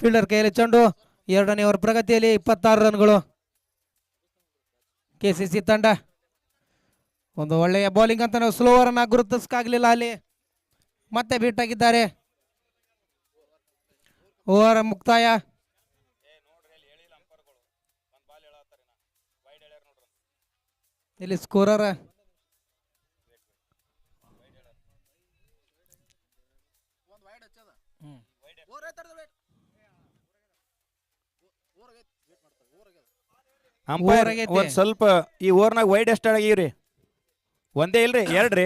Fielder ಕೈಯಲ್ಲಿ ಚೆಂಡು. 2ನೇ ಓವರ್ ಪ್ರಗತಿಯಲ್ಲಿ 26 ರನ್ಗಳು. ಕೆಸಿಸಿ ತಂಡ ಒಂದು ಒಳ್ಳೆಯ ಬೌಲಿಂಗ್ ಅಂತ ನಾವು ಸ್ಲೋ ಓವರ್ ಅನ್ನ ಗುರುತಿಸಕ್ಕಾಗಲಿಲ್ಲ. ಅಲ್ಲಿ ಮತ್ತೆ ಬೀಟ್ ಆಗಿದ್ದಾರೆ. ಓವರ್ ಮುಕ್ತಾಯ. ಇಲ್ಲಿ ಸ್ಕೋರರ್ ಅಂಪೈರ್ ಒಂದ್ ಸ್ವಲ್ಪ ಈ ಓವರ್ನಾಗ ವೈಡ್ ಎಷ್ಟ ಆಗಿವ್ರಿ? ಒಂದೇ ಇಲ್ರಿ, 2 ರೀ.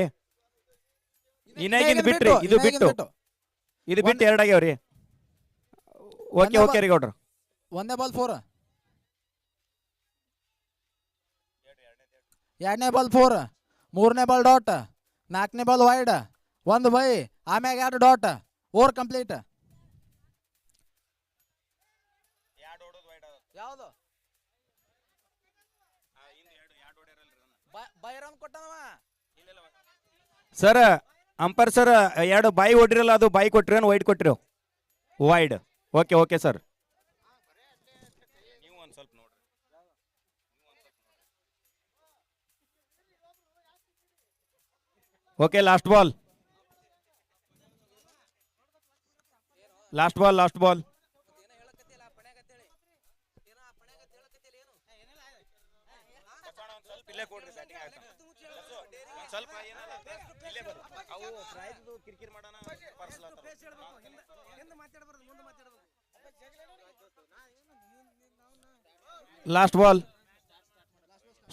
ಇನ್ನಾಗಿಂದ ಬಿಟ್ರಿ, ಇದು ಬಿಟ್ಟು 2 ಆಗ್ಯಾವ್ರಿ. ಓಕೆ ಓಕೆ ರೀ ಗೌಡ್ರ. ಒಂದೇ ಬಾಲ್ 4, 2ನೇ ಬಾಲ್ 4, 3ನೇ ಬಾಲ್ ಡಾಟ್, 4ನೇ ಬಾಲ್ ವೈಡ್, 1 ಬೈ, ಆಮ್ಯಾಗ 2 ಡಾಟ್. Over complete. ಯಾವುದು ಸರ್ ಅಂಪೈರ್ ಸರ್ 2 ಬಾಯಿ ಹೊಡ್ರಿರಲ್ಲ, ಅದು ಬಾಯಿ ಕೊಟ್ರಿ ವೈಡ್ ಕೊಟ್ರಿ? Wide. Okay okay sir. Okay last ball. Last ball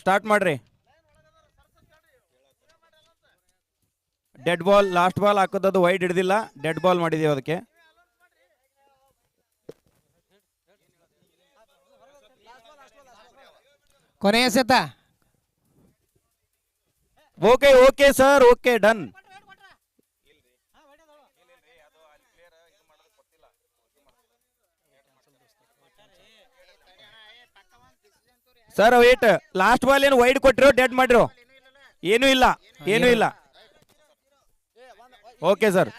start ಮಾಡ್ರಿ. Dead ball. ಲಾಸ್ಟ್ ಬಾಲ್ ಹಾಕೋದದು ವೈಡ್ ಹಿಡ್ದಿಲ್ಲ, ಡೆಡ್ ಬಾಲ್ ಮಾಡಿದೀವಿ ಅದಕ್ಕೆ. ಕೊನೆಯ ಸೆತ. Okay okay sir, okay done. Sir wait, last ball ಏನು ವೈಡ್ ಕೊಟ್ಟಿರೋ ಡೆಡ್ ಮಾಡಿರೋ? ಏನೂ ಇಲ್ಲ, ಏನೂ ಇಲ್ಲ. Okay sir.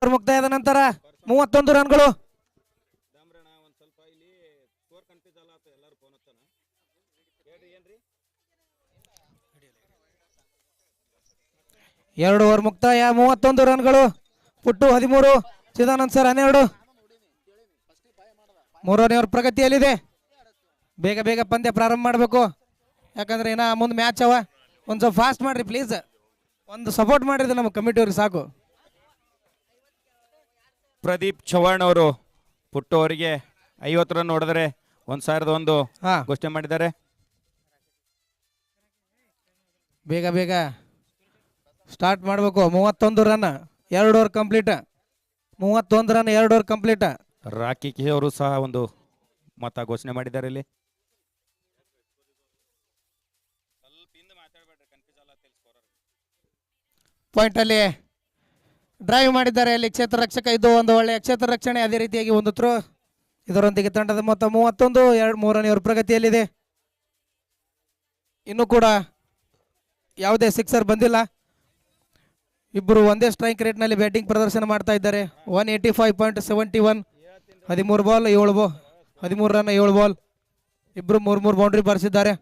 ಮುಕ್ತಾಯದ ನಂತರ 31 ರನ್ಗಳು. ಎರಡು ಓವರ್ ಮುಕ್ತಾಯ, 31 ರನ್ಗಳು. ಪುಟ್ಟು 13, ಚಿದಾನಂದ್ ಸರ್ 12. 3ನೇ ಓವರ್ ಪ್ರಗತಿಯಲ್ಲಿದೆ. ಬೇಗ ಬೇಗ ಪಂದ್ಯ ಪ್ರಾರಂಭ ಮಾಡಬೇಕು, ಯಾಕಂದ್ರೆ ಇನ್ನ ಮುಂದೆ ಮ್ಯಾಚ್ ಅವ. ಒಂದು ಸ್ವಲ್ಪ ಫಾಸ್ಟ್ ಮಾಡ್ರಿ ಪ್ಲೀಸ್. ಒಂದು ಸಪೋರ್ಟ್ ಮಾಡಿದ್ರೆ ನಮ್ಮ ಕಮಿಟಿಯವ್ರಿಗೆ ಸಾಕು. ಪ್ರದೀಪ್ ಚವ್ಹಾಣ್ ಅವರು ಪುಟ್ಟು ಅವರಿಗೆ 50 ರನ್ ಹೊಡೆದರೆ 1001 ಘೋಷಣೆ ಮಾಡಿದ್ದಾರೆ. ಬೇಗ ಬೇಗ ಸ್ಟಾರ್ಟ್ ಮಾಡಬೇಕು. 31 run, 2 over complete. 31 run, 2 over complete. Rocky ಅವರು ಸಹ ಒಂದು ಮತ ಘೋಷಣೆ ಮಾಡಿದ್ದಾರೆ. ಇಲ್ಲಿ ಪಾಯಿಂಟ್ ಅಲ್ಲಿ ಡ್ರೈವ್ ಮಾಡಿದ್ದಾರೆ. ಅಲ್ಲಿ ಕ್ಷೇತ್ರ ರಕ್ಷಕ, ಇದು ಒಂದು ಒಳ್ಳೆಯ ಕ್ಷೇತ್ರ ರಕ್ಷಣೆ. ಅದೇ ರೀತಿಯಾಗಿ ಒಂದು ಥ್ರೋ. ಇದರೊಂದಿಗೆ ತಂಡದ ಮೊತ್ತ 31. 3ನೇ ಓವರ್ ಪ್ರಗತಿಯಲ್ಲಿದೆ. ಇನ್ನೂ ಕೂಡ ಯಾವುದೇ ಸಿಕ್ಸರ್ ಬಂದಿಲ್ಲ. ಇಬ್ಬರು ಒಂದೇ ಸ್ಟ್ರೈಕ್ ರೇಟ್ನಲ್ಲಿ ಬ್ಯಾಟಿಂಗ್ ಪ್ರದರ್ಶನ ಮಾಡ್ತಾ ಇದ್ದಾರೆ. 185.71. 13 ಬಾಲ್ 7 ಬಾಲ್, 13 ರನ್ 7 ಬಾಲ್. ಇಬ್ಬರು 3 ಬೌಂಡ್ರಿ ಬಾರಿಸಿದ್ದಾರೆ.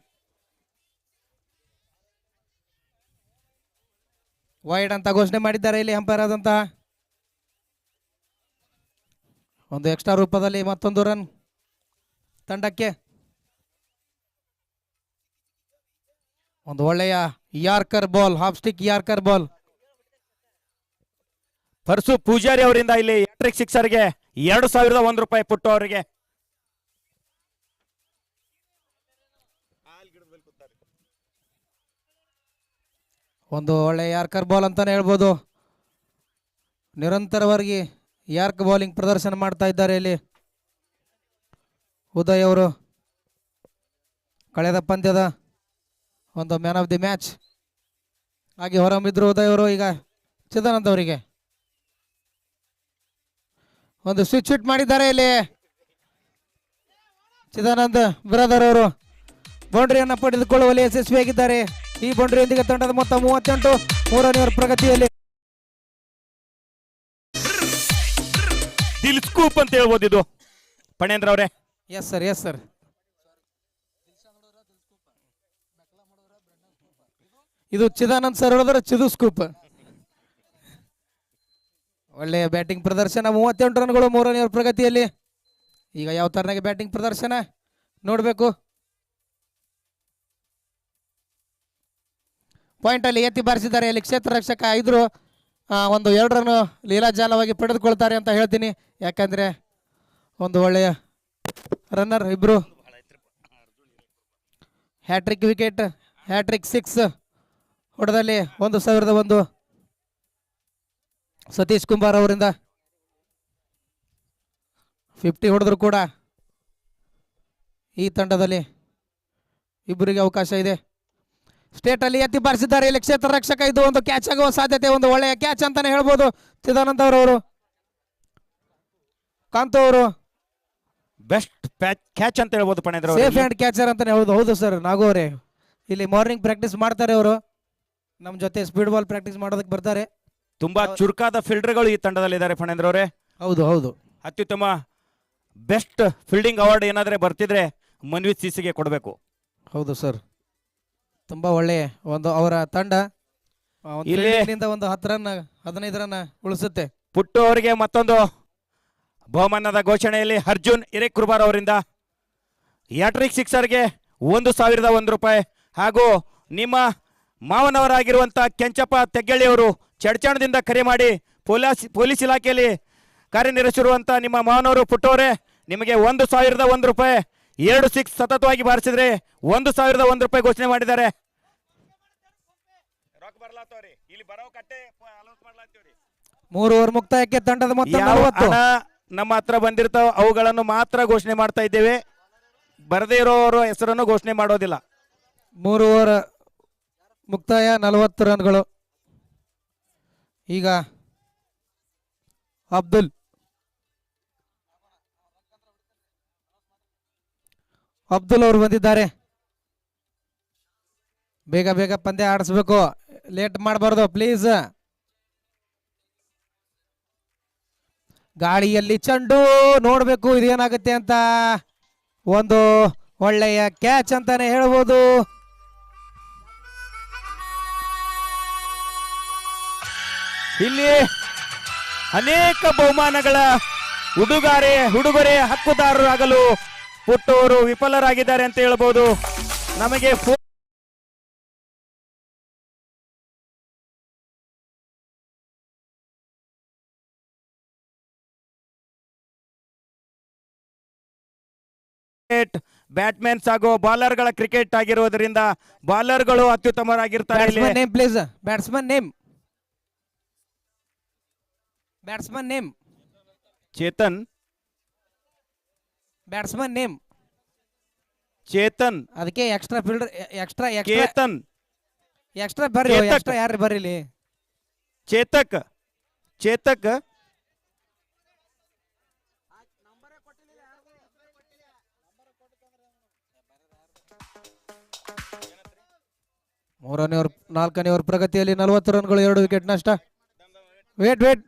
ವೈಡ್ ಅಂತ ಘೋಷಣೆ ಮಾಡಿದ್ದಾರೆ ಇಲ್ಲಿ ಅಂಪೈರ್ ಆದಂತಹ. ಒಂದು ಎಕ್ಸ್ಟ್ರಾ ರೂಪದಲ್ಲಿ ಮತ್ತೊಂದು ರನ್ ತಂಡಕ್ಕೆ. ಒಂದು ಒಳ್ಳೆಯ yorker ball, half stick yorker ball. Parsu Pujari ಅವರಿಂದ ಇಲ್ಲಿ ಹ್ಯಾಟ್ರಿಕ್ ಸಿಕ್ಸರ್ಗೆ 2001 ರೂಪಾಯಿ ಪುಟ್ಟು ಅವರಿಗೆ. ಒಂದು ಒಳ್ಳೆ ಯಾರ್ಕರ್ ಬಾಲ್ ಅಂತಾನೆ ಹೇಳ್ಬೋದು. ನಿರಂತರವಾಗಿ ಯಾರ್ಕ್ ಬೌಲಿಂಗ್ ಪ್ರದರ್ಶನ ಮಾಡ್ತಾ ಇದ್ದಾರೆ ಇಲ್ಲಿ ಉದಯ್ ಅವರು. ಕಳೆದ ಪಂದ್ಯದ ಒಂದು ಮ್ಯಾನ್ ಆಫ್ ದಿ ಮ್ಯಾಚ್ ಆಗಿ ಹೊರಹೊಮ್ಮಿದ್ರು ಉದಯ್ ಅವರು. ಈಗ ಚಿದಾನಂದ್ ಅವರಿಗೆ ಒಂದು ಸ್ವಿಚ್ ಹಿಟ್ ಮಾಡಿದ್ದಾರೆ ಇಲ್ಲಿ ಚಿದಾನಂದ್ ಬ್ರದರ್ ಅವರು. ಬೌಂಡ್ರಿಯನ್ನು ಪಡೆದುಕೊಳ್ಳುವಲ್ಲಿ ಯಶಸ್ವಿಯಾಗಿದ್ದಾರೆ. ಈ ಬೌಂಡ್ರಿಯೊಂದಿಗೆ ತಂಡದ ಮೊತ್ತ 38. ಮೂರನೇ ಓವರ್ ಪ್ರಗತಿಯಲ್ಲಿ ದಿಲ್ ಸ್ಕೂಪ್ ಅಂತ ಹೇಳ್ಬೋದು ಇದು ಪಣೇಂದ್ರ ಅವರೇ. Yes sir, yes sir. ಇದು ಚಿದಾನಂದ್ ಸರ್ ಹೇಳಿದ್ರೆ ಚಿದು ಸ್ಕೂಪ್. ಒಳ್ಳೆಯ ಬ್ಯಾಟಿಂಗ್ ಪ್ರದರ್ಶನ, 38 ರನ್ಗಳು ಮೂರನೇ ಓವರ್ ಪ್ರಗತಿಯಲ್ಲಿ. ಈಗ ಯಾವ ತರನಾಗಿ ಬ್ಯಾಟಿಂಗ್ ಪ್ರದರ್ಶನ ನೋಡಬೇಕು. ಪಾಯಿಂಟ್ ಅಲ್ಲಿ ಎತ್ತಿ ಬಾರಿಸಿದ್ದಾರೆ ಇಲ್ಲಿ ಕ್ಷೇತ್ರ ರಕ್ಷಕ. ಇದ್ರು ಒಂದು 2 ರನ್ ಲೀಲಾಜಾಲವಾಗಿ ಪಡೆದುಕೊಳ್ತಾರೆ ಅಂತ ಹೇಳ್ತೀನಿ. ಯಾಕಂದ್ರೆ ಒಂದು ಒಳ್ಳೆಯ ರನ್ನರ್ ಇಬ್ರು. ಹ್ಯಾಟ್ರಿಕ್ ವಿಕೆಟ್, ಹ್ಯಾಟ್ರಿಕ್ 6 ಹೊಡೆದಲ್ಲಿ 1001 ಸತೀಶ್ ಕುಂಬಾರ್ ಅವರಿಂದ 50 ಹೊಡೆದ್ರು ಕೂಡ ಈ ತಂಡದಲ್ಲಿ ಇಬ್ಬರಿಗೆ ಅವಕಾಶ ಇದೆ. ಸ್ಟೇಟ್ ಅಲ್ಲಿ ಎತ್ತಿ ಬಾರಿಸಿದ್ದಾರೆ ಇಲ್ಲಿ ಕ್ಷೇತ್ರ ರಕ್ಷಕ. ಇದು ಒಂದು ಕ್ಯಾಚ್ ಆಗುವ ಸಾಧ್ಯತೆ, ಒಂದು ಒಳ್ಳೆಯ ಕ್ಯಾಚ್ ಅಂತಾನೆ ಹೇಳ್ಬೋದು. ಚಿದಾನಂದ್ ಅವರು, ಕಾಂತು ಅವರು ಬೆಸ್ಟ್ ಕ್ಯಾಚ್ ಅಂತ ಹೇಳ್ಬೋದು ಪಣೇಂದ್ರ ಸೇಫ್ ಅವರು. ಹ್ಯಾಂಡ್ ಕ್ಯಾಚರ್ ಅಂತಾನೆ ಹೌದು. ಹೌದು ಸರ್, ನಾಗು ಅವರೇ ಇಲ್ಲಿ ಮಾರ್ನಿಂಗ್ ಪ್ರಾಕ್ಟೀಸ್ ಮಾಡ್ತಾರೆ ಅವರು. ನಮ್ಮ ಜೊತೆ ಸ್ಪೀಡ್ ಬಾಲ್ ಪ್ರಾಕ್ಟೀಸ್ ಮಾಡೋದಕ್ಕೆ ಬರ್ತಾರೆ. ತುಂಬಾ ಚುರುಕಾದ ಫೀಲ್ಡರ್ಗಳು ಈ ತಂಡದಲ್ಲಿ ಇದ್ದಾರೆ ಪಣೇಂದ್ರ ಅವರೇ. ಹೌದು ಹೌದು. ಅತ್ಯುತ್ತಮ ಬೆಸ್ಟ್ ಫೀಲ್ಡಿಂಗ್ ಅವಾರ್ಡ್ ಏನಾದ್ರೆ ಬರ್ತಿದ್ರೆ ಮನ್ವಿತ್ ಸಿಸಿಗೆ ಕೊಡಬೇಕು. ಹೌದು ಸರ್, ತುಂಬಾ ಒಳ್ಳೆಯ ಒಂದು ಅವರ ತಂಡ ಇಲ್ಲಿ ಒಂದು 10 ರನ್ 15 ರನ್ ಉಳಿಸುತ್ತೆ. ಪುಟ್ಟು ಅವರಿಗೆ ಮತ್ತೊಂದು ಬಹುಮಾನದ ಘೋಷಣೆಯಲ್ಲಿ ಅರ್ಜುನ್ ಹಿರೇಕೃಪಾರ್ ಅವರಿಂದ ಯಾಟ್ರಿಕ್ ಸಿಕ್ಸರ್ಗೆ 1,001 ರೂಪಾಯಿ ಹಾಗೂ ನಿಮ್ಮ ಮಾವನವರಾಗಿರುವಂಥ ಕೆಂಚಪ್ಪ ತೆಗ್ಗಳ್ಳಿ ಅವರು ಚಡ್ಚಾಣದಿಂದ ಕರೆ ಮಾಡಿ ಪೊಲೀಸ್ ಇಲಾಖೆಯಲ್ಲಿ ಕಾರ್ಯನಿರ್ವಹಿಸಿರುವಂಥ ನಿಮ್ಮ ಮಾವನವರು ಪುಟ್ಟವರೇ ನಿಮಗೆ 1,001 ರೂಪಾಯಿ. 2 ಸಿಕ್ಸ್ ಸತತವಾಗಿ ಬಾರಿಸಿದ್ರೆ 1,001 ರೂಪಾಯಿ ಘೋಷಣೆ ಮಾಡಿದ್ದಾರೆ. 3 ಓವರ್ ಮುಕ್ತಾಯಕ್ಕೆ ತಂಡದ ಮೊತ್ತ ಯಾವ 40. ಹಣ ನಮ್ಮ ಹತ್ರ ಬಂದಿರ್ತಾವ ಅವುಗಳನ್ನು ಮಾತ್ರ ಘೋಷಣೆ ಮಾಡ್ತಾ ಇದ್ದೇವೆ. ಬರದೇ ಇರೋರ ಹೆಸರನ್ನು ಘೋಷಣೆ ಮಾಡೋದಿಲ್ಲ. 3 ಓವರ್ ಮುಕ್ತಾಯ 40 ರನ್ಗಳು. ಈಗ ಅಬ್ದುಲ್ ಅವರು ಬಂದಿದ್ದಾರೆ. ಬೇಗ ಬೇಗ ಪಂದ್ಯ ಆಡಿಸ್ಬೇಕು, ಲೇಟ್ ಮಾಡಬಾರ್ದು ಪ್ಲೀಸ್. ಗಾಳಿಯಲ್ಲಿ ಚೆಂಡು ನೋಡ್ಬೇಕು ಇದೇನಾಗುತ್ತೆ ಅಂತ. ಒಂದು ಒಳ್ಳೆಯ ಕ್ಯಾಚ್ ಅಂತಾನೆ ಹೇಳ್ಬೋದು. ಇಲ್ಲಿ ಅನೇಕ ಬಹುಮಾನಗಳ ಉಡುಗೊರೆ ಹಕ್ಕುದಾರರಾಗಲು ಪುಟ್ಟವರು ವಿಫಲರಾಗಿದ್ದಾರೆ ಅಂತ ಹೇಳ್ಬೋದು. ನಮಗೆ ಬ್ಯಾಟ್ಮನ್ಸ್ ಹಾಗೂ ಬಾಲರ್ಗಳ ಕ್ರಿಕೆಟ್ ಆಗಿರುವುದರಿಂದ ಬಾಲರ್ಗಳು ಅತ್ಯುತ್ತಮರಾಗಿರ್ತಾರೆ. ಬ್ಯಾಟ್ಸ್ಮನ್ ನೇಮ್ ಚೇತನ್ ಅದಕ್ಕೆ ಎಕ್ಸ್ಟ್ರಾ ಫೀಲ್ಡರ್ ಎಕ್ಸ್ಟ್ರಾ ಬರ್ರಿ. ಚೇತಕ್. ಎಕ್ಸ್ಟ್ರಾ ಯಾರು ಬರ್ರಿ. ಚೇತಕ್ ಮೂರನೇ ಓವರ್ 4ನೇ ಓವರ್ ಪ್ರಗತಿಯಲ್ಲಿ 40 ರನ್ಗಳು 2 ವಿಕೆಟ್ ನಷ್ಟ. ವೇಟ್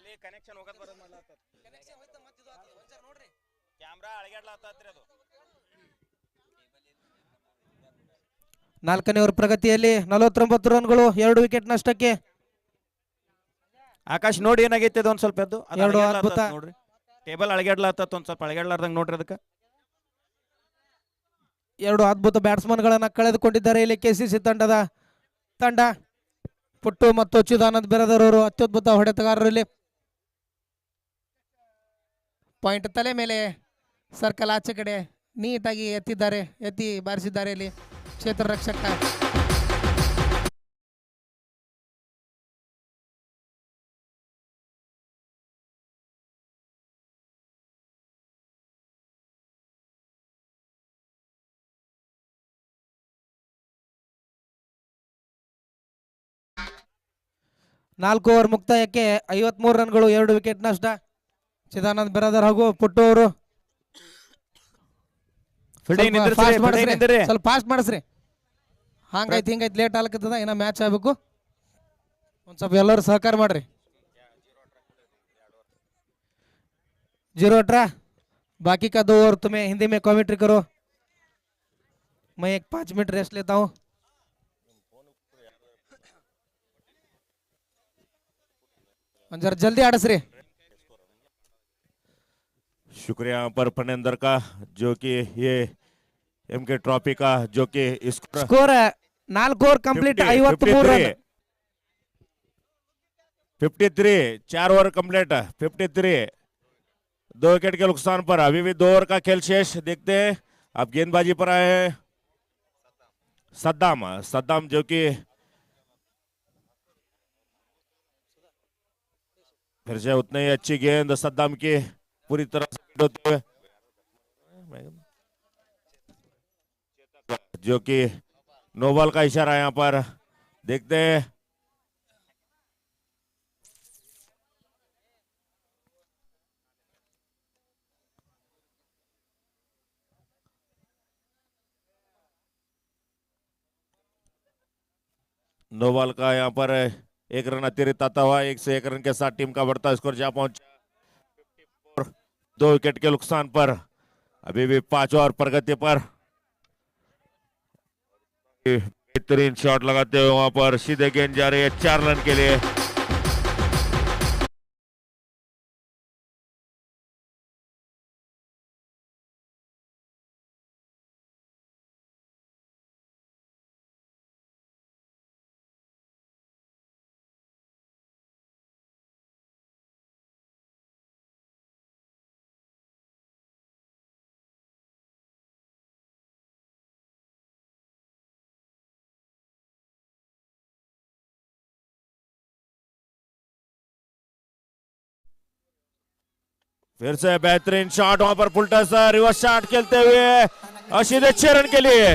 ಅಲ್ಲಿ ಕನೆಕ್ಷನ್ ಹೋಗೋದು ಬರೋದು ಮಾಡ್ಲಾತ ಕ್ಯಾಮ್ರಾ ಅಳಗ್ಯಾಡ್ಲಾತತ್ರಿ ಅದು. 4ನೇ ಓವರ್ ಪ್ರಗತಿಯಲ್ಲಿ 49 ರನ್ಗಳು 2 ವಿಕೆಟ್ ನಷ್ಟಕ್ಕೆ. ಆಕಾಶ್ ನೋಡಿ ಏನಾಗೈತೆ ಅದು ಒಂದ್ ಸ್ವಲ್ಪ ಎದ್ದು ಅದು ಎರಡು ಅಳಗ್ಯಾಡ್ಲಾತತ್ ಅದ್ಭುತ. ನೋಡ್ರಿ. ಟೇಬಲ್ ಅಳಗ್ಯಾಡ್ಲಾತತ್ ಒಂದ್ ಸ್ವಲ್ಪ ಅಳಗ್ಯಾಡ್ಲಾರ್ದಂಗ್ ನೋಡ್ರಿ ಅದಕ್ಕೆ. 2 ಅದ್ಭುತ ಬ್ಯಾಟ್ಸ್ಮನ್ಗಳನ್ನ ಕಳೆದುಕೊಂಡಿದ್ದಾರೆ ಇಲ್ಲಿ ಕೆಸಿಸಿ ತಂಡ. ಪುಟ್ಟು ಮತ್ತು ಚಿದಾನಂದ್ ಬಿರದರವರು ಅತ್ಯದ್ಭುತ ಹೊಡೆತಗಾರರಲ್ಲಿ. ಪಾಯಿಂಟ್ ತಲೆ ಮೇಲೆ ಸರ್ಕಲ್ ಆಚೆ ಕಡೆ ನೀಟಾಗಿ ಎತ್ತಿ ಬಾರಿಸಿದ್ದಾರೆ ಇಲ್ಲಿ ಕ್ಷೇತ್ರ ರಕ್ಷಕ. ನಾಲ್ಕು ಓವರ್ ಮುಕ್ತಾಯಕ್ಕೆ 53 ರನ್ಗಳು 2 ವಿಕೆಟ್ ನಷ್ಟ. ಚಿದಾನಂದ್ ಬಿರಾದರ್ ಹಾಗೂ ಪುಟ್ಟು ಅವರು ಸ್ವಲ್ಪ ಫಾಸ್ಟ್ ಮಾಡಿಸ್ರಿ. ಹಂಗೈತಿ ಹಿಂಗೈತಿ ಲೇಟ್ ಆಗ್ಲತ್ತದ. ಇನ್ನ ಮ್ಯಾಚ್ ಆಗ್ಬೇಕು. ಒಂದ್ ಸ್ವಲ್ಪ ಎಲ್ಲರೂ ಸಹಕಾರ ಮಾಡ್ರಿ. 0 बाकी का 2 ओवर तुम्हें हिंदी में कमेंट्री करो. मैं एक 5 मिनट रेस्ट लेता हूँ. जरा जल्दी आड़सरी. शुक्रिया यहाँ पर फनेंदर का जो कि ये एमके ट्रॉफी का जो कि score 4 over complete 53 run 53 4 over complete 53 2 wicket के नुकसान पर अभी भी 2 ओवर का खेल शेष. देखते हैं अब गेंदबाजी पर आए हैं सद्दाम जो कि फिर से उतने ही अच्छी गेंद सद्दाम की पूरी तरह से होते हुए जो कि नो बॉल का इशारा यहाँ पर. देखते हैं नो बॉल का यहाँ पर 1 रन अतिरिक्त आता हुआ. 101 रन के साथ टीम का बढ़ता स्कोर जा पहुंचा 2 विकेट के नुकसान पर. अभी भी 5 ओवर प्रगति पर. बेहतरीन शॉट लगाते हुए वहां पर सीधे गेंद जा रही है 4 रन के लिए. फिर से बेहतरीन शॉट वहां पर पुलटा सा रिवर्स शॉट खेलते हुए और सीधे 6 रन के लिए.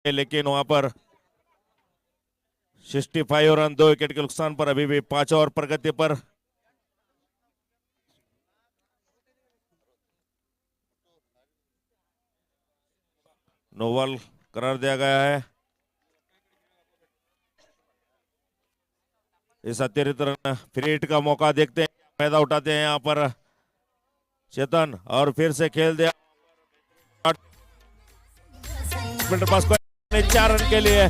लेकिन वहां पर 65 रन 2 विकेट के नुकसान पर. अभी भी 5 ओवर प्रगति पर. नो बॉल करार दिया गया है. इस अतिरिक्त रन फ्री हिट का मौका देखते हैं फायदा उठाते हैं यहाँ पर चेतन और फिर से खेल दिया पास 4 रन के लिए.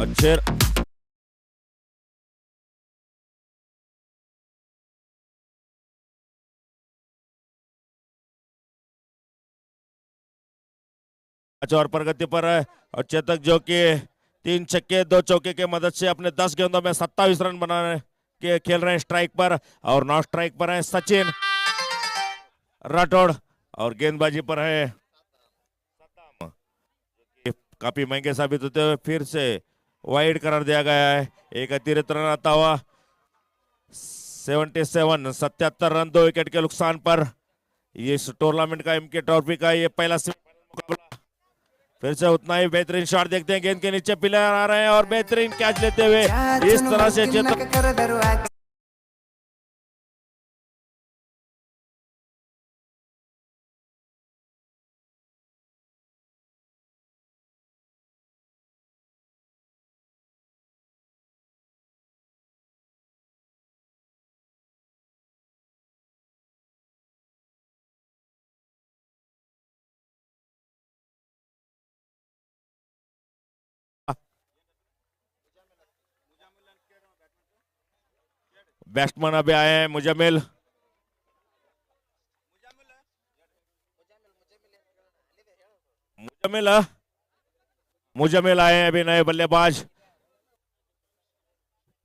अच्छे और प्रगति पर है और चेतक जो कि 3 छक्के 2 चौके के मदद से अपने 10 गेंदों में 27 रन बनाने के खेल रहे हैं स्ट्राइक पर और नॉन स्ट्राइक पर है सचिन राठौड़ और गेंदबाजी पर है सद्दाम। काफी महंगे साबित होते हुए फिर से वाइड करार दिया गया है। एक अतिरिक्त रन आता हुआ 77 रन 2 विकेट के नुकसान पर ये इस टूर्नामेंट का एमके ट्रॉफी का ये पहला मुकाबला। फिर से उतना ही बेहतरीन शॉट देखते हैं, गेंद के नीचे प्लेयर आ रहे हैं और बेहतरीन कैच लेते हुए इस तरह से चेतक बैट्समैन अभी आए हैं मुजम्मिल मुजम्मिल आए हैं अभी नए बल्लेबाज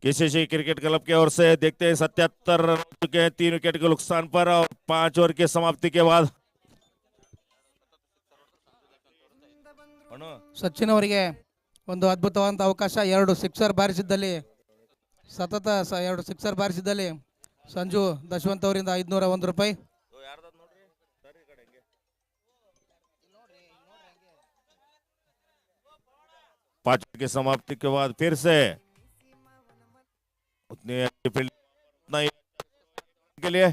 केसीसी क्रिकेट क्लब की ओर से। देखते हैं 77 रन हो चुके हैं 3 विकेट के नुकसान पर और 5 ओवर की समाप्ति के बाद ಸಚಿನ್ ಅವರಿಗೆ ಒಂದು ಅದ್ಭುತವಾದ ಅವಕಾಶ. 2 ಸಿಕ್ಸರ್ ಬಾರಿಸಿದ್ದಲ್ಲಿ ಸತತ 2 ಸಿಕ್ಸರ್ ಬಾರಿಸಿದ್ದಲ್ಲಿ ಸಂಜು ದಶವಂತ್ ಅವರಿಂದ 501 ರೂಪಾಯಿ. 5 की समाप्ति के बाद फिर से उतनी अच्छी फील्डिंग उतना ही के लिए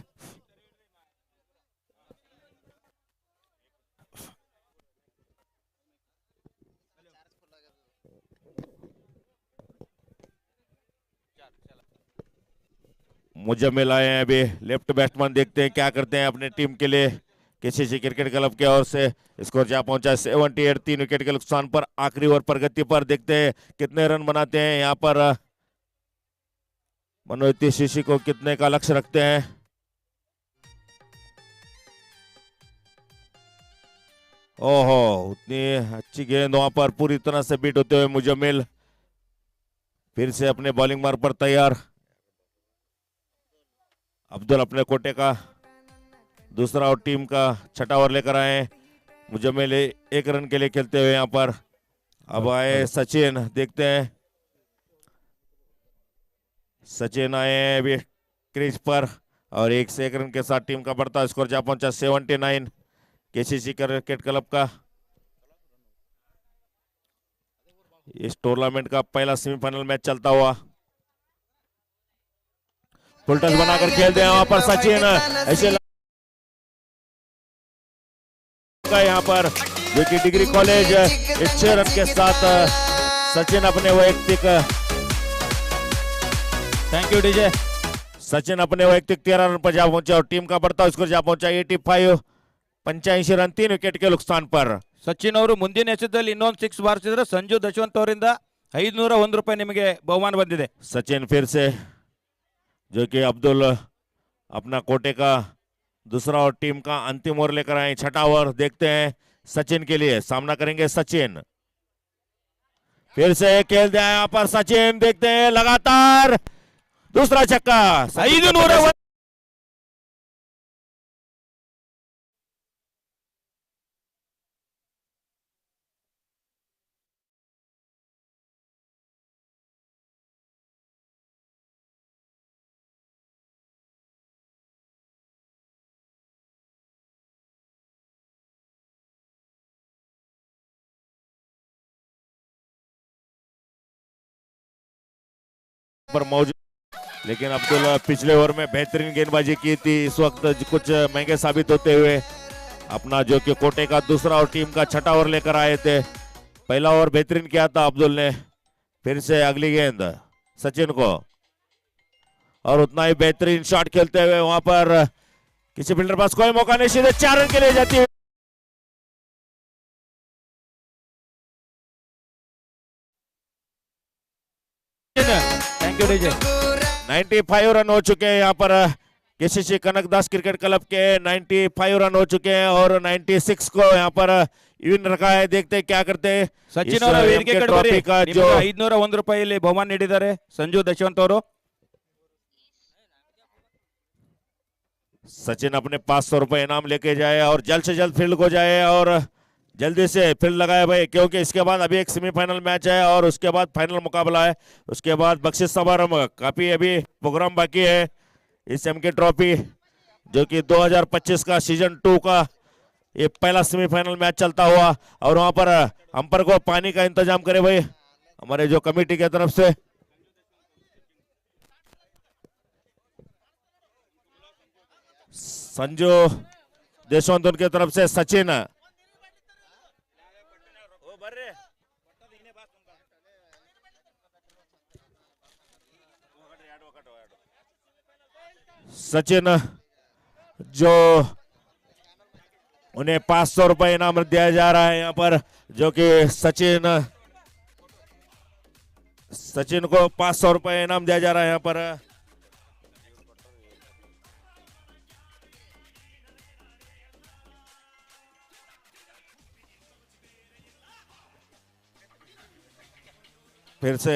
मुजम्मिल आए हैं अभी लेफ्ट बैट्समैन। देखते हैं क्या करते हैं अपने टीम के लिए केसीसी क्रिकेट क्लब की ओर से। स्कोर जा पहुंचा 78 3 विकेट के नुकसान पर। आखिरी ओवर प्रगति पर देखते हैं कितने रन बनाते हैं यहाँ पर मनोज केसीसी को कितने का लक्ष्य रखते हैं। ओहो उतनी अच्छी गेंद वहां पर पूरी तरह से बीट होते हुए मुजम्मिल फिर से अपने बॉलिंग मार्ग पर तैयार। अब्दुल अपने कोटे का दूसरा और टीम का छठा ओवर लेकर आए। मुजम्मिल 1 रन के लिए खेलते हुए यहाँ पर। अब आए सचिन, देखते हैं सचिन आए अभी क्रीज पर और 1 से 1 रन के साथ टीम का बढ़ता स्कोर जा पहुंचा 79 केसीसी क्रिकेट क्लब का। इस टूर्नामेंट का पहला सेमीफाइनल मैच चलता हुआ फुल टच बनाकर खेलते हैं वहां पर सचिन। ऐसे यहाँ पर जो कि डिग्री कॉलेज 6 रन के साथ सचिन अपने वैयक्तिक थैंक यू डीजे सचिन अपने वैयक्तिक 13 रन पर जा पहुंचा और टीम का बढ़ता स्कोर जा पहुंचा 85 रन 3 विकेट के नुकसान पर। ಸಚಿನ್ ಅವರು ಮುಂದಿನ ಎಸೆತದಲ್ಲಿ ಇನ್ನೊಂದು 6 ಬಾರಿಸಿದ್ರೆ ಸಂಜು ದಶವಂತ್ ಅವರಿಂದ 501 ರೂಪಾಯಿ ನಿಮಗೆ ಬಹುಮಾನ ಬಂದಿದೆ। सचिन फिर से जो कि अब्दुल अपना कोटे का दूसरा और टीम का अंतिम ओवर लेकर आए। छठा ओवर देखते हैं सचिन के लिए, सामना करेंगे सचिन। फिर से खेल दिया यहाँ पर सचिन, देखते हैं लगातार दूसरा छक्का 501 पर मौजूद, लेकिन अब्दुल पिछले ओवर में बेहतरीन गेंदबाजी की थी। इस वक्त कुछ महंगे साबित होते हुए अपना जो कि कोटे का दूसरा और टीम का छठा ओवर लेकर आए थे। पहला ओवर बेहतरीन किया था अब्दुल ने। फिर से अगली गेंद सचिन को और उतना ही बेहतरीन शॉट खेलते हुए वहां पर किसी फील्डर पास कोई मौका नहीं, सीधे 4 रन के लिए जाती है। You DJ. 95 रन हो चुके हैं यहाँ पर केसीसी कनकदास क्रिकेट क्लब के। 95 रन हो चुके हैं और 96 को यहाँ पर इवन रखा है। देखते हैं क्या करते हैं। ಸಚಿನ್ इस ಅವರ MK ವೇದಿಕೆ ಕಡೆ ट्रॉफी ಬರ್ರಿ. का ನಿಮ್ಗೆ जो 501 ರೂಪಾಯಿಲಿ ಬಹುಮಾನ ನೀಡಿದ್ದಾರೆ ಸಂಜು ದಶವಂತ್ ಅವರು. सचिन अपने 500 रुपए इनाम लेके जाए और जल्द से जल्द फील्ड को जाए और जल्दी से फील्ड लगाए भाई, क्योंकि इसके बाद अभी एक सेमीफाइनल मैच है और उसके बाद फाइनल मुकाबला है। उसके बाद बख्शिश समारोह, काफी अभी प्रोग्राम बाकी है। इस MK ट्रॉफी जो कि 2025 का सीजन 2 का ये पहला सेमीफाइनल मैच चलता हुआ, और वहां पर अंपायर को पानी का इंतजाम करे भाई हमारे जो कमेटी की तरफ से। संजू देशवंत उनके तरफ से सचिन। सचिन जो उन्हें 500 रुपए इनाम दिया जा रहा है यहाँ पर, जो कि सचिन को 500 रुपए इनाम दिया जा रहा है यहाँ पर। फिर से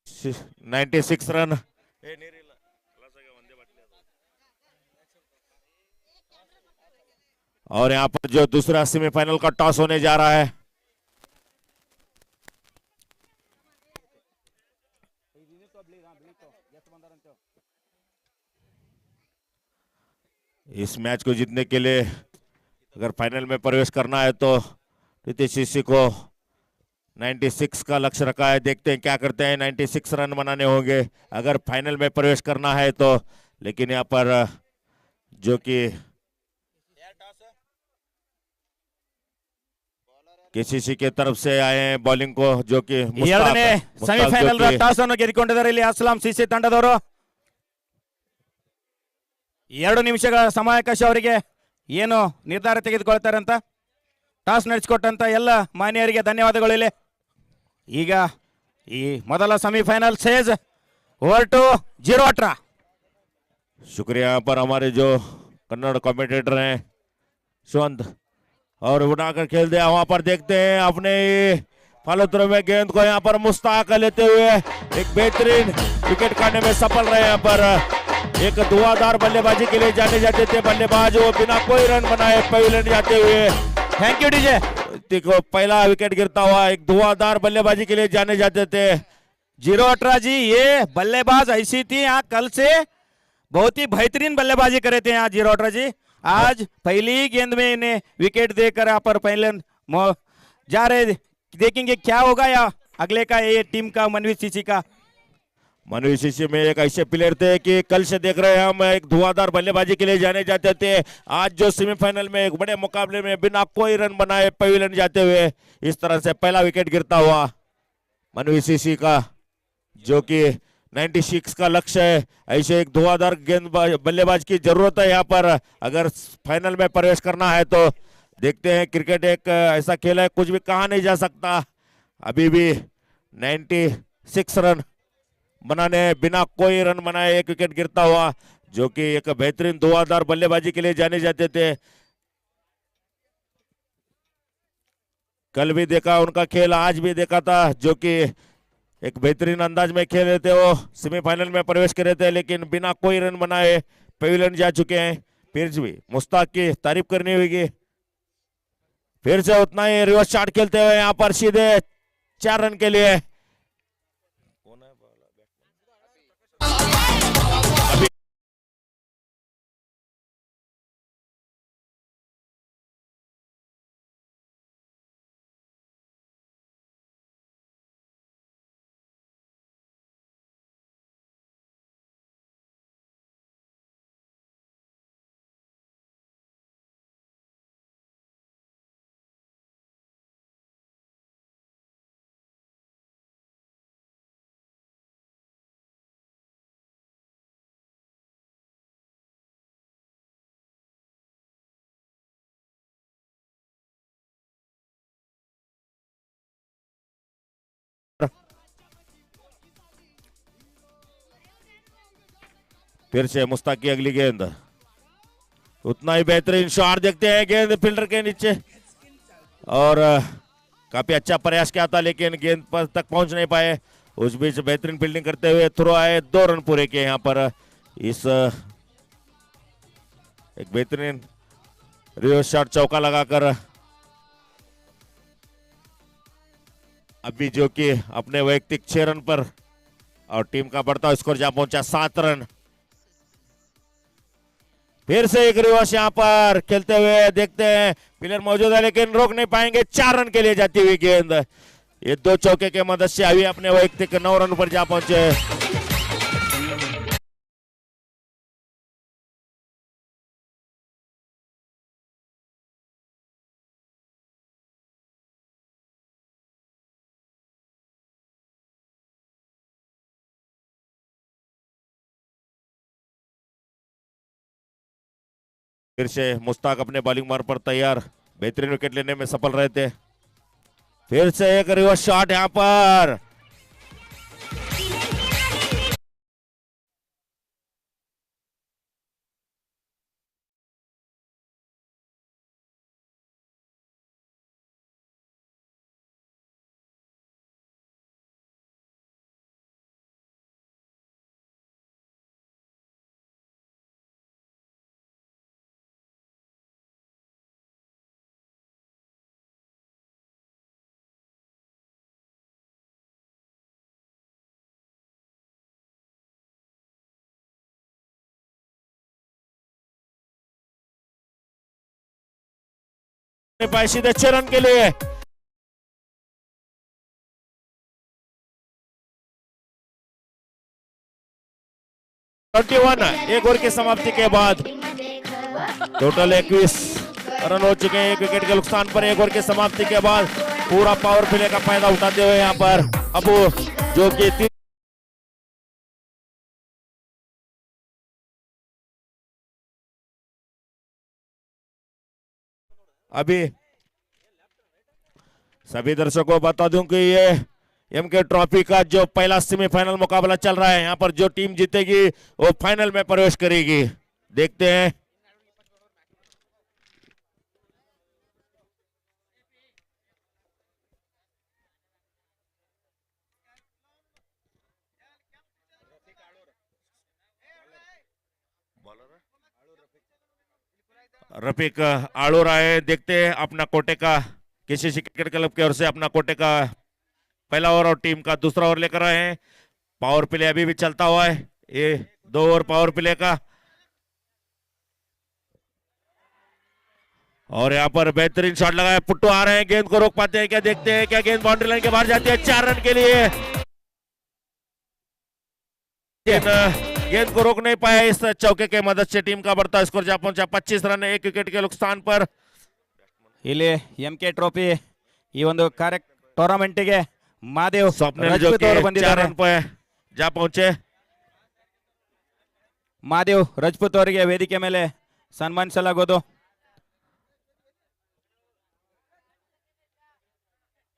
सी 96 रन। और यहाँ पर जो दूसरा सेमीफाइनल का टॉस होने जा रहा है, इस मैच को जीतने के लिए अगर फाइनल में प्रवेश करना है तो रितेश ऋषि को 96 का लक्ष्य रखा है। देखते हैं क्या करते हैं। 96 रन बनाने होंगे अगर फाइनल में प्रवेश करना है तो। लेकिन यहाँ पर जो कि केसीसी के तरफ से आए हैं बॉलिंग को, जो कि ಎರಡನೇ ಸೆಮಿಫೈನಲ್ ಟಾಸ್ ಅನ್ನು ಗೆದ್ದುಕೊಂಡಿದ್ದಾರೆ ಇಲ್ಲಿ ಅಸ್ಲಾಂ ಸಿಸಿ ತಂಡದವರು. 2 ನಿಮಿಷಗಳ ಸಮಯಾವಕಾಶ ಅವರಿಗೆ. ಏನು ನಿರ್ಧಾರ ತೆಗೆದುಕೊಳ್ತಾರೆ ಅಂತ ಟಾಸ್ ನಡೆಸಿಕೊಟ್ಟಂತ ಎಲ್ಲ ಮಾನ್ಯರಿಗೆ ಧನ್ಯವಾದಗಳು. ಇಲ್ಲಿ ಈಗ ಈ ಮೊದಲ ಸೆಮಿफाइनल सेज ओवर टू 0-18. शुक्रिया यहाँ पर हमारे जो कन्नड़ कमेंटेटर हैं शिवंत, और उड़ाकर खेल दिया। वहां पर देखते हैं अपने फॉलो थ्रो में गेंद को यहाँ पर मुस्ताक लेते हुए एक बेहतरीन विकेट काटने में सफल रहे। यहाँ पर एक धुआंधार बल्लेबाजी के लिए जाने जाते थे बल्लेबाज, वो बिना कोई रन बनाए पवेलियन जाते हुए। Thank you DJ. देखो पहला विकेट गिरता हुआ एक धुआंधार बल्लेबाजी के लिए जाने जाते थे। 0-18 जी, ये बल्लेबाज ऐसी थी यहाँ कल से बहुत ही बेहतरीन बल्लेबाजी करे थे यहाँ 0-18 जी. आज पहली ही गेंद में इन्हें विकेट देकर यहाँ पर पहले जा रहे. देखेंगे क्या होगा या अगले का ये टीम का मनवीर सीसी का. मनवीर सिसी में एक ऐसे प्लेयर थे कि कल से देख रहे हैं हम एक धुआंधार बल्लेबाजी के लिए जाने जाते थे। आज जो सेमीफाइनल में एक बड़े मुकाबले में बिना कोई रन बनाए पवेलियन जाते हुए इस तरह से पहला विकेट गिरता हुआ मनवीर सिसी का, जो कि 96 का लक्ष्य है। ऐसे एक धुआंधार गेंद बल्लेबाज की जरूरत है यहाँ पर अगर फाइनल में प्रवेश करना है तो। देखते हैं क्रिकेट एक ऐसा खेल है कुछ भी कहा नहीं जा सकता। अभी भी 96 रन बनाने बिना कोई रन बनाए एक विकेट गिरता हुआ, जो कि एक बेहतरीन धुआंधार बल्लेबाजी के लिए जाने जाते थे। कल भी देखा उनका खेल, आज भी देखा था, जो कि एक बेहतरीन अंदाज में खेल रहे थे। वो सेमीफाइनल में प्रवेश कर रहे थे लेकिन बिना कोई रन बनाए पवेलियन जा चुके हैं। फिर भी मुश्ताक की तारीफ करनी होगी। फिर से उतना ही रिवर्स शॉट खेलते हुए यहाँ पर सीधे 4 रन के लिए। फिर से मुश्ताक की अगली गेंद, उतना ही बेहतरीन शॉट देखते हैं, गेंद फील्डर के नीचे, और काफी अच्छा प्रयास किया था लेकिन गेंद पर तक पहुंच नहीं पाए। उस बीच बेहतरीन फील्डिंग करते हुए थ्रो आए, 2 रन पूरे किए यहाँ पर। इस एक बेहतरीन रिवर्स शॉट चौका लगाकर अभी जो कि अपने वैयक्तिक 6 रन पर, और टीम का बढ़ता स्कोर जहां पहुंचा 7 रन। फिर से एक रिवर्स यहाँ पर खेलते हुए देखते हैं, प्लेयर मौजूद है लेकिन रोक नहीं पाएंगे। 4 रन के लिए जाती हुई गेंद, ये 2 चौके के मदद से अभी अपने वैयक्तिक 9 रन पर जा पहुंचे। फिर से मुश्ताक अपने बॉलिंग मार्ग पर तैयार, बेहतरीन विकेट लेने में सफल रहे थे। फिर से एक रिवर्स शॉट यहां पर, पाए सीधे 6 रन के लिए। एक ओवर की समाप्ति के बाद टोटल 21 रन हो चुके हैं, 1 विकेट के नुकसान पर। एक ओवर की समाप्ति के बाद पूरा पावर प्ले का फायदा उठाते हुए यहाँ पर अबू, जो कि अभी सभी दर्शकों को बता दूं कि ये एमके ट्रॉफी का जो पहला सेमीफाइनल मुकाबला चल रहा है, यहाँ पर जो टीम जीतेगी वो फाइनल में प्रवेश करेगी। देखते हैं। रफीक आड़ूर आए, देखते हैं अपना कोटे का केसीसी क्रिकेट क्लब की ओर से अपना कोटे का पहला ओवर और टीम का दूसरा ओवर लेकर आए हैं। पावर प्ले अभी भी चलता हुआ है, ये 2 ओवर पावर प्ले का। और यहाँ पर बेहतरीन शॉट लगाया, पुट्टू आ रहे हैं, गेंद को रोक पाते हैं क्या, देखते हैं क्या गेंद बाउंड्री लाइन के बाहर जाती है 4 रन के लिए। गेंद को रोक नहीं पाया, इस चौके के मदद से टीम का बढ़ता स्कोर जा पहुंचा 25 रन 1 विकेट के नुकसान पर। ಇಲ್ಲಿ MK ಟ್ರೋಫಿ ಈ ಒಂದು ಕಾರ್ಯ ಟೂರ್ನಮೆಂಟ್ಗೆ ಮಾದೇವ್ स्वप्निल जो ರಜಪೂತ್ कि ಅವರು 4 ಬಂದಿದ್ದಾರೆ। रन पर जा पहुंचे। ಮಾದೇವ್ ರಜಪೂತ್ ಅವರಿಗೆ ವೇದಿಕೆ ಮೇಲೆ ಸನ್ಮಾನಿಸಲಾಗುವುದು।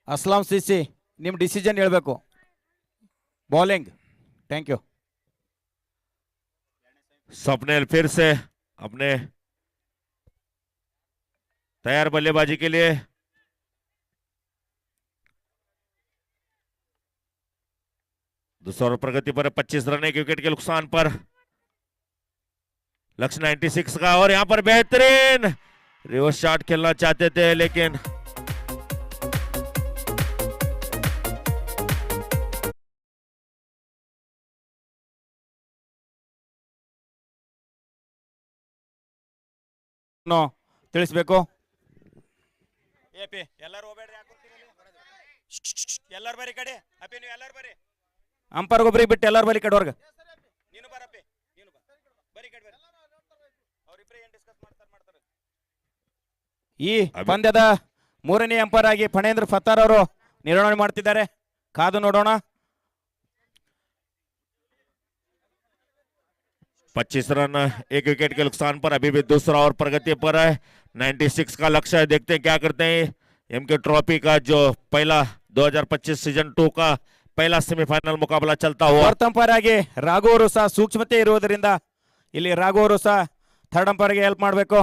ಅಸ್ಲಾಂ ಸಿಸಿ ನಿಮ್ಮ ಡಿಸಿಷನ್ ಹೇಳಬೇಕು। Bowling, thank you. स्वप्निल फिर से अपने तैयार बल्लेबाजी के लिए। दूसरा ओवर प्रगति पर 25 रन 1 विकेट के नुकसान पर। लक्ष्य 96 का, और यहां पर बेहतरीन रिवर्स शॉट खेलना चाहते थे लेकिन ತಿಳಿಸಬೇಕು। ಅಂಪೈರ್ ಒಬ್ಬರಿಗೆ ಬಿಟ್ಟು ಎಲ್ಲರೂ ಬರಿ ಕಡೆವರ್ಗ। ಈ ಪಂದ್ಯದ 3ನೇ ಅಂಪೈರ್ ಆಗಿ ಫಣೇಂದ್ರ ಫತ್ತಾರ್ ಅವರು ನಿರ್ವಹಣೆ ಮಾಡ್ತಿದ್ದಾರೆ, ಕಾದು ನೋಡೋಣ। 25 रन 1 विकेट के नुकसान पर अभी भी दूसरा ओवर प्रगति पर है। 96 का लक्ष्य है, देखते हैं क्या करते हैं। एमके ट्रॉफी का जो पहला 2025 सीजन 2 का पहला सेमीफाइनल मुकाबला चलता हुआ। ಫೋರ್ತ್ ಅಂಪೈರ್ ಆಗಿ ರಾಘು ಅವರು ಸಹ ಸೂಕ್ಷ್ಮತೆ ಇರುವುದರಿಂದ ಇಲ್ಲಿ ರಾಘು ಅವರು ಸಹ ಥರ್ಡ್ ಅಂಪೈರ್ಗೆ ಹೆಲ್ಪ್ ಮಾಡಬೇಕು।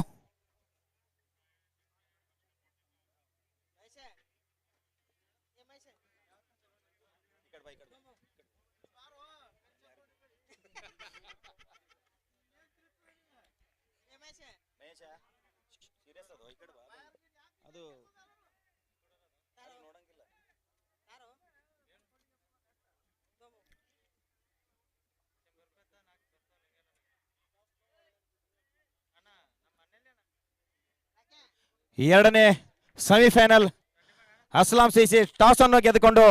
ಎರಡನೇ ಸೆಮಿಫೈನಲ್ ಅಸ್ಲಾಂ ಸಿಸಿ ಟಾಸ್ ಅನ್ನು ಗೆದ್ದುಕೊಂಡು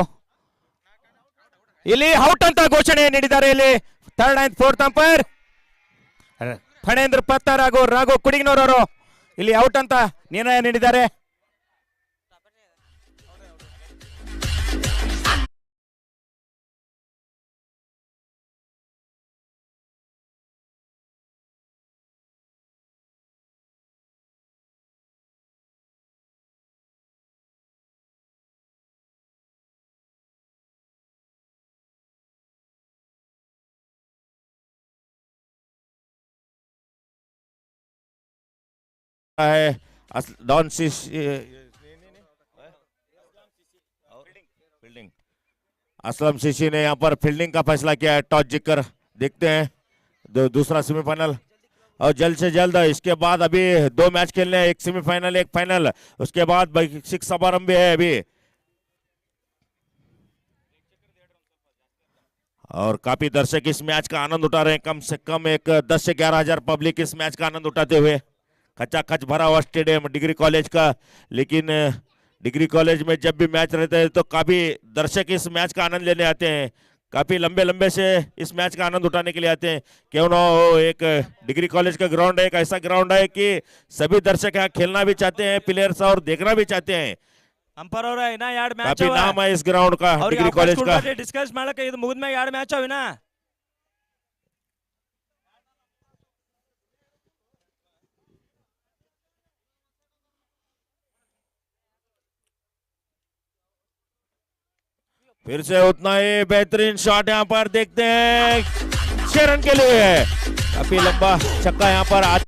ಇಲ್ಲಿ ಔಟ್ ಅಂತ ಘೋಷಣೆ ನೀಡಿದ್ದಾರೆ। ಇಲ್ಲಿ third and fourth umpire Phanendra Pattar ಹಾಗೂ ರಾಘು ಕುಡಿಗ್ನೂರವರು ಇಲ್ಲಿ ಔಟ್ ಅಂತ ನಿರ್ಣಯ ನೀಡಿದ್ದಾರೆ। है डॉन फील्डिंग, असलम सीसी ने यहाँ पर फील्डिंग का फैसला किया है, टॉस जीतकर। देखते हैं दूसरा सेमीफाइनल, और जल्द से जल्द इसके बाद अभी 2 मैच खेलने हैं, एक सेमीफाइनल एक फाइनल, उसके बाद 6 समारंभ भी है अभी। और काफी दर्शक इस मैच का आनंद उठा रहे हैं, कम से कम एक 10 से 11 हजार पब्लिक इस मैच का आनंद उठाते हुए। खचाखच भरा हुआ स्टेडियम डिग्री कॉलेज का, लेकिन डिग्री कॉलेज में जब भी मैच रहते हैं तो काफी दर्शक इस मैच का आनंद लेने आते हैं, काफी लंबे लंबे से इस मैच का आनंद उठाने के लिए आते हैं। क्यों ना हो, एक डिग्री कॉलेज का ग्राउंड है, एक ऐसा ग्राउंड है कि सभी दर्शक यहाँ खेलना भी चाहते हैं, प्लेयर्स और देखना भी चाहते हैं। ಅಂಪೈರ್ ಅವರ ಇನ್ನ 2 ಮ್ಯಾಚ್ काफी नाम है इस ग्राउंड का, डिग्री कॉलेज का। ಡಿಸ್ಕಸ್ ಮಾಡಕ್ಕೆ ಇದು ಮುಗಿದ್ಮೇಲೆ 2 ಮ್ಯಾಚ್ ಅವಿನ फिर से उतना ही बेहतरीन शॉट यहाँ पर देखते हैं 6 रन के लिए काफी लंबा छक्का यहाँ पर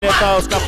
लेता उसका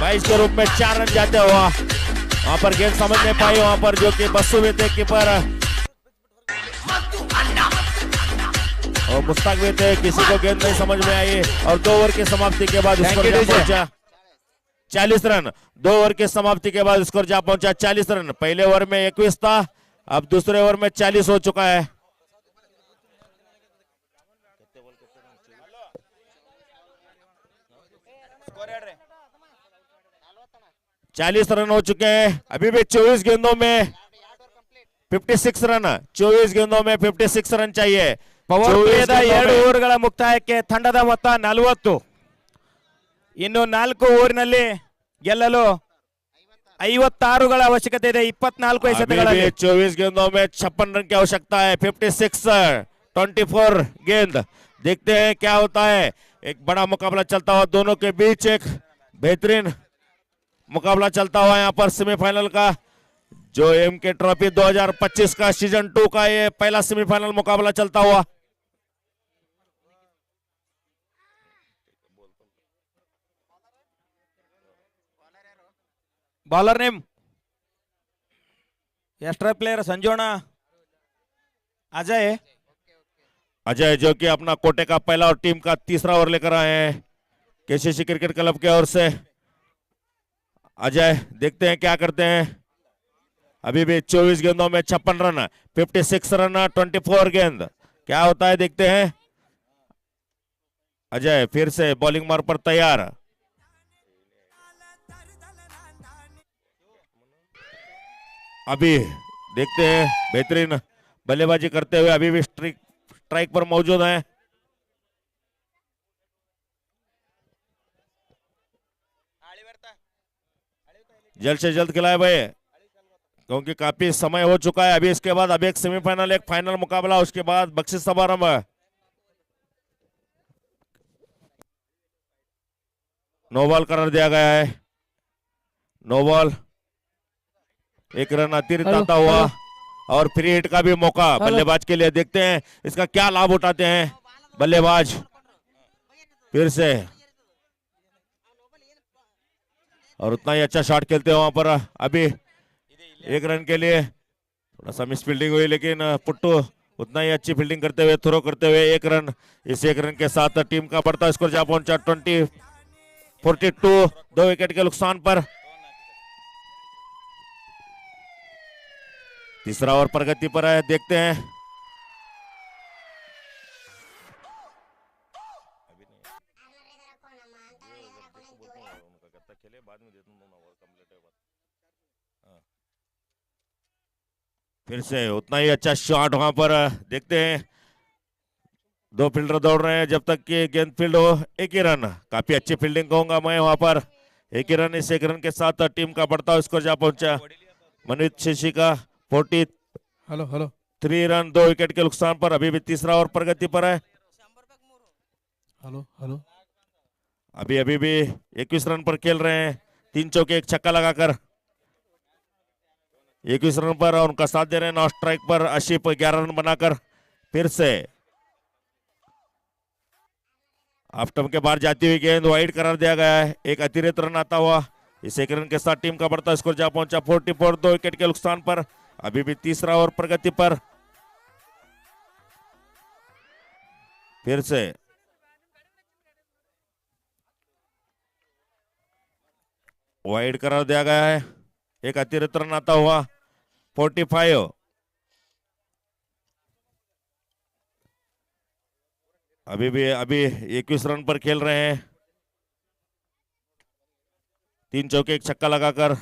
बाईस के रूप में 4 रन जाते हुआ वहां पर गेंद समझ नहीं पाई वहां पर जो कि बस्सू भी थे कीपर और मुश्ताक भी थे किसी को गेंद नहीं समझ में आई और 2 ओवर की समाप्ति के बाद स्कोर जा पहुंचा 40 रन 2 ओवर की समाप्ति के बाद स्कोर जा पहुंचा 40 रन पहले ओवर में 21 था अब दूसरे ओवर में 40 हो चुका है 40 रन हो चुके हैं अभी भी 24 गेंदों में 56 रन 24 गेंदों में 56 रन चाहिए ಪವರ್ ಪ್ಲೇದ 2 ಓವರ್ಗಳ ಮುಕ್ತಾಯಕ್ಕೆ ತಂಡದ ಮೊತ್ತ 40 ಇನ್ನು 4 ಓವರ್ನಲ್ಲಿ ಗೆಲ್ಲಲು 56ಗಳ ಅವಶ್ಯಕತೆ ಇದೆ 24 अभी ಎಸೆತಗಳಲ್ಲಿ भी 24 गेंदों में 56 रन की आवश्यकता है 56 24 गेंद देखते हैं क्या होता है एक बड़ा मुकाबला चलता हुआ दोनों के बीच एक बेहतरीन मुकाबला चलता हुआ यहाँ पर सेमीफाइनल का जो एमके ट्रॉफी 2025 का सीजन 2 का ये पहला सेमीफाइनल मुकाबला चलता हुआ ಬೌಲರ್ ನೇಮ್ ಎಕ್ಸ್ಟ್ರಾ ಪ್ಲೇಯರ್ ಸಂಜೋಣ ಅಜಯ್ अजय जो कि अपना कोटे का पहला और टीम का तीसरा ओवर लेकर आए हैं केसीसी क्रिकेट क्लब की ओर से अजय देखते हैं क्या करते हैं अभी भी 24 गेंदों में 56 रन 56 रन 24 गेंद क्या होता है देखते हैं अजय फिर से बॉलिंग मार पर तैयार अभी देखते हैं बेहतरीन बल्लेबाजी करते हुए अभी भी स्ट्राइक पर मौजूद हैं जल्द से जल्द खिलाए भाई क्योंकि काफी समय हो चुका है अभी इसके बाद अभी एक सेमीफाइनल एक फाइनल मुकाबला उसके बाद बख्शिश समारंभ नो बॉल करार दिया गया है नो बॉल 1 रन अतिरिक्त आता हुआ और फ्री हिट का भी मौका बल्लेबाज के लिए देखते हैं इसका क्या लाभ उठाते हैं बल्लेबाज फिर से और उतना ही अच्छा शॉट खेलते हैं वहां पर अभी 1 रन के लिए थोड़ा सा मिस फील्डिंग हुई लेकिन पुट्टू उतना ही अच्छी फील्डिंग करते हुए थ्रो करते हुए 1 रन इस 1 रन के साथ टीम का बढ़ता स्कोर जा पहुंचा 42 2 विकेट के नुकसान पर तीसरा ओवर प्रगति पर है देखते हैं फिर से उतना ही अच्छा शॉट वहां पर देखते हैं 2 फील्डर दौड़ रहे हैं जब तक कि गेंद फील्ड हो 1 ही रन काफी अच्छी फील्डिंग कहूंगा मैं वहां पर 1 ही रन इस 1 रन के साथ टीम का बढ़ता स्कोर जा पहुंचा मनीष शेषी का 40 हेलो हेलो 3 रन 2 विकेट के नुकसान पर अभी भी तीसरा ओवर प्रगति पर है। हेलो हेलो अभी अभी भी 21 रन पर खेल रहे हैं, 3 चौके 1 छक्का लगाकर 21 रन पर उनका साथ दे रहे हैं। 9 स्ट्राइक पर आशिफ 11 रन बनाकर फिर से ऑफ के बाहर जाती हुई गेंद वाइड करार दिया गया है। एक अतिरिक्त रन आता हुआ इस एक रन के साथ टीम का बढ़ता स्कोर जा पहुंचा 44, 2 विकेट के नुकसान पर अभी भी तीसरा ओवर प्रगति पर। फिर से वाइड करार दिया गया है, एक अतिरिक्त रन आता हुआ 45। अभी 21 रन पर खेल रहे हैं, 3 चौके 1 छक्का लगाकर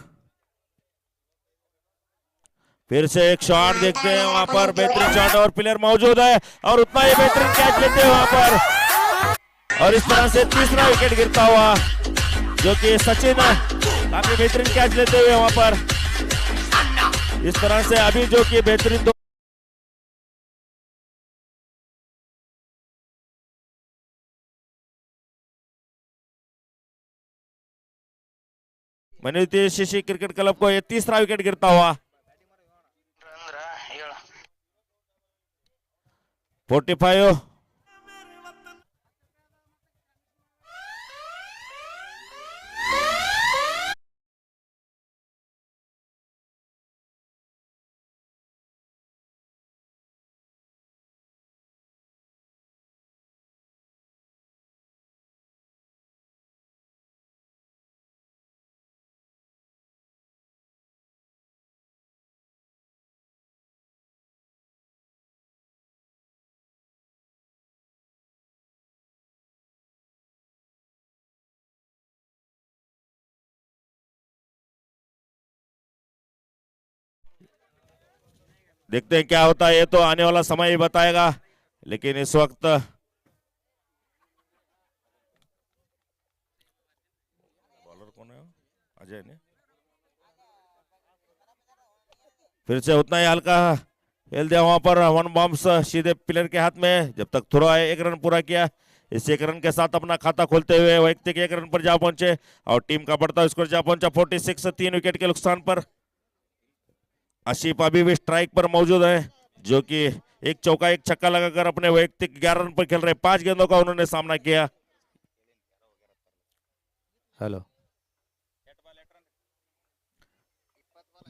फिर से एक शॉट देखते हैं वहां पर, बेहतरीन शॉट और प्लेयर मौजूद है और उतना ही बेहतरीन कैच लेते हैं वहां पर और इस तरह से तीसरा विकेट गिरता हुआ जो कि सचिन काफी बेहतरीन कैच लेते हुए वहां पर। इस तरह से अभी जो कि बेहतरीन मनुष्य क्रिकेट क्लब को ये तीसरा विकेट गिरता हुआ 45। देखते हैं क्या होता है, ये तो आने वाला समय ही बताएगा, लेकिन इस वक्त बॉलर कौन है? अजय ने फिर से उतना ही हल्का खेल दिया वहां पर, 1 बॉम्ब्स सीधे प्लेयर के हाथ में। जब तक थ्रो आए 1 रन पूरा किया, इस 1 रन के साथ अपना खाता खोलते हुए वैयक्तिक 1 रन पर जा पहुंचे और टीम का बढ़ता स्कोर जा पहुंचा 46, 3 विकेट के नुकसान पर। आशिफ अभी भी स्ट्राइक पर मौजूद है जो कि 1 चौका 1 छक्का लगाकर अपने वैयक्तिक 11 रन पर खेल रहे। 5 गेंदों का उन्होंने सामना किया। हेलो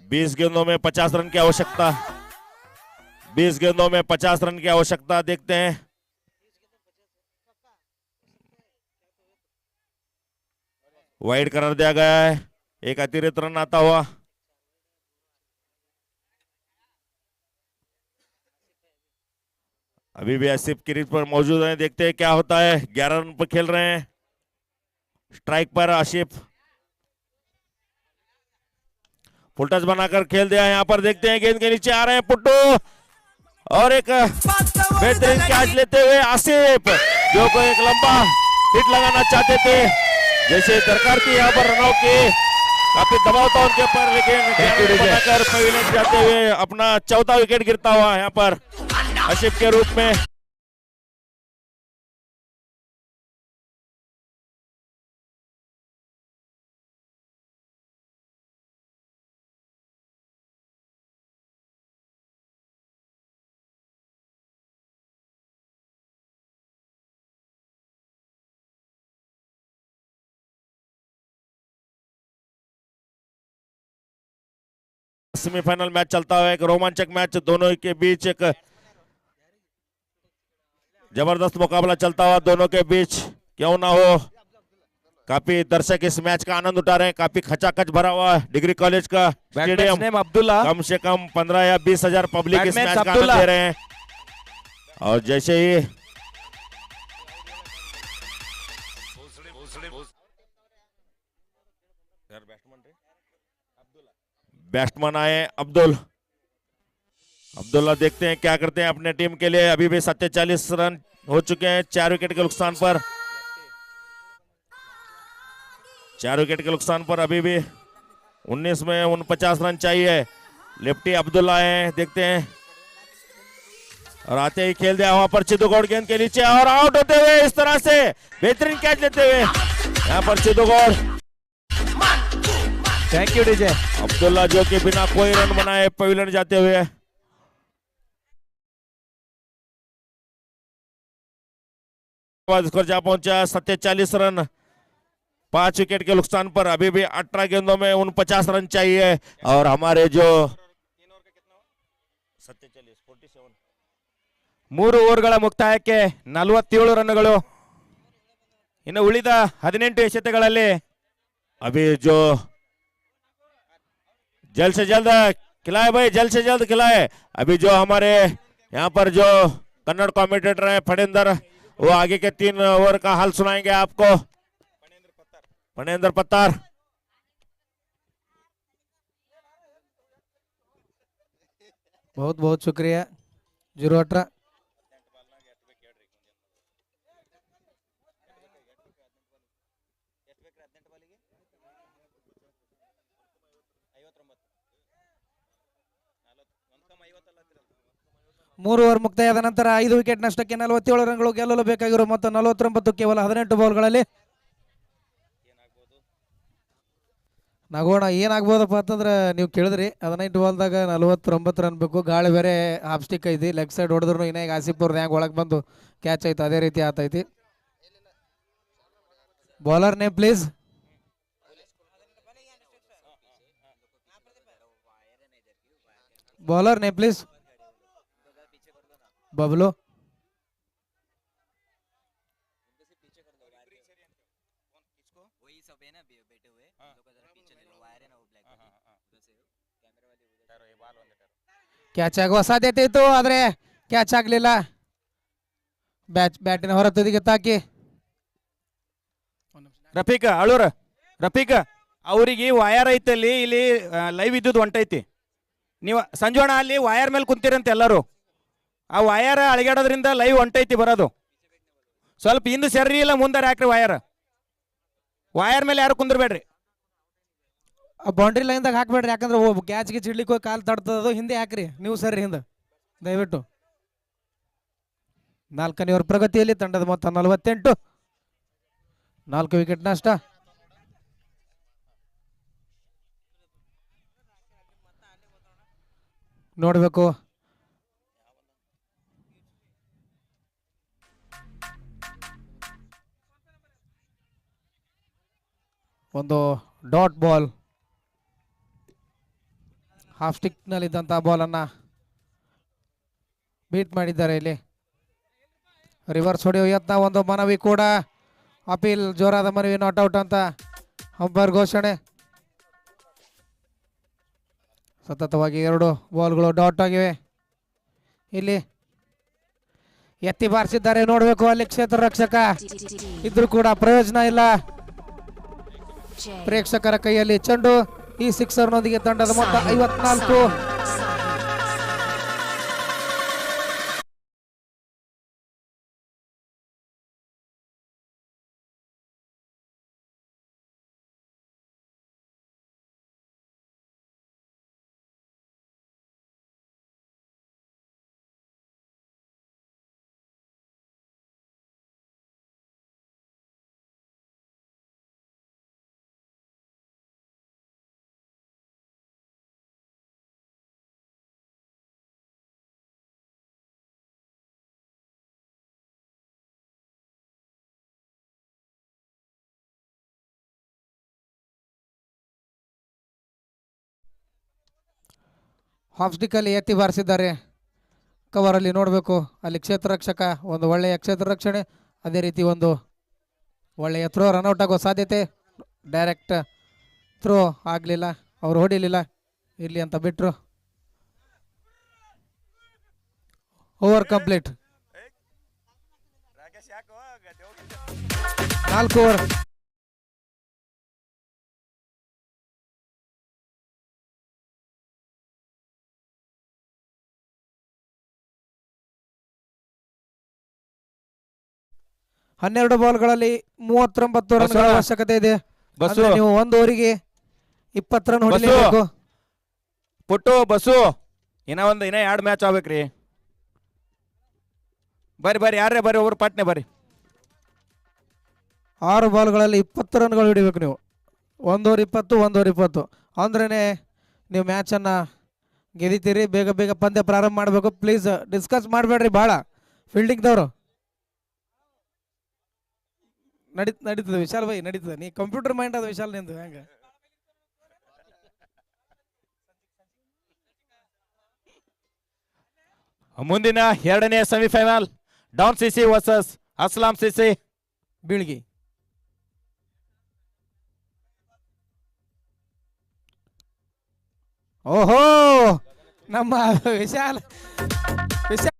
20 गेंदों में 50 रन की आवश्यकता, 20 गेंदों में 50 रन की आवश्यकता। देखते हैं वाइड करार दिया गया है, एक अतिरिक्त रन आता हुआ। अभी भी आसिफ क्रीज पर मौजूद है, देखते हैं क्या होता है। 11 रन पर खेल रहे हैं, स्ट्राइक पर आसिफ फुल टच बनाकर खेल दिया। यहाँ पर देखते हैं गेंद के नीचे आ रहे हैं पुट्टू और एक बेहतरीन कैच लेते हुए आसिफ जो को एक लंबा हिट लगाना चाहते थे, जैसे दरकार थी यहाँ पर रनआउट की। काफी दबाव था उनके ऊपर, लेकिन बनाकर पवेलियन जाते हुए अपना 14वां विकेट गिरता हुआ यहाँ पर आसिफ के रूप में। सेमीफाइनल मैच चलता हुआ एक रोमांचक मैच, दोनों के बीच एक जबरदस्त मुकाबला चलता हुआ दोनों के बीच, क्यों ना हो। काफी दर्शक इस मैच का आनंद उठा रहे हैं, काफी खचाखच भरा हुआ डिग्री कॉलेज का स्टेडियम। अब्दुल्ला कम से कम 15 या 20 हजार पब्लिक इस मैच का आनंद ले रहे हैं। और जैसे ही बैट्समैन आए अब्दुल्ला, देखते हैं क्या करते हैं अपने टीम के लिए। अभी भी 47 रन हो चुके हैं 4 विकेट के नुकसान पर। 4 विकेट के नुकसान पर अभी भी 19 में 49 रन चाहिए। लेफ्टी अब्दुल्ला है, देखते हैं और आते ही खेल दिया वहां पर चिदुगौड़ गेंद के नीचे और आउट होते हुए इस तरह से बेहतरीन कैच लेते हुए यहाँ पर Chidugoud. Thank you DJ. Abdullah जो कि बिना कोई रन बनाए पवेलियन जाते हुए स्कोर जा पहुंचा 47 रन 5 विकेट के नुकसान पर। अभी भी 18 गेंदों में 49 रन चाहिए और हमारे जो 3 ಓವರ್ಗಳ ಮುಕ್ತಾಯಕ್ಕೆ 47 ರನ್ಗಳು. ಇನ್ನು ಉಳಿದ 18 ಎಸೆತಗಳಲ್ಲಿ अभी जो जल्द से जल्द खिलाए भाई, जल्द से जल्द खिलाए। अभी जो हमारे यहाँ पर जो कन्नड़ कमेंटेटर है फणेंद्र, वो आगे के 3 ओवर का हाल सुनाएंगे आपको। फणेंद्र पत्तार। बहुत बहुत शुक्रिया 018। ಮೂರು ಓವರ್ ಮುಕ್ತಾಯದ ನಂತರ 5 ವಿಕೆಟ್ ನಷ್ಟಕ್ಕೆ 47 ರನ್ಗಳು ಗೆಲ್ಲಲು ಬೇಕಾಗಿರೋ ಮೊತ್ತ 49 ಕೇವಲ 18 ಬಾಲ್ಗಳಲ್ಲಿ. ನಗೋಣ ಏನಾಗ್ಬೋದಪ್ಪ ಅಂತಂದ್ರೆ ನೀವು ಕೇಳಿದ್ರಿ 18 ಬಾಲ್ದಾಗ 49 ರನ್ ಬೇಕು. ಗಾಳಿ ಬೇರೆ ಹಾಫ್ ಸ್ಟಿಕ್ ಐತಿ, ಲೆಗ್ ಸೈಡ್ ಹೊಡೆದ್ರು ಇನ್ನ ಈಗ ಆಸಿಫ್ ಅವ್ರ ಹ್ಯಾಂಗ್ ಒಳಗೆ ಬಂದು ಕ್ಯಾಚ್ ಐತೆ ಅದೇ ರೀತಿ ಆತೈತಿ. Bowler name please. Bowler name please Bablu. Catch ಆಗುವ ಸಾಧ್ಯತೆ ಇತ್ತು ಆದರೆ ಕ್ಯಾಚ್ ಆಗಲಿಲ್ಲ. ಬ್ಯಾಟಿನ ಹೊರ ತುದಿಗೆ ತಾಕಿ ರಫೀಕ್ ಅಳೂರ್ ರಫೀಕ್ ಅವರಿಗೆ ವಯರ್ ಐತಲ್ಲಿ ಇಲ್ಲಿ ಲೈವ್ ಇದ್ದುದು ಹೊಂಟೈತಿ. ನೀವು ಸಂಜೋಣ ಅಲ್ಲಿ ವಯರ್ ಮೇಲೆ ಕುಂತೀರಂತ ಎಲ್ಲರೂ. ಆ ವಯರ್ ಅಳಿಗಾಡೋದ್ರಿಂದ ಲೈವ್ ಹೊಂಟೈತಿ ಬರೋದು. ಸ್ವಲ್ಪ ಹಿಂದೆ ಸೆರ್ರಿ ಇಲ್ಲ ಮುಂದೆ ಹಾಕ್ರಿ ವಯರ್ ಮೇಲೆ ಯಾರು ಕುಂದ್ರಬೇಡ್ರಿ. ಬೌಂಡ್ರಿ ಲೈನ್ದಾಗ ಹಾಕ್ಬೇಡ್ರಿ, ಯಾಕಂದ್ರೆ ಕ್ಯಾಚ್ಗೆ ಚಿಡ್ಲಿಕ್ಕೆ ಹೋಗಿ ಕಾಲು ತಡ್ತದ. ಹಿಂದೆ ಹಾಕ್ರಿ ನೀವು ಸರ್ರಿ ಹಿಂದೆ ದಯವಿಟ್ಟು. 4ನೇ ಓವರ್ ಪ್ರಗತಿಯಲ್ಲಿ ತಂಡದ ಮೊತ್ತ 48, 4 ವಿಕೆಟ್ ನಷ್ಟ. ನೋಡಬೇಕು ಒಂದು ಡಾಟ್ ಬಾಲ್, ಹಾಫ್ ಸ್ಟಿಕ್ನಲ್ಲಿದ್ದಂಥ ಬಾಲನ್ನು ಬೀಟ್ ಮಾಡಿದ್ದಾರೆ. ಇಲ್ಲಿ ರಿವರ್ಸ್ ಹೊಡೆಯುವ ಯತ್ನ, ಒಂದು ಮನವಿ ಕೂಡ, ಅಪೀಲ್ ಜೋರಾದ ಮನವಿ, ನಾಟ್ ಔಟ್ ಅಂತ ಅಂಪೈರ್ ಘೋಷಣೆ. ಸತತವಾಗಿ 2 ಬಾಲ್ಗಳು ಡಾಟ್ ಆಗಿವೆ. ಇಲ್ಲಿ ಎತ್ತಿ ಬಾರಿಸಿದ್ದಾರೆ, ನೋಡಬೇಕು ಅಲ್ಲಿ ಕ್ಷೇತ್ರ ರಕ್ಷಕ ಇದ್ರೂ ಕೂಡ ಪ್ರಯೋಜನ ಇಲ್ಲ. ಪ್ರೇಕ್ಷಕರ ಕೈಯಲ್ಲಿ ಚೆಂಡು. ಈ ಸಿಕ್ಸರ್ನೊಂದಿಗೆ ತಂಡದ ಮೊತ್ತ 54. ಹಾಫ್ ಸ್ಟಿಕ್ಕಲ್ಲಿ ಎತ್ತಿ ಬಾರಿಸಿದ್ದಾರೆ. ಕವರಲ್ಲಿ ನೋಡಬೇಕು ಅಲ್ಲಿ ಕ್ಷೇತ್ರ ರಕ್ಷಕ, ಒಂದು ಒಳ್ಳೆಯ ಕ್ಷೇತ್ರ ರಕ್ಷಣೆ, ಅದೇ ರೀತಿ ಒಂದು ಒಳ್ಳೆಯ ಥ್ರೋ, ರನ್ಔಟ್ ಆಗೋ ಸಾಧ್ಯತೆ. ಡೈರೆಕ್ಟ್ ಥ್ರೋ ಆಗಲಿಲ್ಲ, ಅವರು ಹೊಡಿಲಿಲ್ಲ, ಇರಲಿ ಅಂತ ಬಿಟ್ಟರು. Over complete. 4 ಓವರ್. ಹನ್ನೆರಡು ಬಾಲ್ಗಳಲ್ಲಿ 39 ರನ್ಗಳ ಅವಶ್ಯಕತೆ ಇದೆ. ನೀವು 1 ಓವರಿಗೆ 20 ರನ್ ಹೊಡಿಲೇಬೇಕು. ಪುಟ್ಟು ಬಸ್ಸು ಇನ್ನ 2 ಮ್ಯಾಚ್ ಆಗ್ಬೇಕ್ರಿ. ಬರ್ರಿ ಬರ್ರಿ ಯಾರೇ ಬರ್ರಿ ಒಬ್ರು ಪಟ್ನೆ ಬರ್ರಿ. 6 ಬಾಲ್ಗಳಲ್ಲಿ 20 ರನ್ಗಳು ಹಿಡಿಬೇಕು ನೀವು. 1 ಓವರ್ 20, 1 ಓವರ್ 20 ಅಂದ್ರೇ ನೀವು ಮ್ಯಾಚನ್ನು ಗೆದಿತೀರಿ. ಬೇಗ ಬೇಗ ಪಂದ್ಯ ಪ್ರಾರಂಭ ಮಾಡಬೇಕು. ಪ್ಲೀಸ್ ಡಿಸ್ಕಸ್ ಮಾಡಬೇಡ್ರಿ ಭಾಳ. ಫೀಲ್ಡಿಂಗ್ದವರು ನಡೀತದೆ ವಿಶಾಲ್ ಭಾಯಿ, ನಡೀತದೆ. ನೀ ಕಂಪ್ಯೂಟರ್ ಮೈಂಡ್ ಅದು ವಿಶಾಲ್ ನಿಂದು ಹೆಂಗೆ. ಮುಂದಿನ 2ನೇ semifinal Don CC versus Aslam CC Bilagi. ಓಹೋ ನಮ್ಮ ವಿಶಾಲ್ ವಿಶಾಲ್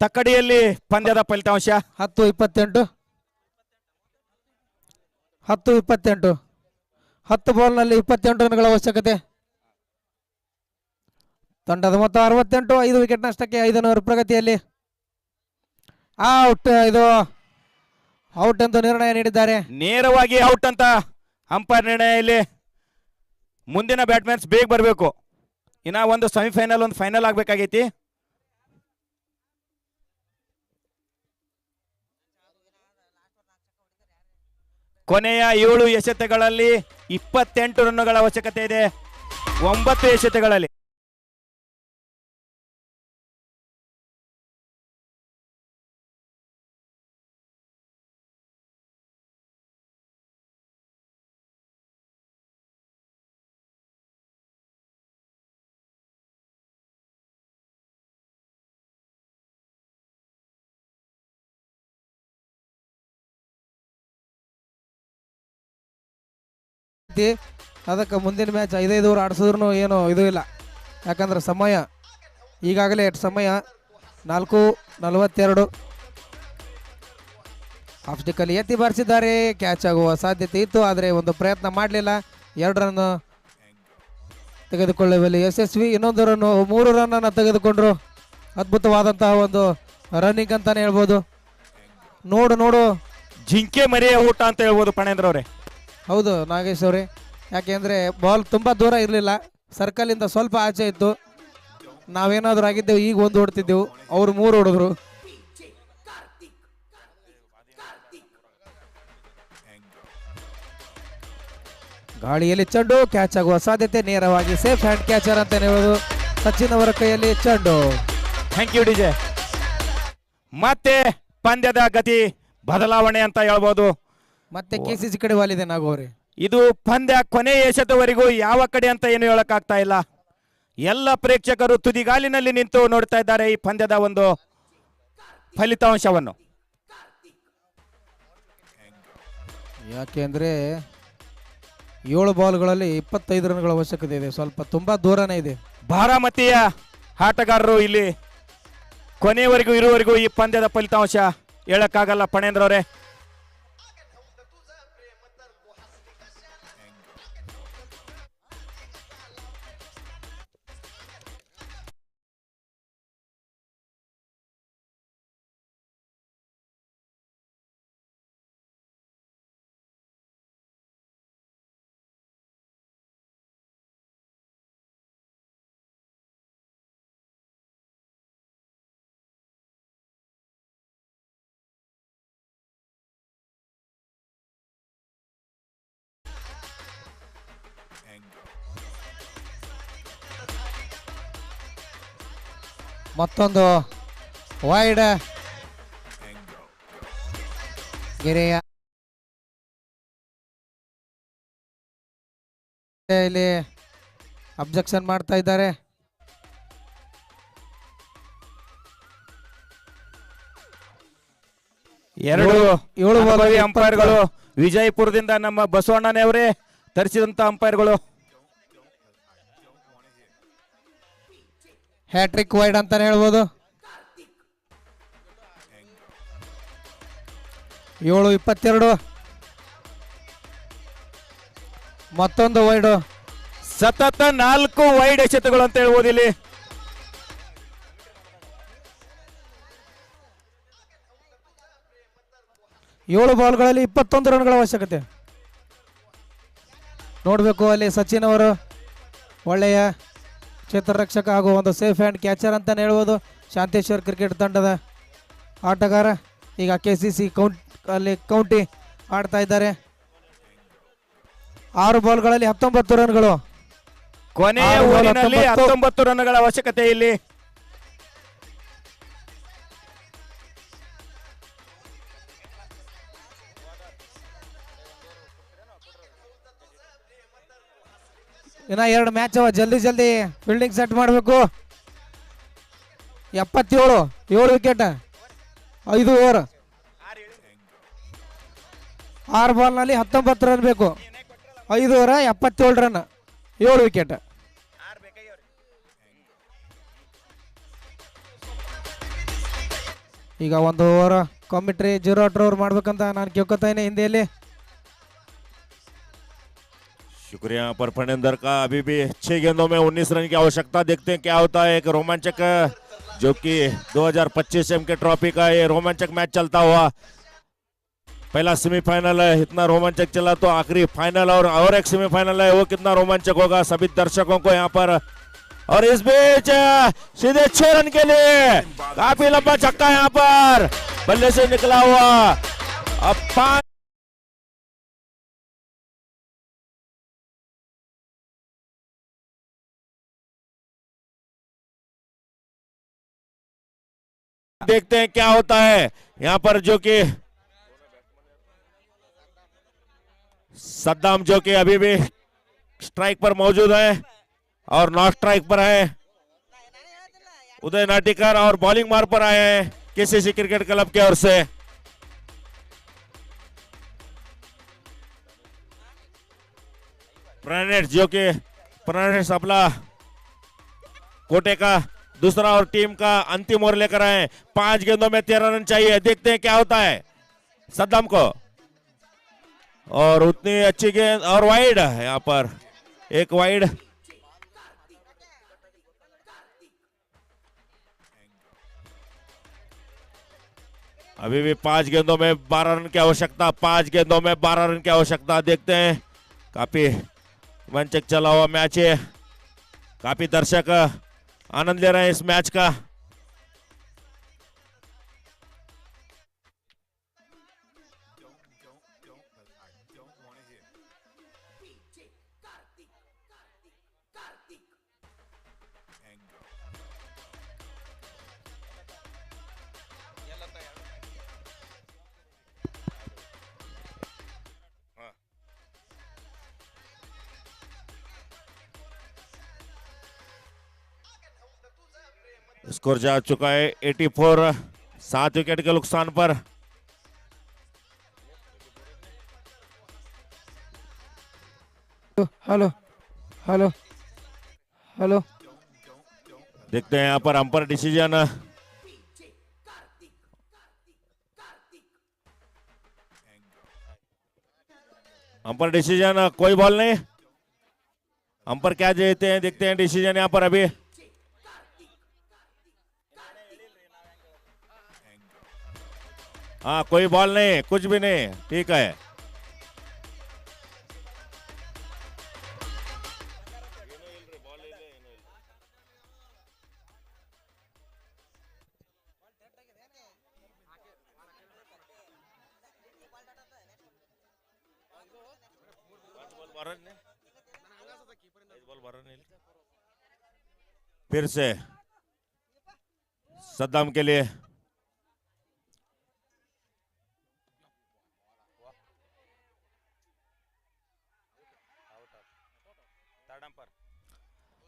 ತಕ್ಕಡಿಯಲ್ಲಿ ಪಂದ್ಯದ ಫಲಿತಾಂಶ 10-28 10-28 10 ಬಾಲ್ನಲ್ಲಿ 28 ರನ್ಗಳ ಅವಶ್ಯಕತೆ. ತಂಡದ ಮೊತ್ತ 68. 5 ವಿಕೆಟ್ ನಷ್ಟಕ್ಕೆ 5 ಪ್ರಗತಿಯಲ್ಲಿ. ಔಟ್. ಇದು ಔಟ್ ಎಂದು ನಿರ್ಣಯ ನೀಡಿದ್ದಾರೆ. ನೇರವಾಗಿ ಔಟ್ ಅಂತ ಅಂಪೈರ್ ನಿರ್ಣಯ. ಇಲ್ಲಿ ಮುಂದಿನ ಬ್ಯಾಟ್ಮನ್ಸ್ ಬೇಗ ಬರಬೇಕು. ಇನ್ನ ಒಂದು ಸೆಮಿಫೈನಲ್ ಒಂದು ಫೈನಲ್ ಆಗ್ಬೇಕಾಗೈತಿ. ಕೊನೆಯ 7 ಎಸೆತಗಳಲ್ಲಿ 28 ರನ್ನುಗಳ ಅವಶ್ಯಕತೆ ಇದೆ. 9 ಎಸೆತಗಳಲ್ಲಿ ಅದಕ್ಕೆ ಮುಂದಿನ ಮ್ಯಾಚ್ 5-5 ಓವರ್ ಆಡಿಸಿದ್ರು ಏನು ಇದು ಇಲ್ಲ. ಯಾಕಂದ್ರೆ ಸಮಯ ಈಗಾಗಲೇ ಸಮಯ 4:42. ಆಫ್ ಸ್ಟಿಕ್ಕಲ್ಲಿ ಎತ್ತಿ ಬಾರಿಸಿದ್ದಾರೆ. ಕ್ಯಾಚ್ ಆಗುವ ಸಾಧ್ಯತೆ ಇತ್ತು, ಆದರೆ ಒಂದು ಪ್ರಯತ್ನ ಮಾಡಲಿಲ್ಲ. 2 ರನ್ ತೆಗೆದುಕೊಳ್ಳುವಲ್ಲಿ ಯಶಸ್ವಿ. ಇನ್ನೊಂದು ರನ್ನು 3 ರನ್ನನ್ನು ತೆಗೆದುಕೊಂಡ್ರು. ಅದ್ಭುತವಾದಂತಹ ಒಂದು ರನ್ನಿಂಗ್ ಅಂತಾನೆ ಹೇಳ್ಬೋದು. ನೋಡು ಜಿಂಕೆ ಮರಿಯ ಊಟ ಅಂತ ಹೇಳ್ಬೋದು ಪಣೇಂದ್ರ ಅವರೇ. ಹೌದು ನಾಗೇಶ್ ಅವರೇ, ಯಾಕೆಂದರೆ ಬಾಲ್ ತುಂಬ ದೂರ ಇರಲಿಲ್ಲ, ಸರ್ಕಲಿಂದ ಸ್ವಲ್ಪ ಆಚೆ ಇತ್ತು. ನಾವೇನಾದರೂ ಆಗಿದ್ದೆವು, ಈಗ 1 ಹೊಡ್ತಿದ್ದೆವು, ಅವರು 3 ಹೊಡೆದ್ರು. ಗಾಳಿಯಲ್ಲಿ ಚೆಂಡು ಕ್ಯಾಚ್ ಆಗುವ ಸಾಧ್ಯತೆ. ನೇರವಾಗಿ ಸೇಫ್ ಹ್ಯಾಂಡ್ ಕ್ಯಾಚರ್ ಅಂತ ಹೇಳೋದು. ಸಚಿನ್ ಅವರ ಕೈಯಲ್ಲಿ ಚೆಂಡು. Thank you DJ. ಮತ್ತೆ ಪಂದ್ಯದ ಗತಿ ಬದಲಾವಣೆ ಅಂತ ಹೇಳ್ಬೋದು. ಮತ್ತೆ KCC ಕಡೆ ವಾಲಿದೆ ನಾಗೋರೆ. ಇದು ಪಂದ್ಯ ಕೊನೆ ಎಸೆತವರೆಗೂ ಯಾವ ಕಡೆ ಅಂತ ಏನು ಹೇಳಕ್ಕಾಗ್ತಾ ಇಲ್ಲ. ಎಲ್ಲ ಪ್ರೇಕ್ಷಕರು ತುದಿಗಾಲಿನಲ್ಲಿ ನಿಂತು ನೋಡ್ತಾ ಇದ್ದಾರೆ ಈ ಪಂದ್ಯದ ಒಂದು ಫಲಿತಾಂಶವನ್ನು. ಯಾಕೆಂದ್ರೆ 7 ಬಾಲ್ಗಳಲ್ಲಿ 25 ರನ್ಗಳ ಅವಶ್ಯಕತೆ ಇದೆ. ಸ್ವಲ್ಪ ತುಂಬಾ ದೂರನೇ ಇದೆ. ಬಾರಾಮತಿಯ ಆಟಗಾರರು ಇಲ್ಲಿ ಕೊನೆಯವರೆಗೂ ಇರುವವರೆಗೂ ಈ ಪಂದ್ಯದ ಫಲಿತಾಂಶ ಹೇಳಕ್ಕಾಗಲ್ಲ ಪಣೇಂದ್ರ ಅವರೇ. ಮತ್ತೊಂದು ವೈಡ್ ಗೆರೆಯ ಇಲ್ಲಿ ಅಬ್ಜೆಕ್ಷನ್ ಮಾಡ್ತಾ ಇದ್ದಾರೆ. ಎರಡು ಏಳು ಬಾಲ್ ಅನುಭವಿ ಅಂಪೈರ್ಗಳು ವಿಜಯಪುರದಿಂದ ನಮ್ಮ ಬಸವಣ್ಣನವರೇ ತರಿಸಿದಂತ ಅಂಪೈರ್ಗಳು. ಹ್ಯಾಟ್ರಿಕ್ ವೈಡ್ ಅಂತಾನೆ ಹೇಳ್ಬೋದು. 7-22 ಮತ್ತೊಂದು ವೈಡ್. ಸತತ 4 ವೈಡ್ ಎಸೆತಗಳು ಅಂತ ಹೇಳ್ಬೋದು ಇಲ್ಲಿ. ಏಳು ಬಾಲ್ಗಳಲ್ಲಿ 21 ರನ್ಗಳ ಅವಶ್ಯಕತೆ. ನೋಡಬೇಕು ಅಲ್ಲಿ ಸಚಿನ್ ಅವರು ಒಳ್ಳೆಯ ಕ್ಷೇತ್ರರಕ್ಷಕ ಹಾಗೂ ಒಂದು ಸೇಫ್ ಹ್ಯಾಂಡ್ ಕ್ಯಾಚರ್ ಅಂತಾನೆ ಹೇಳ್ಬೋದು. ಶಾಂತೇಶ್ವರ್ ಕ್ರಿಕೆಟ್ ತಂಡದ ಆಟಗಾರ. ಈಗ KCC ಅಲ್ಲಿ ಕೌಂಟಿ ಆಡ್ತಾ ಇದ್ದಾರೆ. 6 ಬಾಲ್ಗಳಲ್ಲಿ 19 ರನ್ಗಳು. ಕೊನೆಯ 6 ಬಾಲ್ ಓವರಿನಲ್ಲಿ 19 19 ರನ್ಗಳ ಅವಶ್ಯಕತೆ ಇಲ್ಲಿ. ಇನ್ನ 2 ಮ್ಯಾಚ್ ಅವ. ಜಲ್ದಿ ಜಲ್ದಿ ಫೀಲ್ಡಿಂಗ್ ಸೆಟ್ ಮಾಡಬೇಕು. 77 7 ವಿಕೆಟ್ 5 ಓವರ್. 6 ಬಾಲ್ನಲ್ಲಿ 19 ರನ್ ಬೇಕು. 5 ಓವರ್ 77 ರನ್ 7 ವಿಕೆಟ್. ಈಗ 1 ಓವರ್ ಕಾಮಿಟ್ರಿ 0 ಓವರ್ ಮಾಡ್ಬೇಕಂತ ನಾನು ಕೇಳ್ಕೊತಾ ಇದ್ದೀನಿ ಹಿಂದಿಯಲ್ಲಿ. शुक्रिया यहाँ पर फर्नेंदर का. अभी भी 6 गेंदों में 19 रन की आवश्यकता. देखते हैं क्या होता है. एक रोमांचक जो कि 2025 के ट्रॉफी का ये रोमांचक मैच चलता हुआ. पहला सेमीफाइनल है, इतना रोमांचक चला तो आखिरी फाइनल और एक सेमीफाइनल है वो कितना रोमांचक होगा सभी दर्शकों को यहाँ पर. और इस बीच सीधे 6 रन के लिए काफी लंबा छक्का यहाँ पर बल्ले से निकला हुआ. अब 5 देखते हैं क्या होता है यहाँ पर. जो कि सद्दाम जो कि अभी भी स्ट्राइक पर मौजूद है और नॉट स्ट्राइक पर है. उदय नाटिकर और बॉलिंग मार पर आए हैं KCC क्रिकेट क्लब की ओर से. प्रणेश जो कि प्रणेश अपना कोटे का दूसरा और टीम का अंतिम ओवर लेकर आए. 5 गेंदों में 13 रन चाहिए. देखते हैं क्या होता है सद्दाम को. और उतनी अच्छी गेंद और वाइड यहाँ पर एक वाइड. अभी भी 5 गेंदों में 12 रन की आवश्यकता. 5 गेंदों में 12 रन की आवश्यकता. देखते हैं. काफी रोमांचक चला हुआ मैच है. काफी दर्शक आनंद ले रहे हैं इस मैच का. स्कोर जा चुका है 84. 7 विकेट के नुकसान पर. Hello hello hello. देखते हैं यहाँ पर अंपायर डिसीजन. अंपायर डिसीजन कोई बॉल नहीं. अंपायर क्या देते हैं देखते हैं डिसीजन यहाँ पर. अभी हाँ कोई बॉल नहीं कुछ भी नहीं. ठीक है. फिर से सद्दाम के लिए।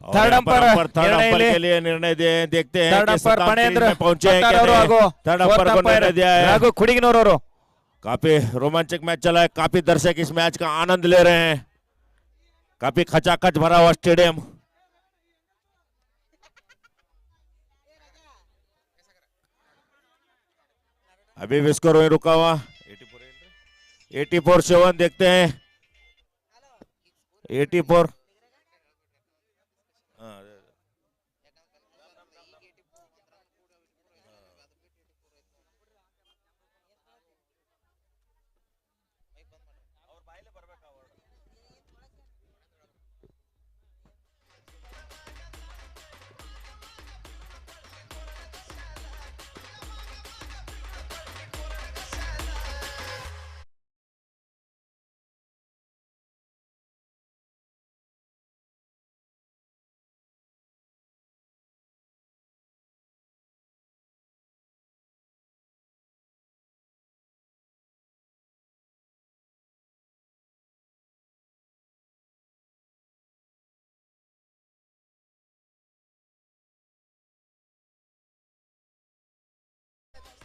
और थर्ड यहाँ पर अंपायर अंपायर थर्ड निर्णय अंपायर ले। के लिए निर्णय दे देखते हैं थर्ड कि अंपायर सद्दाम फणेंद्र क्रीज में पहुंचे हैं पट्टार क्या ಅವರು नहीं। ಹಾಗೂ थर्ड fourth अंपायर को अंपायर निर्णय दिया है। ರಘು ಕುಡಿಗಿನವರು काफी रोमांचक मैच चला है, काफी दर्शक इस मैच का आनंद ले रहे हैं, काफी खचाखच भरा हुआ स्टेडियम। अभी भी स्कोर वहीं रुका हुआ 84-7 देखते हैं 84।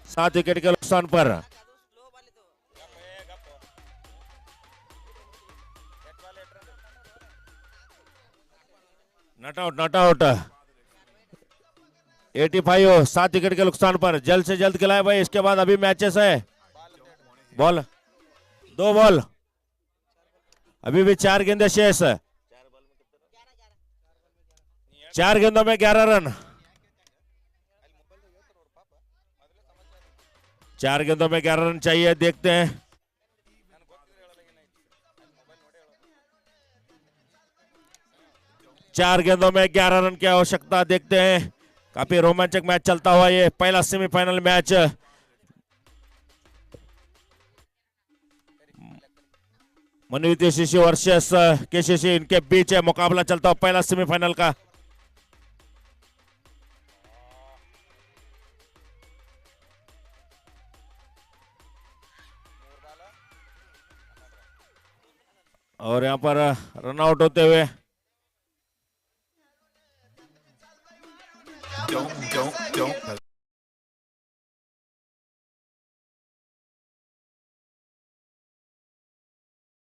सात विकेट के नुकसान पर नॉट आउट 85 7 विकेट के नुकसान पर जल्द से जल्द खिलाए भाई, इसके बाद अभी मैचेस है। बॉल 2 बॉल, अभी भी 4 गेंदें शेष, 4 गेंदों में 11 रन, 4 गेंदों में 11 रन चाहिए। देखते हैं चार गेंदों में 11 रन की आवश्यकता। देखते हैं, काफी रोमांचक मैच चलता हुआ ये पहला सेमीफाइनल मैच। मनवीती शिशि वर्सेस केसीसी, इनके बीच है मुकाबला चलता हुआ पहला सेमीफाइनल का। और यहां पर रन आउट होते हुए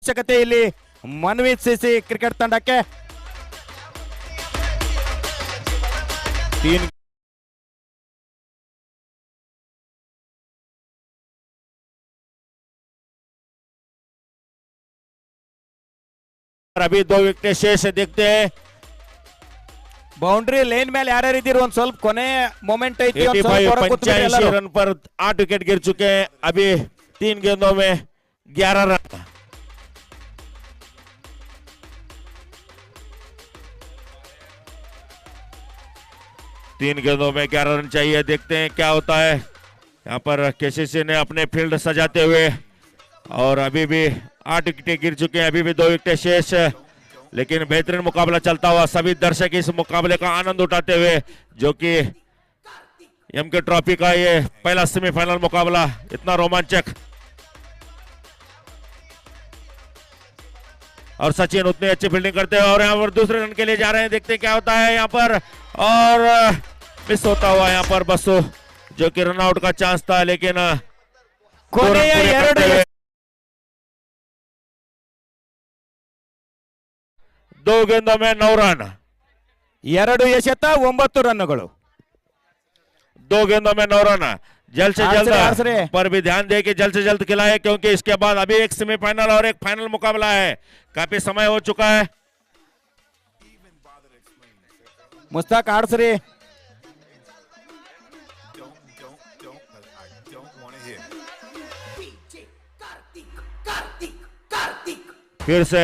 ಅವಶ್ಯಕತೆ ಇಲ್ಲಿ ಮನ್ವೀತ್ ಸಿಸಿ ಕ್ರಿಕೆಟ್ ತಂಡಕ್ಕೆ 3 अभी 2 विकेट शेष है। देखते हैं ಬೌಂಡ್ರಿ ಲೈನ್ ಮೇಲೆ ಯಾರ್ಯಾರು ಇದ್ದೀರಿ ಒಂದ್ ಸ್ವಲ್ಪ ಕೊನೆ ಮೊಮೆಂಟ್ ಐತಿ ಒಂದ್ ಸ್ವಲ್ಪ 85 ಹೊರಗ್ ಕೂತ್ಬಿಡಿ 85 ಎಲ್ಲರೂ. रन पर 8 विकेट गिर चुके हैं। अभी 3 गेंदों में 11 रन। तीन गेंदों में 11 रन चाहिए। देखते हैं क्या होता है। यहाँ पर केसीसी ने अपने फील्ड सजाते हुए, और अभी भी 8 विकेट गिर चुके हैं, अभी भी 2 विकेट शेष, लेकिन बेहतरीन मुकाबला चलता हुआ। सभी दर्शक इस मुकाबले का आनंद उठाते हुए, जो कि एमके ट्रॉफी का ये पहला सेमीफाइनल मुकाबला इतना रोमांचक। और सचिन उतनी अच्छी फील्डिंग करते हैं और यहाँ पर दूसरे रन के लिए जा रहे हैं। देखते हैं क्या होता है यहाँ पर, और मिस होता हुआ यहाँ पर बसु, जो कि रन आउट का चांस था, लेकिन ಕೊನೆಯ पूरे ಎರಡು करते हुए 2 गेंदों में 9 रन। ಎರಡು ಎಸೆತ 9 ರನ್ಗಳು. 2 गेंदों में 9 रन। जल्द से आर्चरी, जल्द आर्चरी। पर भी ध्यान दे कि जल्द से जल्द खिलाए, क्योंकि इसके बाद अभी एक सेमीफाइनल और एक फाइनल मुकाबला है। काफी समय हो चुका है। ಮುಸ್ತಾಕ್ ಆಡ್ಸ್ರಿ. फिर से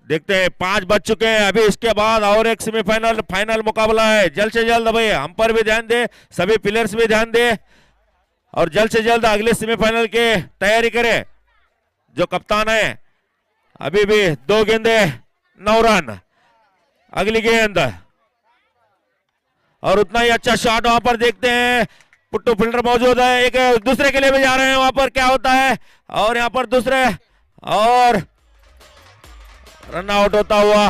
देखते हैं, 5 बज चुके हैं। अभी इसके बाद और एक सेमीफाइनल फाइनल मुकाबला है। जल्द से जल्द भाई हम पर भी ध्यान दे, सभी प्लेयर्स भी ध्यान दे, और जल्द से जल्द अगले सेमीफाइनल की तैयारी करें। जो कप्तान है, अभी भी 2 गेंदे 9 रन। अगली गेंद, और उतना ही अच्छा शॉट वहां पर देखते हैं, पुट्टू फील्डर मौजूद है, एक दूसरे के लिए भी जा रहे हैं, वहां पर क्या होता है, और यहाँ पर दूसरे और रन आउट होता हुआ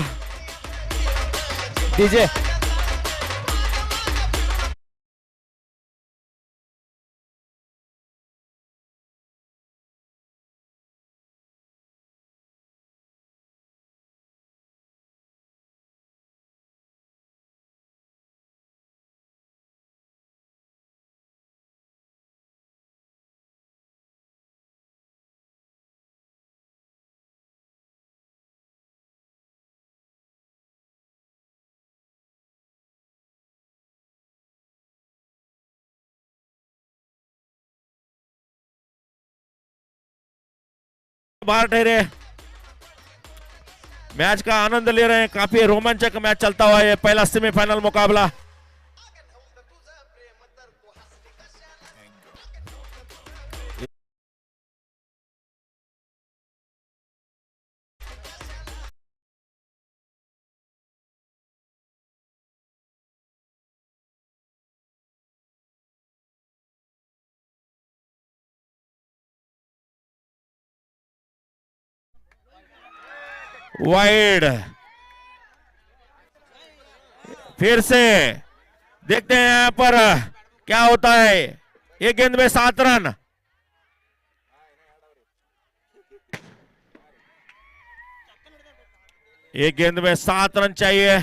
डीजे बाहर ठहरे, मैच का आनंद ले रहे हैं, काफी रोमांचक मैच चलता हुआ है, पहला सेमीफाइनल मुकाबला। वाइड, फिर से देखते हैं यहां पर क्या होता है। एक गेंद में 7 रन, एक गेंद में 7 रन चाहिए।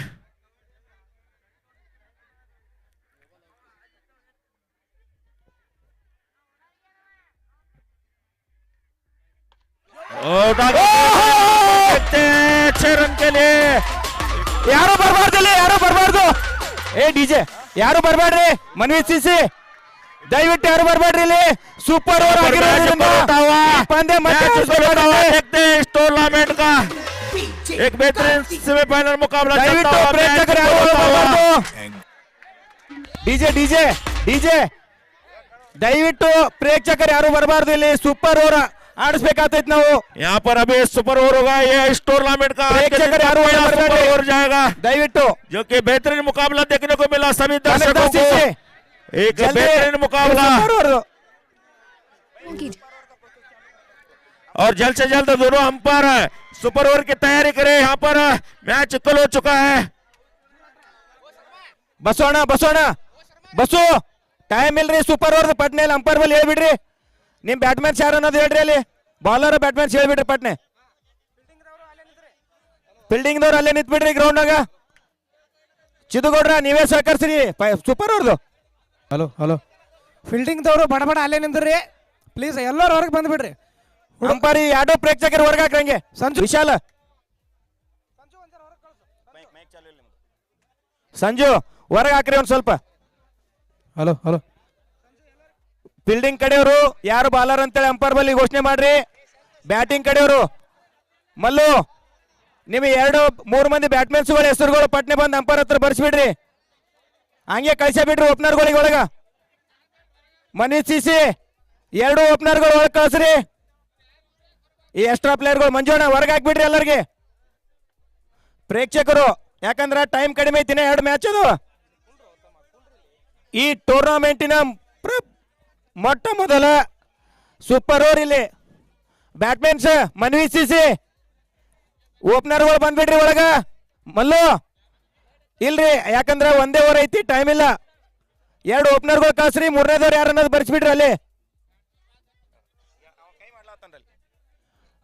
देखते हैं 6 रन के लिए। ಯಾರು ಬರಬಾರ್ದಿಲ್ಲ, ಯಾರು ಬರಬಾರ್ದು. ಏ ಡಿಜೆ ಯಾರು ಬರಬೇಡ್ರಿ, ಮನ್ವೀತ್ ಸಿಸಿ ದಯವಿಟ್ಟು ಯಾರು ಬರಬೇಡ್ರಿ, ಇಲ್ಲಿ ಸೂಪರ್ ಓವರ್ ಆಗಿರೋದ್ರಿಂದ ಪಂದ್ಯ ಮತ್ತೆ देखते हैं इस टूर्नामेंट का एक बेहतरीन सेमीफाइनल मुकाबला चलता ದಯವಿಟ್ಟು हुआ, ಪ್ರೇಕ್ಷಕರು मैच ಯಾರು होता हुआ। ಬರಬಾರ್ದು. ಡಿಜೆ ಡಿಜೆ ಡಿಜೆ ದಯವಿಟ್ಟು ಪ್ರೇಕ್ಷಕರು ಯಾರು ಬರಬಾರ್ದು, ಇಲ್ಲಿ ಸೂಪರ್ ಓವರ್ ಆಡಿಸ್ಬೇಕಾಗ್ತೈತಿ ನಾವು. यहाँ पर अभी सुपर ओवर होगा, ये इस टूर्नामेंट का आज के दिन प्रेक्षक का यारो पहला यहाँ पर सुपर बैठे। ओवर जाएगा, ದಯವಿಟ್ಟು जो कि बेहतरीन मुकाबला देखने को मिला सभी दर्शकों कनकदास को। सिसी, एक जल्दी बेहतरीन मुकाबला, सुपर ओवर. और जल्द से जल्द दोनों अंपायर सुपर ओवर की तैयारी करें। यहाँ पर मैच कल हो चुका है। ಬಸೋಣ ಬಸೋಣ ಬಸ್ಸು ಟೈಮ್ ಇಲ್ರಿ, ಸೂಪರ್ ಓವರ್ ಪಟ್ನೆ ಅಂಪೈರ್ ಬಲ್ಲಿ ಹೇಳ್ಬಿಡ್ರಿ, ನಿಮ್ ಬ್ಯಾಟ್ಮನ್ಸ್ ಯಾರು ಅನ್ನೋದು ಹೇಳ್ರಿ, ಅಲ್ಲಿ ಬಾಲರ್ ಬ್ಯಾಟ್ಮನ್ಸ್ ಹೇಳ್ಬಿಡ್ರಿ ಪಟ್ನೆ. ಫೀಲ್ಡಿಂಗ್ ದವ್ರು ಅಲ್ಲೇ ನಿಂತ್ಬಿಡ್ರಿ ಗ್ರೌಂಡ್ನಾಗ. ಚಿದುಗೌಡ್ರ ನೀವೇ ಸಹಕರಿಸ್ರಿ ಸೂಪರ್ ಓವರ್ದು. ಹಲೋ ಹಲೋ, ಫೀಲ್ಡಿಂಗ್ದವರು ಬಡಬಡ ಅಲ್ಲೇ ನಿಂದ್ರಿ ಪ್ಲೀಸ್, ಎಲ್ಲರೂ ಹೊರಗೆ ಬಂದ್ಬಿಡ್ರಿ. ಅಂಪೈರ್ ಎರಡು ಪ್ರೇಕ್ಷಕರು ಹೊರಗೆ ಹಾಕ್ರಂಗೆ. ಸಂಜು ವಿಶಾಲ ಸಂಜು ಹೊರಗೆ ಹಾಕ್ರಿ ಒಂದ್ ಸ್ವಲ್ಪ. ಹಲೋ ಹಲೋ, ಫೀಲ್ಡಿಂಗ್ ಕಡೆಯವರು ಯಾರು ಬಾಲರ್ ಅಂತೇಳಿ ಅಂಪೈರ್ ಬಲ್ಲಿ ಘೋಷಣೆ ಮಾಡ್ರಿ. ಬ್ಯಾಟಿಂಗ್ ಕಡೆಯವರು ಮಲ್ಲು ನಿಮಗೆ 2-3 ಮಂದಿ ಬ್ಯಾಟ್ಮನ್ಸ್ಗಳ ಹೆಸರುಗಳು ಪಟ್ನೆ ಬಂದು ಅಂಪೈರ್ ಹತ್ರ ಬರ್ಸ್ಬಿಡ್ರಿ, ಹಂಗೆ ಕಳ್ಸೇ ಬಿಡ್ರಿ ಓಪನರ್ಗಳಿಗೆ ಒಳಗ. ಮನೀಶ್ ಸಿಸಿ 2 ಓಪನರ್ಗಳು ಒಳಗೆ ಕಳ್ಸ್ರಿ. ಈ ಎಕ್ಸ್ಟ್ರಾ ಪ್ಲೇಯರ್ಗಳು ಮಂಜೋಣ ಹೊರಗೆ ಹಾಕ್ಬಿಡ್ರಿ ಎಲ್ಲರಿಗೆ ಪ್ರೇಕ್ಷಕರು, ಯಾಕಂದ್ರೆ ಟೈಮ್ ಕಡಿಮೆ ಐತಿನ 2 ಮ್ಯಾಚ್ ಅದು. ಈ ಟೂರ್ನಮೆಂಟಿನ ಮೊಟ್ಟ ಮೊದಲ ಸೂಪರ್ ಓವರ್ ಇಲ್ಲಿ ಬ್ಯಾಟ್ಮನ್ಸ್ ಮನ್ವೀತ್ ಸಿಸಿ ಓಪನರ್ಗಳು ಬಂದ್ಬಿಡ್ರಿ ಒಳಗ. ಮಲ್ಲು ಇಲ್ರಿ, ಯಾಕಂದ್ರೆ ಒಂದೇ ಓವರ್ ಐತಿ, ಟೈಮ್ ಇಲ್ಲ. 2 ಓಪನರ್ಗಳು ಕಳ್ಸ್ರಿ, 3ನೇದವ್ರು ಯಾರು ಅನ್ನೋದು ಬರ್ಸ್ಬಿಡ್ರಿ ಅಲ್ಲಿ.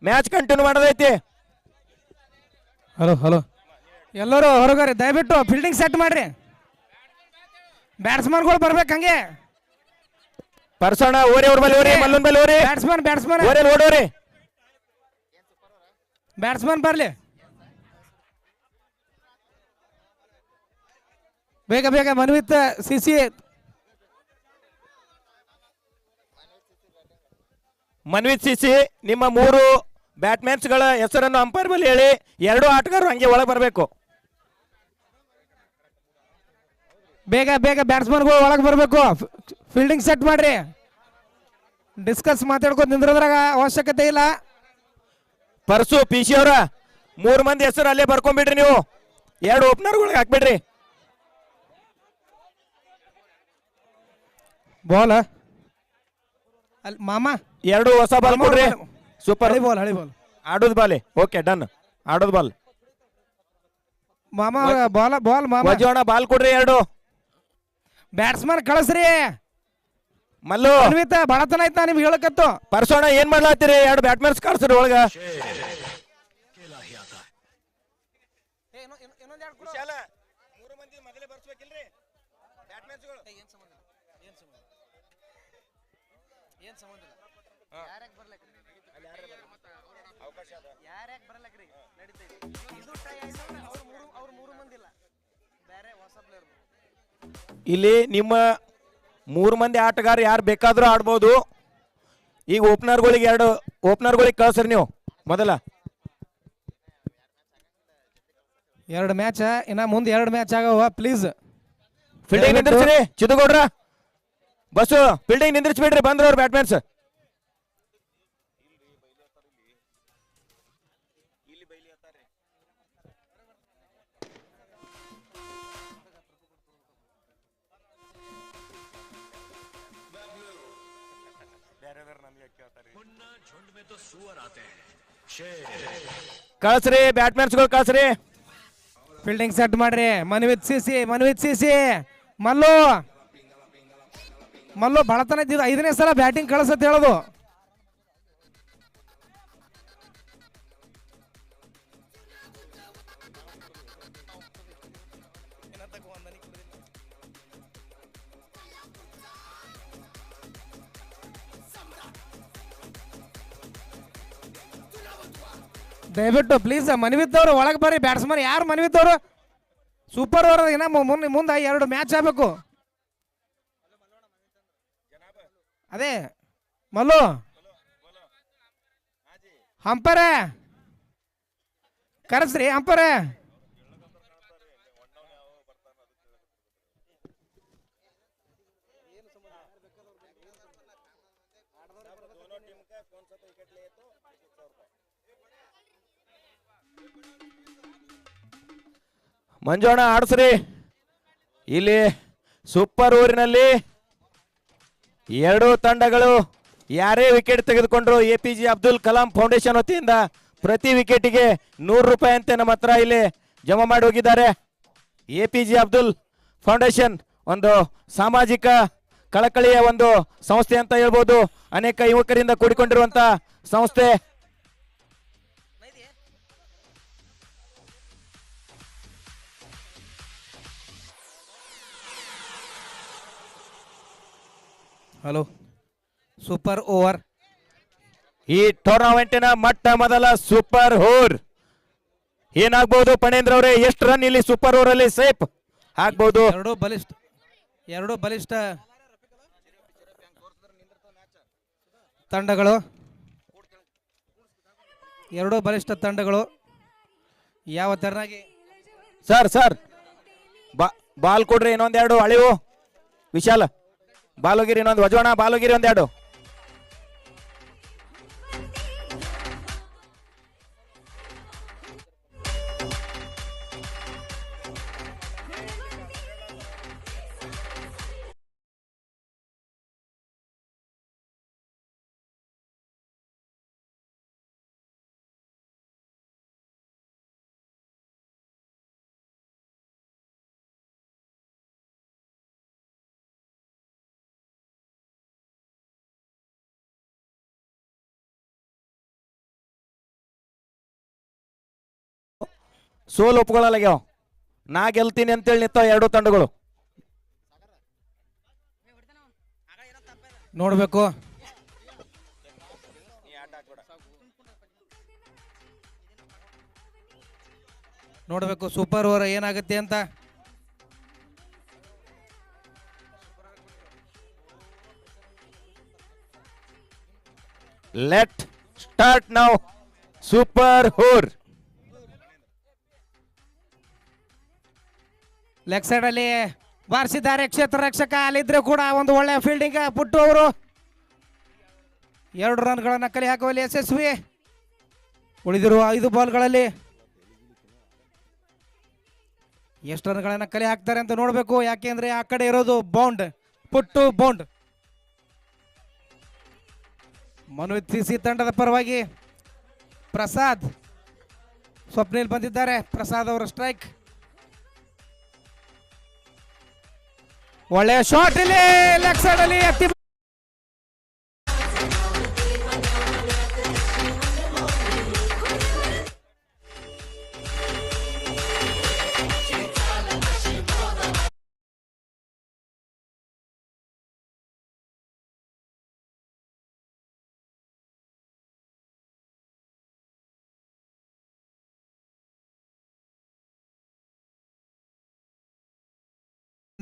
ಮ್ಯಾಚ್ ಕಂಟಿನ್ಯೂ ಮಾಡೋದೈತಿ. ಹಲೋ ಹಲೋ, ಎಲ್ಲರೂ ಹೊರಗಾರಿ, ದಯವಿಟ್ಟು ಫೀಲ್ಡಿಂಗ್ ಸೆಟ್ ಮಾಡ್ರಿ, ಬ್ಯಾಟ್ಸ್ಮನ್ಗಳು ಬರ್ಬೇಕು ಹಂಗೆ. ಪರ್ಸೋಣ ಓರಿ ಅವ್ರ ಬಲ್ಲಿ ಓರಿ, ಮಲ್ಲನ್ ಬಲ್ಲಿ ಓರಿ, ಬ್ಯಾಟ್ಸ್ಮನ್ ಬ್ಯಾಟ್ಸ್ಮನ್ ಓರಿ ಓಡೋರಿ. ಬ್ಯಾಟ್ಸ್ಮನ್ ಬರ್ಲಿ, ಬೇಗ ಬೇಗ. ಮನ್ವಿತ್ ಸಿಸಿ ಮನ್ವೀತ್ ಸಿಸಿ ನಿಮ್ಮ 3 ಬ್ಯಾಟ್ಮನ್ಸ್ಗಳ ಹೆಸರನ್ನು ಅಂಪೈರ್ ಬಲ್ಲಿ ಹೇಳಿ, 2 ಆಟಗಾರರು ಹಂಗೆ ಒಳಗೆ ಬರಬೇಕು. ಬೇಗ ಬೇಗ ಬ್ಯಾಟ್ಸ್ಮನ್ಗಳು ಒಳಗೆ ಬರಬೇಕು, ಫೀಲ್ಡಿಂಗ್ ಸೆಟ್ ಮಾಡ್ರಿ. ಡಿಸ್ಕಸ್ ಮಾತಾಡ್ಕೊಂಡು ನಿಂದ್ರದ್ರಾಗ ಅವಶ್ಯಕತೆ ಇಲ್ಲ. ಪರ್ಸು ಪಿಸಿ ಅವರ 3 ಮಂದಿ ಹೆಸರು ಅಲ್ಲೇ ಬರ್ಕೊಂಡ್ಬಿಡ್ರಿ, ನೀವು 2 ಓಪನರ್ಗಳಿಗೆ ಹಾಕ್ಬಿಡ್ರಿ. ಬಾಲ್ ಅಲ್ಲಿ ಮಾಮ ಎರಡು ಹೊಸ ಬಾಲ್ ಕೊಡ್ರಿ. ಸೂಪರ್. ಹಳಿ ಬಾಲ್ ಹಳಿ ಬಾಲ್ ಆಡೋದು ಬಾಲೆ. Okay done. ಆಡೋದು ಬಾಲ್. ಮಾಮ ಬಾಲ್ ಬಾಲ್ ಮಾಮ ವಜೋಣ ಬಾಲ್ ಕೊಡ್ರಿ ಎರಡು. ಬ್ಯಾಟ್ಸ್ಮನ್ ಕಳಿಸ್ರಿ. ಮಲ್ಲು ಅನ್ವಿತ ಬಡತನ ಆಯ್ತಾ ನಿಮ್ಗೆ ಹೇಳಕತ್ತು. ಪರ್ಸೋಣ ಏನ್ ಮಾಡ್ಲಾತ್ತೀರಿ? ಎರಡು ಬ್ಯಾಟ್ಮನ್ಸ್ ಕಳ್ಸ್ರಿ ಒಳಗ. ಇಲ್ಲಿ ನಿಮ್ಮ 3 ಮಂದಿ ಆಟಗಾರ ಯಾರು ಬೇಕಾದ್ರೂ ಆಡ್ಬೋದು. ಈಗ ಓಪನರ್ಗಳಿಗೆ ಕಳ್ಸ್ರಿ ನೀವು ಮೊದಲ. 2 ಮ್ಯಾಚ್ ಇನ್ನ ಮುಂದೆ 2 ಮ್ಯಾಚ್ ಆಗವ ಪ್ಲೀಸ್. ಫೀಲ್ಡಿಂಗ್ ನಿಂದ್ರಿಸ್ರಿ ಚಿದುಗೌಡ್ರ. ಬಸ್ಸು ಫೀಲ್ಡಿಂಗ್ ನಿಂದ್ರಿಸ್ಬಿಡ್ರಿ ಬಂದ್ರ ಅವ್ರು ಬ್ಯಾಟ್ಮನ್ಸ್. ಕಳ್ಸ್ರಿ ಬ್ಯಾಟ್ಮನ್ಸ್ಗಳು ಕಳ್ಸ್ರಿ. ಫೀಲ್ಡಿಂಗ್ ಸೆಟ್ ಮಾಡ್ರಿ. ಮನ್ವಿತ್ ಸಿಸಿ ಮಲ್ಲು ಬಡತನ ಇದ್ದಿದ್ದು 5ನೇ ಸಲ ಬ್ಯಾಟಿಂಗ್ ಕಳಿಸತ್ ಹೇಳೋದು. ದಯವಿಟ್ಟು ಪ್ಲೀಸ್ ಮನ್ವಿತ್ ಅವರು ಒಳಗೆ ಬರ್ರಿ. ಬ್ಯಾಟ್ಸ್ಮನ್ ಯಾರು ಮನ್ವಿತ್ ಅವರು? ಸೂಪರ್ ಓವರ್ ಇನ್ನ ಮುಂದೆ 2 ಮ್ಯಾಚ್ ಆಗಬೇಕು. ಅದೇ ಮಲ್ಲು ಹಂಪರೆ ಕರೆಸ್ರಿ. ಹಂಪರೆ ಮಂಜೋಣ ಆಡ್ಸ್ರಿ. ಇಲ್ಲಿ ಸೂಪರ್ ಊರಿನಲ್ಲಿ 2 ತಂಡಗಳು ಯಾರೇ ವಿಕೆಟ್ ತೆಗೆದುಕೊಂಡ್ರು APJ ಅಬ್ದುಲ್ ಕಲಾಂ ಫೌಂಡೇಶನ್ ವತಿಯಿಂದ ಪ್ರತಿ ವಿಕೆಟಿಗೆ 100 ರೂಪಾಯಿ ಅಂತ ನಮ್ಮ ಹತ್ರ ಇಲ್ಲಿ ಜಮಾ ಮಾಡಿ ಹೋಗಿದ್ದಾರೆ. APJ ಅಬ್ದುಲ್ ಫೌಂಡೇಶನ್ ಒಂದು ಸಾಮಾಜಿಕ ಕಳಕಳಿಯ ಒಂದು ಸಂಸ್ಥೆ ಅಂತ ಹೇಳ್ಬೋದು. ಅನೇಕ ಯುವಕರಿಂದ ಕೂಡಿಕೊಂಡಿರುವಂತ ಸಂಸ್ಥೆ. Hello super over. ಈ ಟೂರ್ನಮೆಂಟಿನ ಮೊಟ್ಟ ಮೊದಲ ಸೂಪರ್ ಓವರ್ ಏನಾಗ್ಬಹುದು ಪಣೇಂದ್ರ ಅವರೇ? ಎಷ್ಟು ರನ್ ಇಲ್ಲಿ ಸೂಪರ್ ಓವರ್ ಅಲ್ಲಿ ಸೇಫ್ ಆಗ್ಬಹುದು? ಎರಡು ಬಲಿಷ್ಠ ತಂಡಗಳು. 2 ಬಲಿಷ್ಠ ತಂಡಗಳು ಯಾವ ತೆರನಾಗಿ. ಸರ್ ಬಾಲ್ ಕೊಡ್ರಿ. ಇನ್ನೊಂದೆರಡು ಅಳಿವು. ವಿಶಾಲ್ ಬಾಲೋಗಿರಿ. ಇನ್ನೊಂದು ವಜೋಣ ಬಾಲೋಗಿರಿ. ಒಂದೆರಡು. ಸೋಲು ಒಪ್ಕೊಳ್ಳಲಾಗ್ಯಾವ. ನಾ ಗೆಲ್ತೀನಿ ಅಂತೇಳಿ ನಿಂತಾವ 2 ತಂಡಗಳು. ನೋಡ್ಬೇಕು. ಸೂಪರ್ ಓವರ್ ಏನಾಗುತ್ತೆ ಅಂತ. Let start now. Super over. Leg side ಅಲ್ಲಿ ಬಾರಿಸಿದ್ದಾರೆ ಕ್ಷೇತ್ರ ರಕ್ಷಕ. ಅಲ್ಲಿದ್ರೆ ಕೂಡ ಒಂದು ಒಳ್ಳೆಯ ಫೀಲ್ಡಿಂಗ್. ಪುಟ್ಟು ಅವರು 2 ರನ್ಗಳನ್ನು ಕಲೆ ಹಾಕುವಲ್ಲಿ ಯಶಸ್ವಿ. ಉಳಿದಿರುವ 5 ಬಾಲ್ಗಳಲ್ಲಿ ಎಷ್ಟು ರನ್ಗಳನ್ನು ಕಲೆ ಹಾಕ್ತಾರೆ ಅಂತ ನೋಡಬೇಕು. ಯಾಕೆಂದ್ರೆ ಆ ಕಡೆ ಇರೋದು ಬೌಂಡ್. ಪುಟ್ಟು ಬೌಂಡ್. ಮನೋಜ್ ಸಿ ತಂಡದ ಪರವಾಗಿ ಪ್ರಸಾದ್ ಸ್ವಪ್ನಿಲ್ ಬಂದಿದ್ದಾರೆ. ಪ್ರಸಾದ್ ಅವರ ಸ್ಟ್ರೈಕ್. ಒಳ್ಳೆಯ ಶಾಟ್ ಇಲ್ಲಿ ಲೆಗ್ ಸೈಡ್ ಅಲ್ಲಿ ಎತ್ತಿ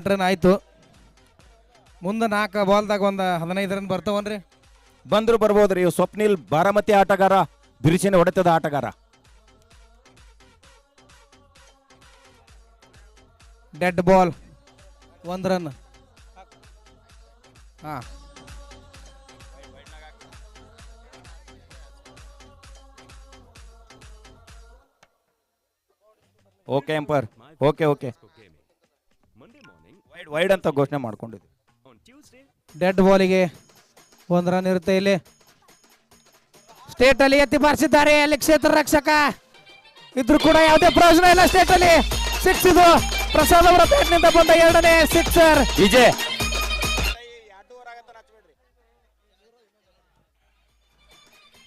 ರನ್ ಆಯ್ತು. ಮುಂದೆ 4 ಬಾಲ್ದಾಗ ಒಂದು 15 ರನ್ ಬರ್ತಾವನ್ರಿ. ಬಂದ್ರು ಬರ್ಬೋದ್ರಿ. ಸ್ವಪ್ನಿಲ್ ಬಾರಾಮತಿ ಆಟಗಾರ, ಬಿರುಸಿನ ಹೊಡೆತದ ಆಟಗಾರ. Dead ball 1 run. ಹಾ okay umpire, okay okay. Wide wide ಅಂತ ಘೋಷಣೆ ಮಾಡ್ಕೊಂಡಿದ್ವಿ. ಡೆಡ್ ಬಾಲಿಗೆ 1 ರನ್ ಇರುತ್ತೆ. ಇಲ್ಲಿ ಸ್ಟೇಟ್ ಅಲ್ಲಿ ಎತ್ತಿ ಬಾರಿಸಿದ್ದಾರೆ ಅಲ್ಲಿ ಕ್ಷೇತ್ರ ರಕ್ಷಕ ಇದ್ರು ಕೂಡ ಯಾವುದೇ ಪ್ರಯೋಜನ ಇಲ್ಲ. ಸ್ಟೇಟ್ ಅಲ್ಲಿ 6 ಇದು ಪ್ರಸಾದ್ ಅವರ ಬ್ಯಾಟ್ ನಿಂದ ಬಂದ 2ನೇ ಸಿಕ್ಸರ್. ವಿಜಯ್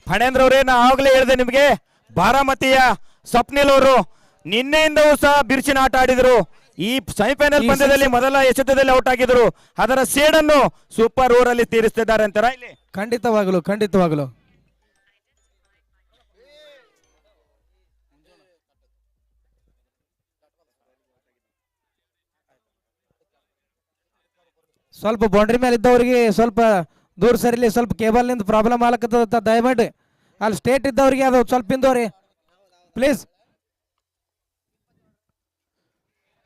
ಫಣೇಂದ್ರ ಅವರೇ, ನಾ ಆಗ್ಲೇ ಹೇಳಿದೆ ನಿಮಗೆ, ಬಾರಾಮತಿಯ ಸ್ವಪ್ನಿಲ್ ಅವರು ನಿನ್ನೆಯಿಂದವೂ ಸಹ ಬಿರುಸಿನ ಆಟ ಆಡಿದರು. ಈ ಸೆಮಿಫೈನಲ್ ಪಂದ್ಯದಲ್ಲಿ ಮೊದಲ ಎಸೆತದಲ್ಲಿ ಔಟ್ ಆಗಿದ್ರು. ಅದರ ಸೇಡನ್ನು ಸೂಪರ್ ಓವರ್ ಅಲ್ಲಿ ತೀರಿಸ್ತಿದ್ದಾರೆ ಅಂತಾರ ಇಲ್ಲಿ. ಖಂಡಿತವಾಗಲು ಖಂಡಿತವಾಗಲು ಸ್ವಲ್ಪ ಬೌಂಡ್ರಿ ಮೇಲೆ ಇದ್ದವರಿಗೆ ಸ್ವಲ್ಪ ದೂರ ಸರಿಲಿ. ಸ್ವಲ್ಪ ಕೇಬಲ್ ನಿಂದ ಪ್ರಾಬ್ಲಮ್ ಆಗ್ಲಕ್ಕದ, ದಯಮಾಡಿ ಅಲ್ಲಿ ಸ್ಟೇಟ್ ಇದ್ದವ್ರಿಗೆ ಅದು ಸ್ವಲ್ಪ ಹಿಂದೋರಿ ಪ್ಲೀಸ್.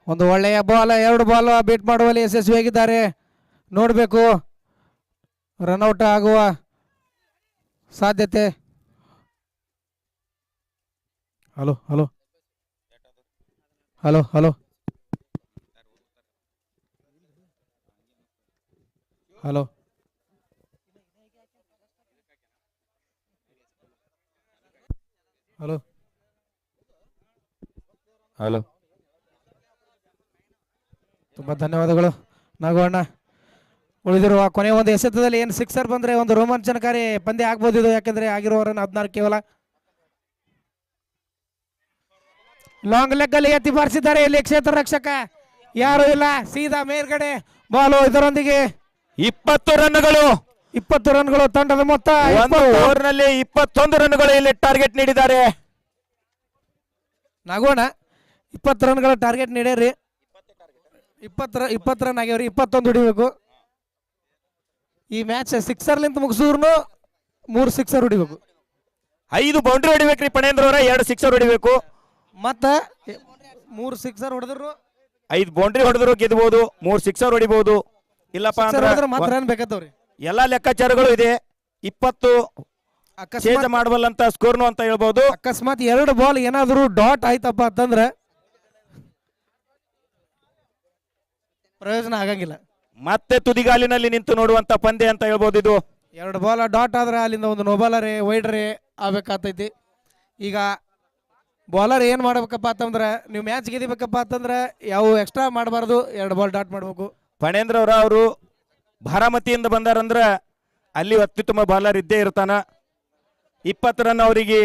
ಒಂದು ಒಳ್ಳೆಯ ಬಾಲ್, 2 ಬಾಲ್ ಬೀಟ್ ಮಾಡುವಲ್ಲಿ ಯಶಸ್ವಿಯಾಗಿದ್ದಾರೆ. ನೋಡಬೇಕು ರನ್ಔಟ್ ಆಗುವ ಸಾಧ್ಯತೆ. Hello hello hello hello hello hello hello. ತುಂಬ ಧನ್ಯವಾದಗಳು ನಾಗವಣ್ಣ. ಉಳಿದಿರುವ ಕೊನೆಯ ಒಂದು ಎಸೆತದಲ್ಲಿ ಏನು ಸಿಕ್ಸರ್ ಬಂದರೆ ಒಂದು ರೋಮಾಂಚನಕಾರಿ ಪಂದ್ಯ ಆಗ್ಬೋದು ಇದು. ಯಾಕೆಂದರೆ ಆಗಿರುವ ರನ್ 14 ಕೇವಲ. ಲಾಂಗ್ ಲೆಗ್ ಅಲ್ಲಿ ಎತ್ತಿ ಬಾರಿಸಿದ್ದಾರೆ ಇಲ್ಲಿ ಕ್ಷೇತ್ರ ರಕ್ಷಕ, ಯಾರು ಇಲ್ಲ, ಸೀದಾ ಮೇಲ್ಗಡೆ ಬಾಲು. ಇದರೊಂದಿಗೆ 20 ರನ್ಗಳು, 20 ರನ್ಗಳು ತಂಡದ ಮೊತ್ತ. ಒಂದು ಓವರ್ನಲ್ಲಿ 21 ರನ್ಗಳು ಇಲ್ಲಿ ಟಾರ್ಗೆಟ್ ನೀಡಿದ್ದಾರೆ. ನಾಗೋಣ 20 ರನ್ಗಳ ಟಾರ್ಗೆಟ್ ನೀಡ್ಯಾರಿ. 20 ರನ್ ಆಗ್ಯಾವ್ರಿ. 21 ಹೊಡಿಬೇಕು. ಈ ಮ್ಯಾಚ್ ಸಿಕ್ಸರ್ಲಿಂತ ಮುಗಿಸಿದ್ರು 3 ಸಿಕ್ಸರ್ ಹೊಡಿಬೇಕು. 5 ಬೌಂಡ್ರಿ ಹೊಡಿಬೇಕ್ರಿ ಪಣೇಂದ್ರ ಅವರ, 2 ಸಿಕ್ಸರ್ ಹೊಡಿಬೇಕು. ಮತ್ತ 3 ಸಿಕ್ಸರ್ ಹೊಡೆದ್ರು, 5 ಬೌಂಡ್ರಿ ಹೊಡೆದ್ರು ಗೆದ್ಬಹುದು, 3 ಸಿಕ್ಸರ್ ಹೊಡಿಬಹುದು. ಇಲ್ಲಪ್ಪ ಅಂದ್ರೆ ಮಾತ್ರ ರನ್ ಬೇಕಾತವ್ರಿ. ಎಲ್ಲಾ ಲೆಕ್ಕಾಚಾರಗಳು ಇದೆ. 20 ಚೇಂಜ್ ಅಕಸ್ಮಾತ್ ಮಾಡಬಲ್ಲಂತ ಸ್ಕೋರ್ನು ಅಂತ ಹೇಳ್ಬಹುದು. ಅಕಸ್ಮಾತ್ 2 ಬಾಲ್ ಏನಾದ್ರು ಡಾಟ್ ಆಯ್ತಪ್ಪ ಅಂತಂದ್ರೆ ಪ್ರಯೋಜನ ಆಗಂಗಿಲ್ಲ. ಮತ್ತೆ ತುದಿಗಾಲಿನಲ್ಲಿ ನಿಂತು ನೋಡುವಂತ ಪಂದ್ಯ ಅಂತ ಹೇಳ್ಬೋದು ಇದು. 2 ಬಾಲ್ ಡಾಟ್ ಆದ್ರೆ ಅಲ್ಲಿಂದ ಒಂದು ನೋಬಾಲರೇ ವೈಡ್ರೇ ಆಗ್ಬೇಕಾಗ್ತೈತಿ. ಈಗ ಬಾಲರ್ ಏನು ಮಾಡ್ಬೇಕಪ್ಪ ಅಂತಂದ್ರೆ, ನೀವು ಮ್ಯಾಚ್ ಗೆದಿಬೇಕಪ್ಪ ಅಂತಂದ್ರೆ ಯಾವ ಎಕ್ಸ್ಟ್ರಾ ಮಾಡಬಾರ್ದು, 2 ಬಾಲ್ ಡಾಟ್ ಮಾಡಬೇಕು. ಫಣೇಂದ್ರ ಅವರು ಬಾರಾಮತಿಯಿಂದ ಬಂದಾರಂದ್ರ ಅಲ್ಲಿ ಅತ್ಯುತ್ತಮ ಬಾಲರ್ ಇದ್ದೇ ಇರ್ತಾನ. 20 ರನ್ ಅವರಿಗೆ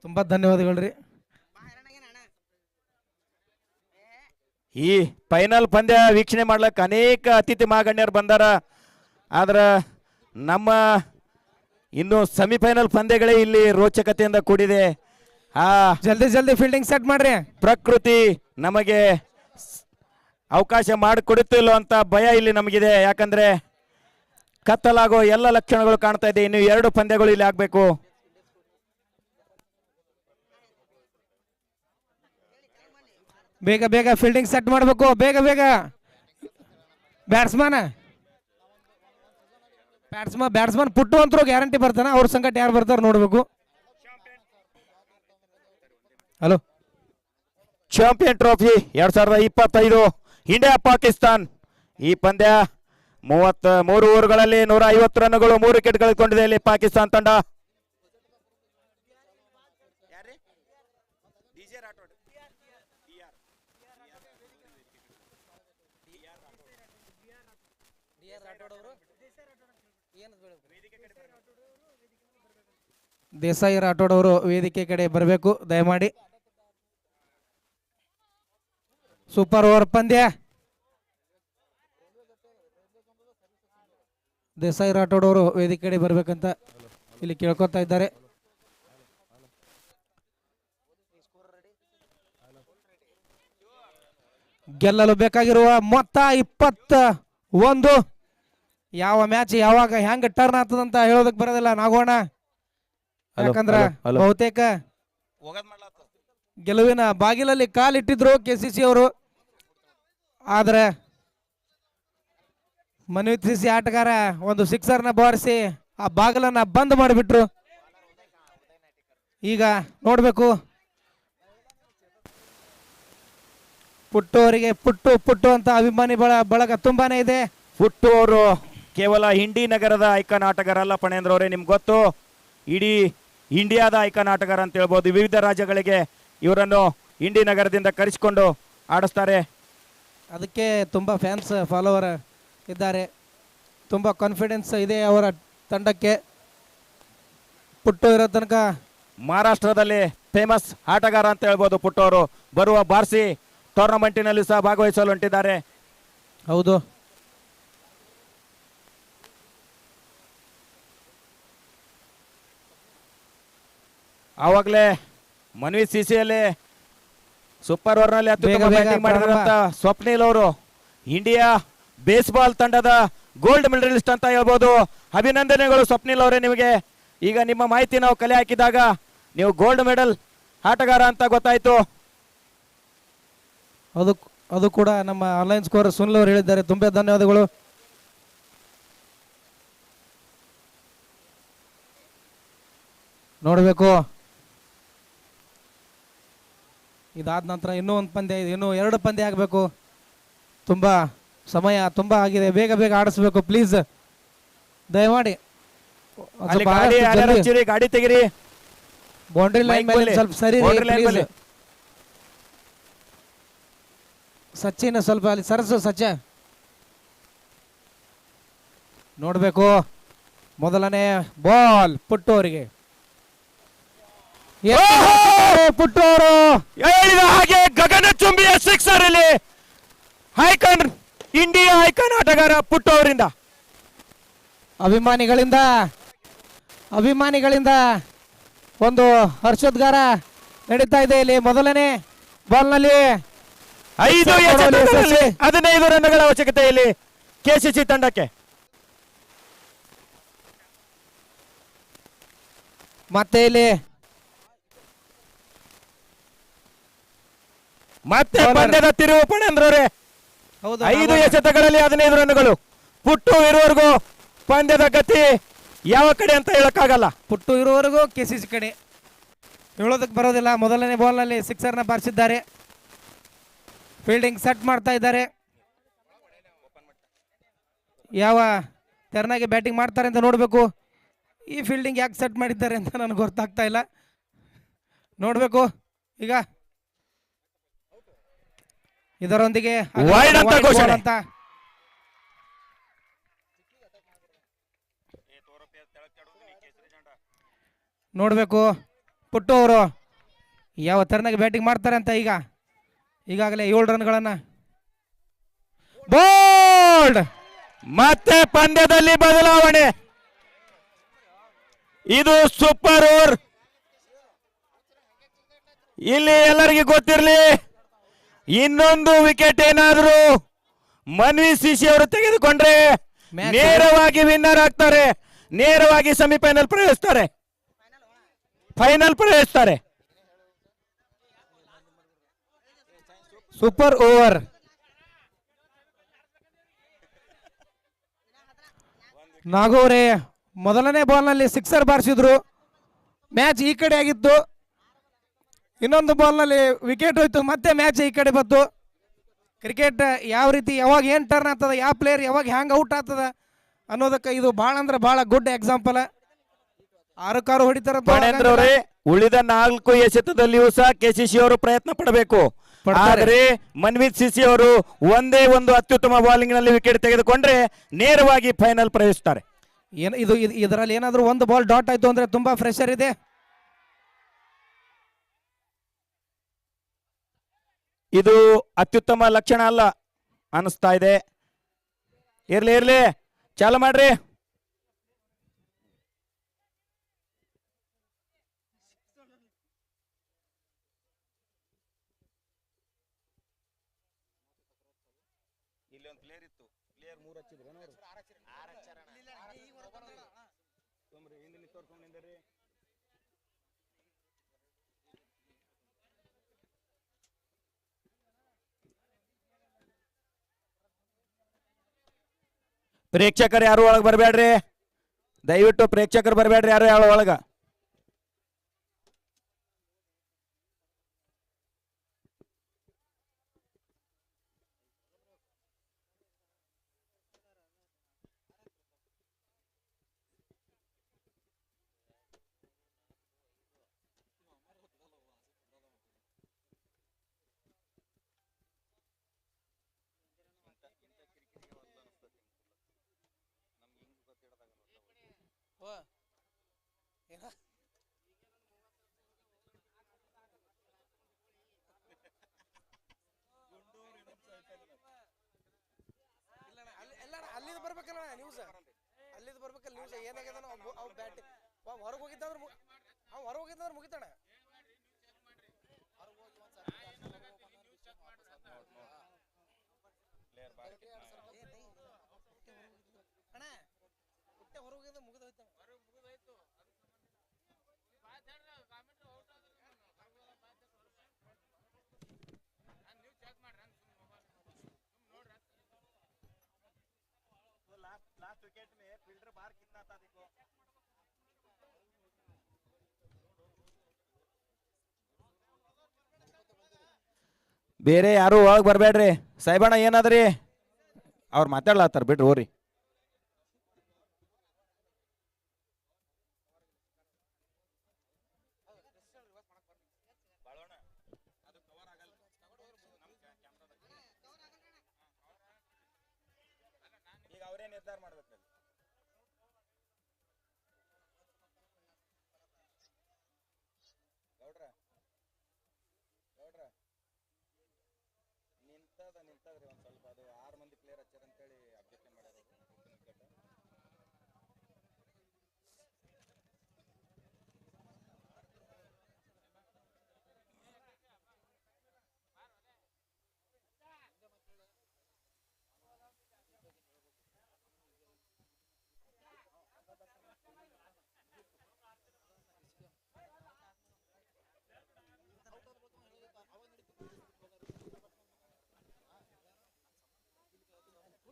ತುಂಬಾ ಧನ್ಯವಾದಗಳು ರೀ. ಈ ಫೈನಲ್ ಪಂದ್ಯ ವೀಕ್ಷಣೆ ಮಾಡ್ಲಕ್ಕ ಅನೇಕ ಅತಿಥಿ ಮಹಾಗಣ್ಯರು ಬಂದಾರ. ಆದ್ರ ನಮ್ಮ ಇನ್ನು ಸೆಮಿಫೈನಲ್ ಪಂದ್ಯಗಳೇ ಇಲ್ಲಿ ರೋಚಕತೆಯಿಂದ ಕೂಡಿದೆ. ಆ ಜಲ್ದಿ ಫೀಲ್ಡಿಂಗ್ ಸೆಟ್ ಮಾಡ್ರಿ. ಪ್ರಕೃತಿ ನಮಗೆ ಅವಕಾಶ ಮಾಡಿಕೊಡುತ್ತಿಲ್ಲ ಅಂತ ಭಯ ಇಲ್ಲಿ ನಮಗಿದೆ. ಯಾಕಂದ್ರೆ ಕತ್ತಲಾಗೋ ಎಲ್ಲ ಲಕ್ಷಣಗಳು ಕಾಣ್ತಾ ಇದೆ. ಇನ್ನು 2 ಪಂದ್ಯಗಳು ಇಲ್ಲಿ ಆಗ್ಬೇಕು. ಬೇಗ ಫೀಲ್ಡಿಂಗ್ ಸೆಟ್ ಮಾಡಬೇಕು. ಬೇಗ ಬ್ಯಾಟ್ಸ್ಮನ್ ಪುಟ್ಟು ಅಂತರೂ ಗ್ಯಾರಂಟಿ ಬರ್ತಾನೆ. ಅವ್ರ ಸಂಕಟ ಯಾರು ಬರ್ತಾರೆ ನೋಡ್ಬೇಕು. Hello champion trophy 2025 India Pakistan. ಈ ಪಂದ್ಯ 33 ಓವರ್ಗಳಲ್ಲಿ 150 ರನ್ಗಳು 3 ವಿಕೆಟ್ ಕಳೆದುಕೊಂಡಿದೆ ಇಲ್ಲಿ ಪಾಕಿಸ್ತಾನ್ ತಂಡ. ದೇಸಾಯಿ ರಾಠೋಡ್ ಅವರು ವೇದಿಕೆ ಕಡೆ ಬರಬೇಕು ದಯಮಾಡಿ. ಸೂಪರ್ ಓವರ್ ಪಂದ್ಯ. ದೇಸಾಯಿ ರಾಠೋಡ್ ಅವರು ವೇದಿಕೆ ಕಡೆ ಬರ್ಬೇಕಂತ ಇಲ್ಲಿ ಕೇಳ್ಕೊತಾ ಇದ್ದಾರೆ. ಗೆಲ್ಲಲು ಬೇಕಾಗಿರುವ ಮೊತ್ತ 21. ಯಾವ ಮ್ಯಾಚ್ ಯಾವಾಗ ಹೆಂಗ ಟರ್ನ್ ಆಗ್ತದಂತ ಹೇಳೋದಕ್ಕೆ ಬರೋದಿಲ್ಲ ನಾಗೋಣ. ಯಾಕಂದ್ರ ಬಹುತೇಕ ಗೆಲುವಿನ ಬಾಗಿಲಲ್ಲಿ ಕಾಲಿಟ್ಟಿದ್ರು KCC ಅವರು. ಆದ್ರೆ ಮನ್ವಿತ್ ಸಿಸಿ ಆಟಗಾರ ಒಂದು ಸಿಕ್ಸರ್ನ ಬಾರಿಸಿ ಆ ಬಾಗಿಲನ್ನ ಬಂದ್ ಮಾಡಿಬಿಟ್ರು. ಈಗ ನೋಡ್ಬೇಕು ಪುಟ್ಟು ಅವರಿಗೆ ಪುಟ್ಟು ಅಂತ ಅಭಿಮಾನಿ ಬಳಗ ತುಂಬಾನೇ ಇದೆ. ಪುಟ್ಟು ಅವರು ಕೇವಲ ಹಿಂಡಿ ನಗರದ ಐಕಾನ್ ಆಟಗಾರ ಅಲ್ಲ ಪಣೇಂದ್ರ ಅವರೇ, ನಿಮ್ಗೆ ಗೊತ್ತು, ಇಡೀ ಇಂಡಿಯಾದ ಐಕಾನ್ ಆಟಗಾರ ಅಂತ ಹೇಳ್ಬೋದು. ವಿವಿಧ ರಾಜ್ಯಗಳಿಗೆ ಇವರನ್ನು ಇಂಡಿ ನಗರದಿಂದ ಕರೆಸಿಕೊಂಡು ಆಡಿಸ್ತಾರೆ. ಅದಕ್ಕೆ ತುಂಬ ಫ್ಯಾನ್ಸ್ ಫಾಲೋವರ್ ಇದ್ದಾರೆ. ತುಂಬ ಕಾನ್ಫಿಡೆನ್ಸ್ ಇದೆ ಅವರ ತಂಡಕ್ಕೆ. ಪುಟ್ಟು ಇರೋ ತನಕ ಮಹಾರಾಷ್ಟ್ರದಲ್ಲಿ ಫೇಮಸ್ ಆಟಗಾರ ಅಂತ ಹೇಳ್ಬೋದು ಪುಟ್ಟು ಅವರು. ಬರುವ ಬಾರ್ಸಿ ಟೂರ್ನಮೆಂಟಿನಲ್ಲಿ ಸಹ ಭಾಗವಹಿಸಲು ಹೊಂಟಿದ್ದಾರೆ. ಹೌದು, ಆವಾಗಲೇ ಮನ್ವಿತ್ ಸಿಸಿಯಲ್ಲಿ ಸೂಪರ್ ಓವರ್ನಲ್ಲಿ ಅತ್ಯುತ್ತಮ ಬೇಗ ಬ್ಯಾಟಿಂಗ್ ಮಾಡಿದಂತ ಪ್ರಾರಂಭ. ಸ್ವಪ್ನಿಲ್ ಅವರು ಇಂಡಿಯಾ ಬೇಸ್ಬಾಲ್ ತಂಡದ ಗೋಲ್ಡ್ ಮೆಡಲಿಸ್ಟ್ ಅಂತ ಹೇಳ್ಬೋದು. ಅಭಿನಂದನೆಗಳು ಸ್ವಪ್ನಿಲ್ ಅವರೇ ನಿಮಗೆ. ಈಗ ನಿಮ್ಮ ಮಾಹಿತಿ ನಾವು ಕಲೆ ಹಾಕಿದಾಗ ನೀವು ಗೋಲ್ಡ್ ಮೆಡಲ್ ಆಟಗಾರ ಅಂತ ಗೊತ್ತಾಯ್ತು. ಅದು ಕೂಡ ನಮ್ಮ ಆನ್ಲೈನ್ ಸ್ಕೋರ್ ಸುನಿಲ್ ಅವರು ಹೇಳಿದ್ದಾರೆ. ತುಂಬಾ ಧನ್ಯವಾದಗಳು. ನೋಡಬೇಕು ಇದಾದ ನಂತರ ಇನ್ನೂ ಒಂದು ಪಂದ್ಯ ಇದೆ, ಇನ್ನೂ 2 ಪಂದ್ಯ ಆಗಬೇಕು. ತುಂಬಾ ಸಮಯ ತುಂಬಾ ಆಗಿದೆ, ಬೇಗ ಬೇಗ ಆಡಿಸ್ಬೇಕು ಪ್ಲೀಸ್ ದಯಮಾಡಿ. ಅಲ್ಲಿ ಗಾಡಿ ತೆಗಿರಿ. ಬೌಂಡ್ರಿ ಲೈನ್ ಮೇಲೆ ಸ್ವಲ್ಪ ಸರಿ ಮೇಲೆ. ಸಚಿನ್ ಸ್ವಲ್ಪ ಅಲ್ಲಿ ಸರಸು ಸಚ್ಚ. ನೋಡ್ಬೇಕು ಮೊದಲನೇ ಬಾಲ್ ಪುಟ್ಟು ಅವರಿಗೆ. ಪುಟ್ಟು ಅವರು ಹೇಳಿದ ಹಾಗೆ ಗಗನಚುಂಬಿಯ ಸಿಕ್ಸರ್ ಇಲ್ಲಿ ಐಕಾನ್ ಇಂಡಿಯಾ ಐಕಾನ್ ಆಟಗಾರ ಪುಟ್ಟು ಅವರಿಂದ. ಅಭಿಮಾನಿಗಳಿಂದ ಒಂದು ಹರ್ಷೋದ್ಗಾರ ನಡೀತಾ ಇದೆ ಇಲ್ಲಿ. ಮೊದಲನೇ ಬಾಲ್ನಲ್ಲಿ 15 ರನ್ಗಳ ಅವಶ್ಯಕತೆ ಇಲ್ಲಿ KCC ತಂಡಕ್ಕೆ. ಮತ್ತೆ ಇಲ್ಲಿ ಮತ್ತೆ ಪಂದ್ಯದ ತಿರುವು ಪಣೇಂದ್ರವರೇ. 5 ಎಸೆತಗಳಲ್ಲಿ 15 ರನ್ಗಳು. ಪುಟ್ಟು ಇರುವವರೆಗೂ ಪಂದ್ಯದ ಗತಿ ಯಾವ ಕಡೆ ಅಂತ ಹೇಳಕ್ಕಾಗಲ್ಲ. ಪುಟ್ಟು ಇರುವವರೆಗೂ KCC ಕಡೆ ಹೇಳೋದಕ್ಕೆ ಬರೋದಿಲ್ಲ. ಮೊದಲನೇ ಬಾಲ್ನಲ್ಲಿ ಸಿಕ್ಸರ್ನ ಬಾರಿಸಿದ್ದಾರೆ. ಫೀಲ್ಡಿಂಗ್ ಸೆಟ್ ಮಾಡ್ತಾ ಇದ್ದಾರೆ. ಯಾವ ತೆರನಾಗಿ ಬ್ಯಾಟಿಂಗ್ ಮಾಡ್ತಾರೆ ಅಂತ ನೋಡಬೇಕು. ಈ ಫೀಲ್ಡಿಂಗ್ ಯಾಕೆ ಸೆಟ್ ಮಾಡಿದ್ದಾರೆ ಅಂತ ನನಗೆ ಗೊತ್ತಾಗ್ತಾ ಇಲ್ಲ. ನೋಡಬೇಕು ಈಗ ಇದರೊಂದಿಗೆ ವೈಡ್ ಅಂತ ಘೋಷಣೆ. ಅಂತ ನೋಡಬೇಕು ಪುಟ್ಟು ಅವರು ಯಾವ ತೆರನಾಗಿ ಬ್ಯಾಟಿಂಗ್ ಮಾಡ್ತಾರೆ ಅಂತ. ಈಗಾಗಲೇ 7 ರನ್ಗಳನ್ನ ಬೋಲ್ಡ್. ಮತ್ತೆ ಪಂದ್ಯದಲ್ಲಿ ಬದಲಾವಣೆ. ಇದು ಸೂಪರ್ ಓವರ್. ಇಲ್ಲಿ ಎಲ್ಲರಿಗೂ ಗೊತ್ತಿರಲಿ, ಇನ್ನೊಂದು ವಿಕೆಟ್ ಏನಾದರೂ ಮನ್ವಿತ್ ಸಿಸಿ ಅವರು ತೆಗೆದುಕೊಂಡ್ರೆ ನೇರವಾಗಿ ವಿನ್ನರ್ ಆಗ್ತಾರೆ, ನೇರವಾಗಿ ಸೆಮಿಫೈನಲ್ ಪ್ರವೇಶಿಸ್ತಾರೆ, ಫೈನಲ್ ಪ್ರವೇಶಿಸ್ತಾರೆ. Super over. ನಾಗೂರೇ ಮೊದಲನೇ ಬಾಲ್ನಲ್ಲಿ ಸಿಕ್ಸರ್ ಬಾರಿಸಿದ್ರು. ಮ್ಯಾಚ್ ಈ ಕಡೆ ಆಗಿತ್ತು. ಇನ್ನೊಂದು ಬಾಲ್ನಲ್ಲಿ ವಿಕೆಟ್ ಹೋಯ್ತು, ಮತ್ತೆ ಮ್ಯಾಚ್ ಈ ಕಡೆ ಬಂತು. ಕ್ರಿಕೆಟ್ ಯಾವ ರೀತಿ ಯಾವಾಗ ಏನು ಟರ್ನ್ ಆಗ್ತದ, ಯಾವ ಪ್ಲೇಯರ್ ಯಾವಾಗ ಹ್ಯಾಂಗ್ ಔಟ್ ಆಗ್ತದ ಅನ್ನೋದಕ್ಕೆ ಇದು ಭಾಳ ಅಂದ್ರೆ ಭಾಳ ಗುಡ್ ಎಕ್ಸಾಂಪಲ್. 6 ಹೊಡಿತಾರ ಫಣೇಂದ್ರ ಅವರೇ, ಉಳಿದ 4 ಎಸೆತದಲ್ಲಿಯೂ ಸಹ ಕೆಸಿಸಿ ಅವರು ಪ್ರಯತ್ನ ಪಡಬೇಕು. ಪಡ್ತಾರೆ. ಆದರೆ ಮನ್ವಿತ್ ಸಿಸಿ ಅವರು ಒಂದೇ ಒಂದು ಅತ್ಯುತ್ತಮ ಬಾಲಿಂಗ್ ನಲ್ಲಿ ವಿಕೆಟ್ ತೆಗೆದುಕೊಂಡ್ರೆ ನೇರವಾಗಿ ಫೈನಲ್ ಪ್ರವೇಶಿಸ್ತಾರೆ. ಏನು ಇದು ಇದರಲ್ಲಿ ಏನಾದರೂ ಒಂದು ಬಾಲ್ ಡಾಟ್ ಆಯ್ತು ಅಂದ್ರೆ ತುಂಬಾ ಫ್ರೆಶರ್ ಇದೆ. ಇದು ಅತ್ಯುತ್ತಮ ಲಕ್ಷಣ ಅಲ್ಲ ಅನಿಸ್ತಾ ಇದೆ. ಇರ್ಲಿ ಇರ್ಲಿ, ಚಾಲು ಮಾಡ್ರಿ. ಪ್ರೇಕ್ಷಕರು ಯಾರು ಒಳಗೆ ಬರಬೇಡ್ರಿ, ದಯವಿಟ್ಟು ಪ್ರೇಕ್ಷಕರು ಬರಬೇಡ್ರಿ ಯಾರು ಒಳಗ. ಅಲ್ಲಿದು ಬರ್ಬೇಕಲ್ಲ ನ್ಯೂಸ್, ಅಲ್ಲಿದು ಬರ್ಬೇಕಲ್ಲ ನ್ಯೂಸ್. ಏನಾಗ್ಯದ ಅವ್ ಬ್ಯಾಟ್ ಹೊರಗೆ ಹೋಗಿದ್ದಂದ್ರೆ ಹೊರಗೆ ಹೋಗಿದ್ದಂದ್ರೆ ಮುಗಿತಾಣ. ಅಣ್ಣ ಹೊಟ್ಟೆ ಹೊರಗೆ ಹೋಗಿದ್ದ ಮುಗಿದೋಯ್ತು. ಬೇರೆ ಯಾರು ಒಳಗೆ ಬರಬೇಡ್ರಿ. ಸಾಹೇಬಣ್ಣ ಏನಾದ್ರಿ, ಅವ್ರು ಮಾತಾಡ್ಲಾತ್ತಾರ ಬಿಡ್ರಿ, ಹೋರಿ. ಈಗ ಅವರೇ ನಿರ್ಧಾರ ಮಾಡ್ಬೇಕು. ನಿಂತದ್ರಿ ಒಂದ್ ಸ್ವಲ್ಪ, ಅದು 6 ಮಂದಿ ಪ್ಲೇಯರ್ ಹಚ್ಚಾರ ಅಂತೇಳಿ ಅಬ್ಜೆಕ್ಷನ್ ಮಾಡ್ಯಾರ.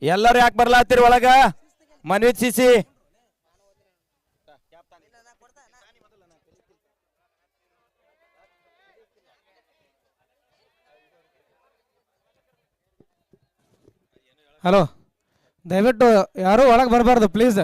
ಎಲ್ಲರೂ ಯಾಕೆ ಬರ್ಲಾತ್ತೀರಿ ಒಳಗ? ಮನ್ವಿತ್ ಸಿಸಿ ಹಲೋ, ದಯವಿಟ್ಟು ಯಾರು ಒಳಗೆ ಬರಬಾರ್ದು ಪ್ಲೀಸ್.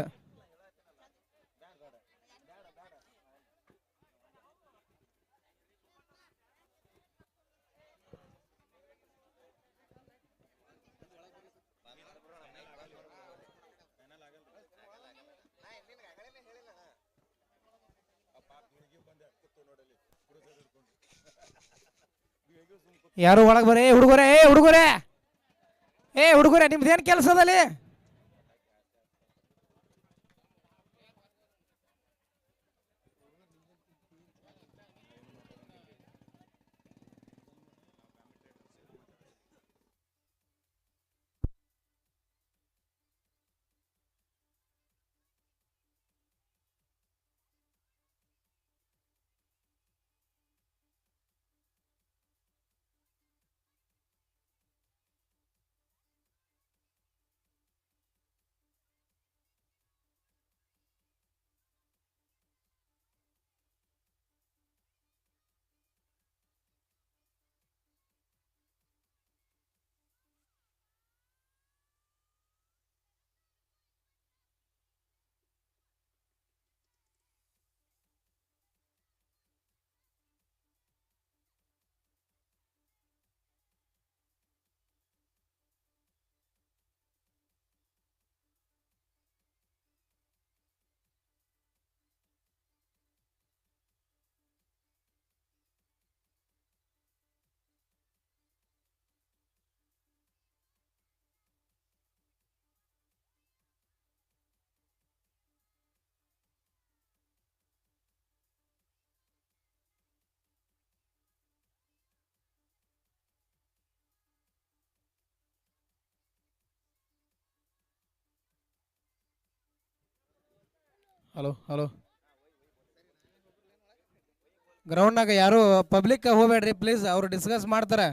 ಯಾರು ಒಳಗೆ ಬರ್ರಿ. ಹುಡುಗರೇ, ಹುಡುಗರೇ, ಹುಡುಗರೇ, ನಿಮ್ದೇನು ಕೆಲಸ ಅದಲ್ಲಿ? ಹಲೋ ಹಲೋ ಗ್ರೌಂಡ್ನಾಗ ಯಾರು ಪಬ್ಲಿಕ್ ಹೋಗ್ಬೇಡ್ರಿ ಪ್ಲೀಸ್, ಅವ್ರು ಡಿಸ್ಕಸ್ ಮಾಡ್ತಾರೆ.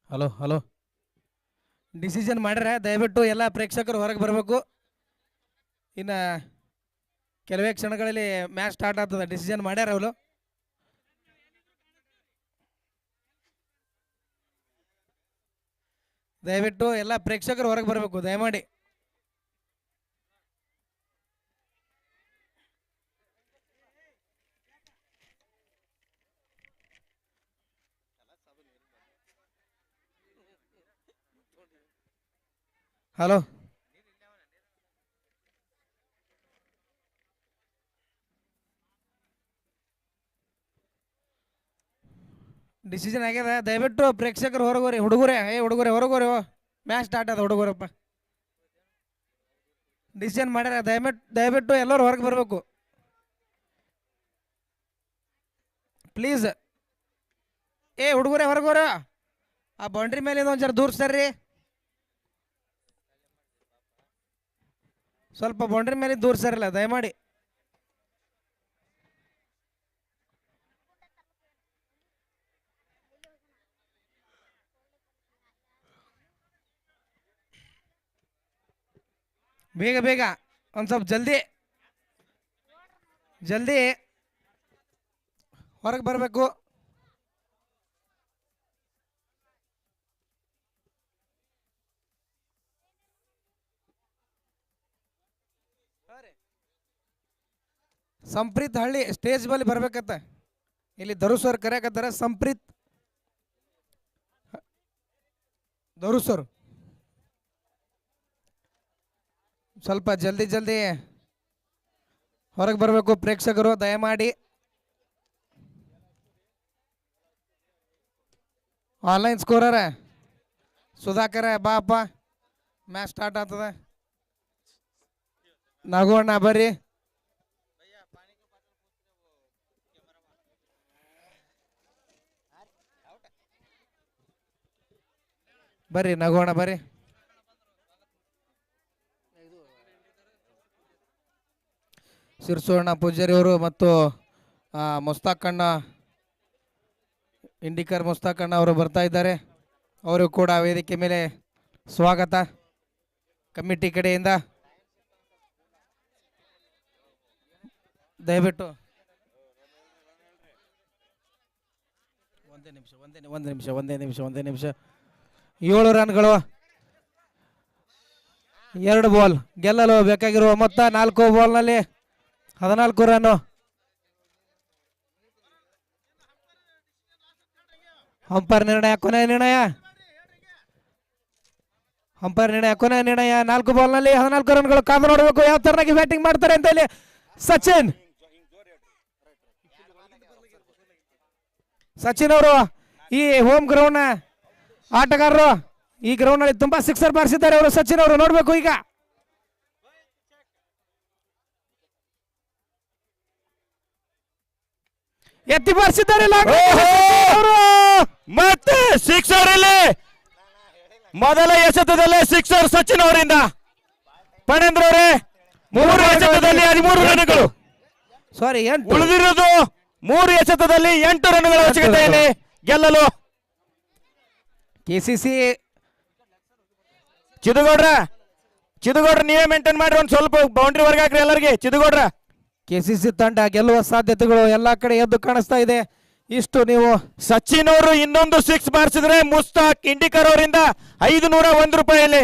ಹಲೋ ಹಲೋ ಡಿಸಿಷನ್ ಮಾಡ್ಯಾರ, ದಯವಿಟ್ಟು ಎಲ್ಲ ಪ್ರೇಕ್ಷಕರು ಹೊರಗೆ ಬರಬೇಕು. ಇನ್ನು ಕೆಲವೇ ಕ್ಷಣಗಳಲ್ಲಿ ಮ್ಯಾಚ್ ಸ್ಟಾರ್ಟ್ ಆಗ್ತದೆ. ಡಿಸಿಷನ್ ಮಾಡ್ಯಾರ ಅವರು. ದಯವಿಟ್ಟು ಎಲ್ಲ ಪ್ರೇಕ್ಷಕರು ಹೊರಗೆ ಬರಬೇಕು ದಯಮಾಡಿ. ಹಲೋ ಡಿಸಿಷನ್ ಆಗ್ಯದ, ದಯವಿಟ್ಟು ಪ್ರೇಕ್ಷಕರು ಹೊರಗೋರಿ. ಹುಡುಗರೇ ಹುಡುಗರೇ ಹೊರಗೋರಿ, ಮ್ಯಾಚ್ ಸ್ಟಾರ್ಟ್ ಅದ ಹುಡುಗರಪ್ಪ. ಡಿಸಿಷನ್ ಮಾಡ್ಯಾರ, ದಯವಿಟ್ಟು ಎಲ್ಲರೂ ಹೊರಗೆ ಬರಬೇಕು ಪ್ಲೀಸ್. ಹುಡುಗರೇ ಹೊರಗೋರ, ಆ ಬೌಂಡ್ರಿ ಮೇಲೆ ಒಂದು ಜರ ದೂರ ಸರ್ರಿ, ಸ್ವಲ್ಪ ಬೌಂಡ್ರಿ ಮೇಲೆ ದೂರ ಸರಿಲ್ಲ ದಯಮಾಡಿ. ಬೇಗ ಬೇಗ ಒಂದು ಸ್ವಲ್ಪ ಜಲ್ದಿ ಜಲ್ದಿ ಹೊರಗೆ ಬರಬೇಕು. ಸಂಪ್ರೀತ್ ಹಳ್ಳಿ ಸ್ಟೇಜ್ ಬಲ್ಲಿ ಬರ್ಬೇಕತ್ತ. ಇಲ್ಲಿ ಧರುಸರ್ ಕರೆಯಕತ್ತಾರ. ಸಂಪ್ರೀತ್ ಧರುಸರ್ ಸ್ವಲ್ಪ ಜಲ್ದಿ ಜಲ್ದಿ ಹೊರಗೆ ಬರಬೇಕು ಪ್ರೇಕ್ಷಕರು ದಯಮಾಡಿ. ಆನ್ಲೈನ್ ಸ್ಕೋರರ ಸುಧಾಕರ ಬಾಪ, ಮ್ಯಾಚ್ ಸ್ಟಾರ್ಟ್ ಆಗ್ತದ. ನಗೋಣ ಬರ್ರಿ. ಬರ್ರಿ ನಗೋಣ ಬರ್ರಿ. ಶಿರ್ಸೋಣ ಪೂಜಾರಿ ಅವರು ಮತ್ತು ಮುಸ್ತಾಕಣ್ಣ, ಇಂಡಿಕರ್ ಮುಸ್ತಾಕಣ್ಣ ಅವರು ಬರ್ತಾ ಇದ್ದಾರೆ. ಅವರು ಕೂಡ ವೇದಿಕೆ ಮೇಲೆ ಸ್ವಾಗತ ಕಮಿಟಿ ಕಡೆಯಿಂದ. ದಯವಿಟ್ಟು ಒಂದೇ ನಿಮಿಷ 7 ರನ್ಗಳು, 2 ಬಾಲ್ ಗೆಲ್ಲಲು ಬೇಕಾಗಿರುವ ಮೊತ್ತ 4 ಬಾಲ್ನಲ್ಲಿ 14 ರನ್ನು. ಅಂಪೈರ್ ನಿರ್ಣಯ, ಕೊನೆಯ ನಿರ್ಣಯ. ಅಂಪೈರ್ ನಿರ್ಣಯ, ಕೊನೆಯ ನಿರ್ಣಯ. 4 ಬಾಲ್ನಲ್ಲಿ 14 ರನ್ಗಳು. ಕಾದು ನೋಡಬೇಕು ಯಾವ ತರನಾಗಿ ಬ್ಯಾಟಿಂಗ್ ಮಾಡ್ತಾರೆ ಅಂತ. ಇಲ್ಲಿ ಸಚಿನ್ ಅವರು ಈ ಹೋಮ್ ಗ್ರೌಂಡ್ ಆಟಗಾರರು, ಈ ಗ್ರೌಂಡ್ ನಲ್ಲಿ ತುಂಬಾ ಸಿಕ್ಸರ್ ಬಾರಿಸಿದ್ದಾರೆ ಅವರು. ಸಚಿನ್ ಅವರು ನೋಡ್ಬೇಕು ಈಗ. ಎತ್ತಿ ಬಾರಿಸಿದ್ದಾರೆ ಮತ್ತೆ ಸಿಕ್ಸರ್. ಇಲ್ಲಿ ಮೊದಲ ಎಸೆತದಲ್ಲೇ ಸಿಕ್ಸರ್ ಸಚಿನ್ ಅವರಿಂದ. ಪಣೇಂದ್ರ ಅವರೇ, 3 ಎಸೆತದಲ್ಲಿ 13 ರನ್ಗಳು. ಸಾರಿ, ಉಳಿದಿರುವುದು 3 ಎಸೆತದಲ್ಲಿ 8 ರನ್ಗಳ ಅವಶ್ಯಕತೆಯಲ್ಲಿ ಗೆಲ್ಲಲು. ಕೆಸಿಸಿ ಚಿದುಗೌಡ್ರ ನೀವೇ ಮೇಂಟೈನ್ ಮಾಡ್ರಿ. ಒಂದ್ ಸ್ವಲ್ಪ ಬೌಂಡ್ರಿ ವರ್ಗ ಹಾಕ್ರಿ ಎಲ್ಲರಿಗೆ. ಚಿದುಗೌಡ್ರ, ಕೆಸಿಸಿ ತಂಡ ಗೆಲ್ಲುವ ಸಾಧ್ಯತೆಗಳು ಎಲ್ಲಾ ಕಡೆ ಎದ್ದು ಕಾಣಿಸ್ತಾ ಇದೆ. ಇಷ್ಟು ನೀವು ಸಚಿನ್ ಅವರು ಇನ್ನೊಂದು 6 ಬಾರಿಸಿದ್ರೆ ಮುಸ್ತಾಕ್ ಇಂಡಿಕರ್ ಅವರಿಂದ 501 ರೂಪಾಯಿಯಲ್ಲಿ.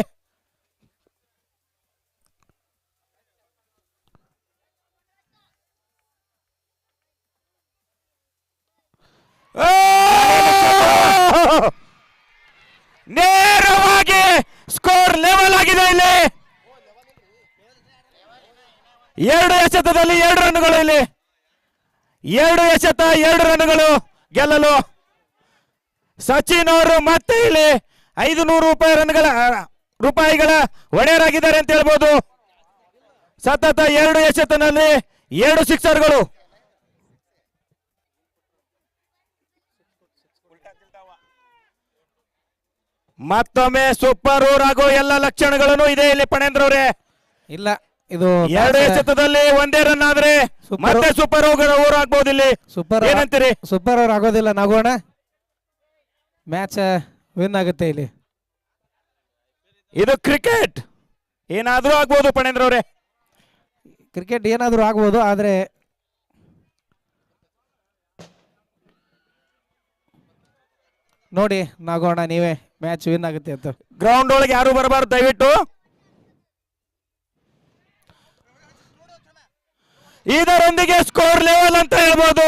ನೇರವಾಗಿ ಸ್ಕೋರ್ ಲೆವೆಲ್ ಆಗಿದೆ. ಇಲ್ಲಿ 2 ಎಸೆತದಲ್ಲಿ 2 ರನ್ಗಳು. ಇಲ್ಲಿ 2 ಎಸೆತ 2 ರನ್ಗಳು ಗೆಲ್ಲಲು ಸಚಿನ್ ಅವರು ಮತ್ತೆ ಇಲ್ಲಿ 500 ರೂಪಾಯಿಗಳ ಒಡೆಯರಾಗಿದ್ದಾರೆ ಅಂತ ಹೇಳ್ಬೋದು. ಸತತ 2 ಎಸೆತನಲ್ಲಿ 2 ಸಿಕ್ಸರ್ಗಳು. ಮತ್ತೊಮ್ಮೆ ಸೂಪರ್ ಓವರ್ ಆಗೋ ಎಲ್ಲ ಲಕ್ಷಣಗಳನ್ನು ಇದೆ ಇಲ್ಲಿ. ಪಣೇಂದ್ರ ಅವರೇ, ಇಲ್ಲ, ಇದು 2 ಎಸೆತದಲ್ಲಿ 1 ರನ್ ಆದ್ರೆ ಮತ್ತೆ ಸೂಪರ್ ಓವರ್ ಆಗ್ಬಹುದು. ಇಲ್ಲಿ ಸೂಪರ್ ಏನಂತೀರಿ? ಸೂಪರ್ ಓವರ್ ಆಗೋದಿಲ್ಲ. ನಗೋಣ ಮ್ಯಾಚ್ ವಿನ್ ಆಗುತ್ತೆ ಇಲ್ಲಿ. ಇದು ಕ್ರಿಕೆಟ್, ಏನಾದ್ರೂ ಆಗ್ಬೋದು ಪಣೇಂದ್ರ ಅವರೇ. ಕ್ರಿಕೆಟ್ ಏನಾದರೂ ಆಗ್ಬೋದು, ಆದರೆ ನೋಡಿ ನಾಗೋಣ ನೀವೇ ಮ್ಯಾಚ್ ವಿನ್ ಆಗುತ್ತೆ ಅಂತ. ಗ್ರೌಂಡ್ ಒಳಗೆ ಯಾರು ಬರಬಾರ್ದು ದಯವಿಟ್ಟು. ಇದರೊಂದಿಗೆ ಸ್ಕೋರ್ ಲೆವೆಲ್ ಅಂತ ಹೇಳ್ಬೋದು.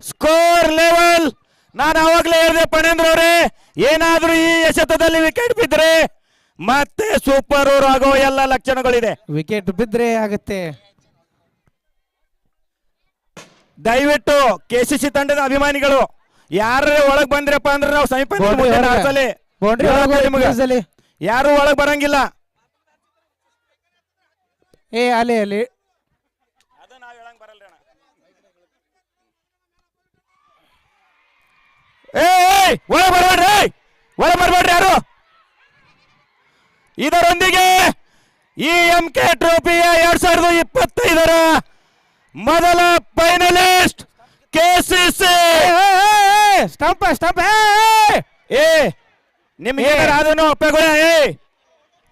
ಸ್ಕೋರ್ ಲೆವೆಲ್ ನಾನು ಆವಾಗಲೇ ಹೇಳಿದೆ ಪಣೇಂದ್ರ ಅವರೇ, ಏನಾದ್ರೂ ಈ ಎಸೆತದಲ್ಲಿ ವಿಕೆಟ್ ಬಿದ್ದರೆ ಮತ್ತೆ ಸೂಪರ್ ಓವರ್ ಆಗೋ ಎಲ್ಲ ಲಕ್ಷಣಗಳಿದೆ. ವಿಕೆಟ್ ಬಿದ್ದರೆ ಆಗುತ್ತೆ. ದಯವಿಟ್ಟು ಕೆಸಿಸಿ ತಂಡದ ಅಭಿಮಾನಿಗಳು ಯಾರೇ ಒಳಗ್ ಬಂದ್ರಪ್ಪ ಅಂದ್ರೆ ನಾವು ಬೌಂಡ್ರಿ ಯಾರು ಒಳಗ್ ಬರಂಗಿಲ್ಲ. ಏ ಅಲ್ಲಿ ಅಲ್ಲಿ ಒಳಗ್ ಬರ್ಬೇಡ್ರಿ, ಒಳಗ್ ಬರ್ಬೇಡ್ರಿ ಯಾರು. ಇದರೊಂದಿಗೆ ಈ MK ಟ್ರೋಫಿಯ 2025 ಮೊದಲ ಫೈನಲಿಸ್ಟ್ ಕೆಸಿಸಿ ಸ್ಟಂಪ್ ಸ್ಟಂಪ್. ಏ ನಿಮ್ಗೆ ಅದನ್ನು ಒಪ್ಪೆಗಳ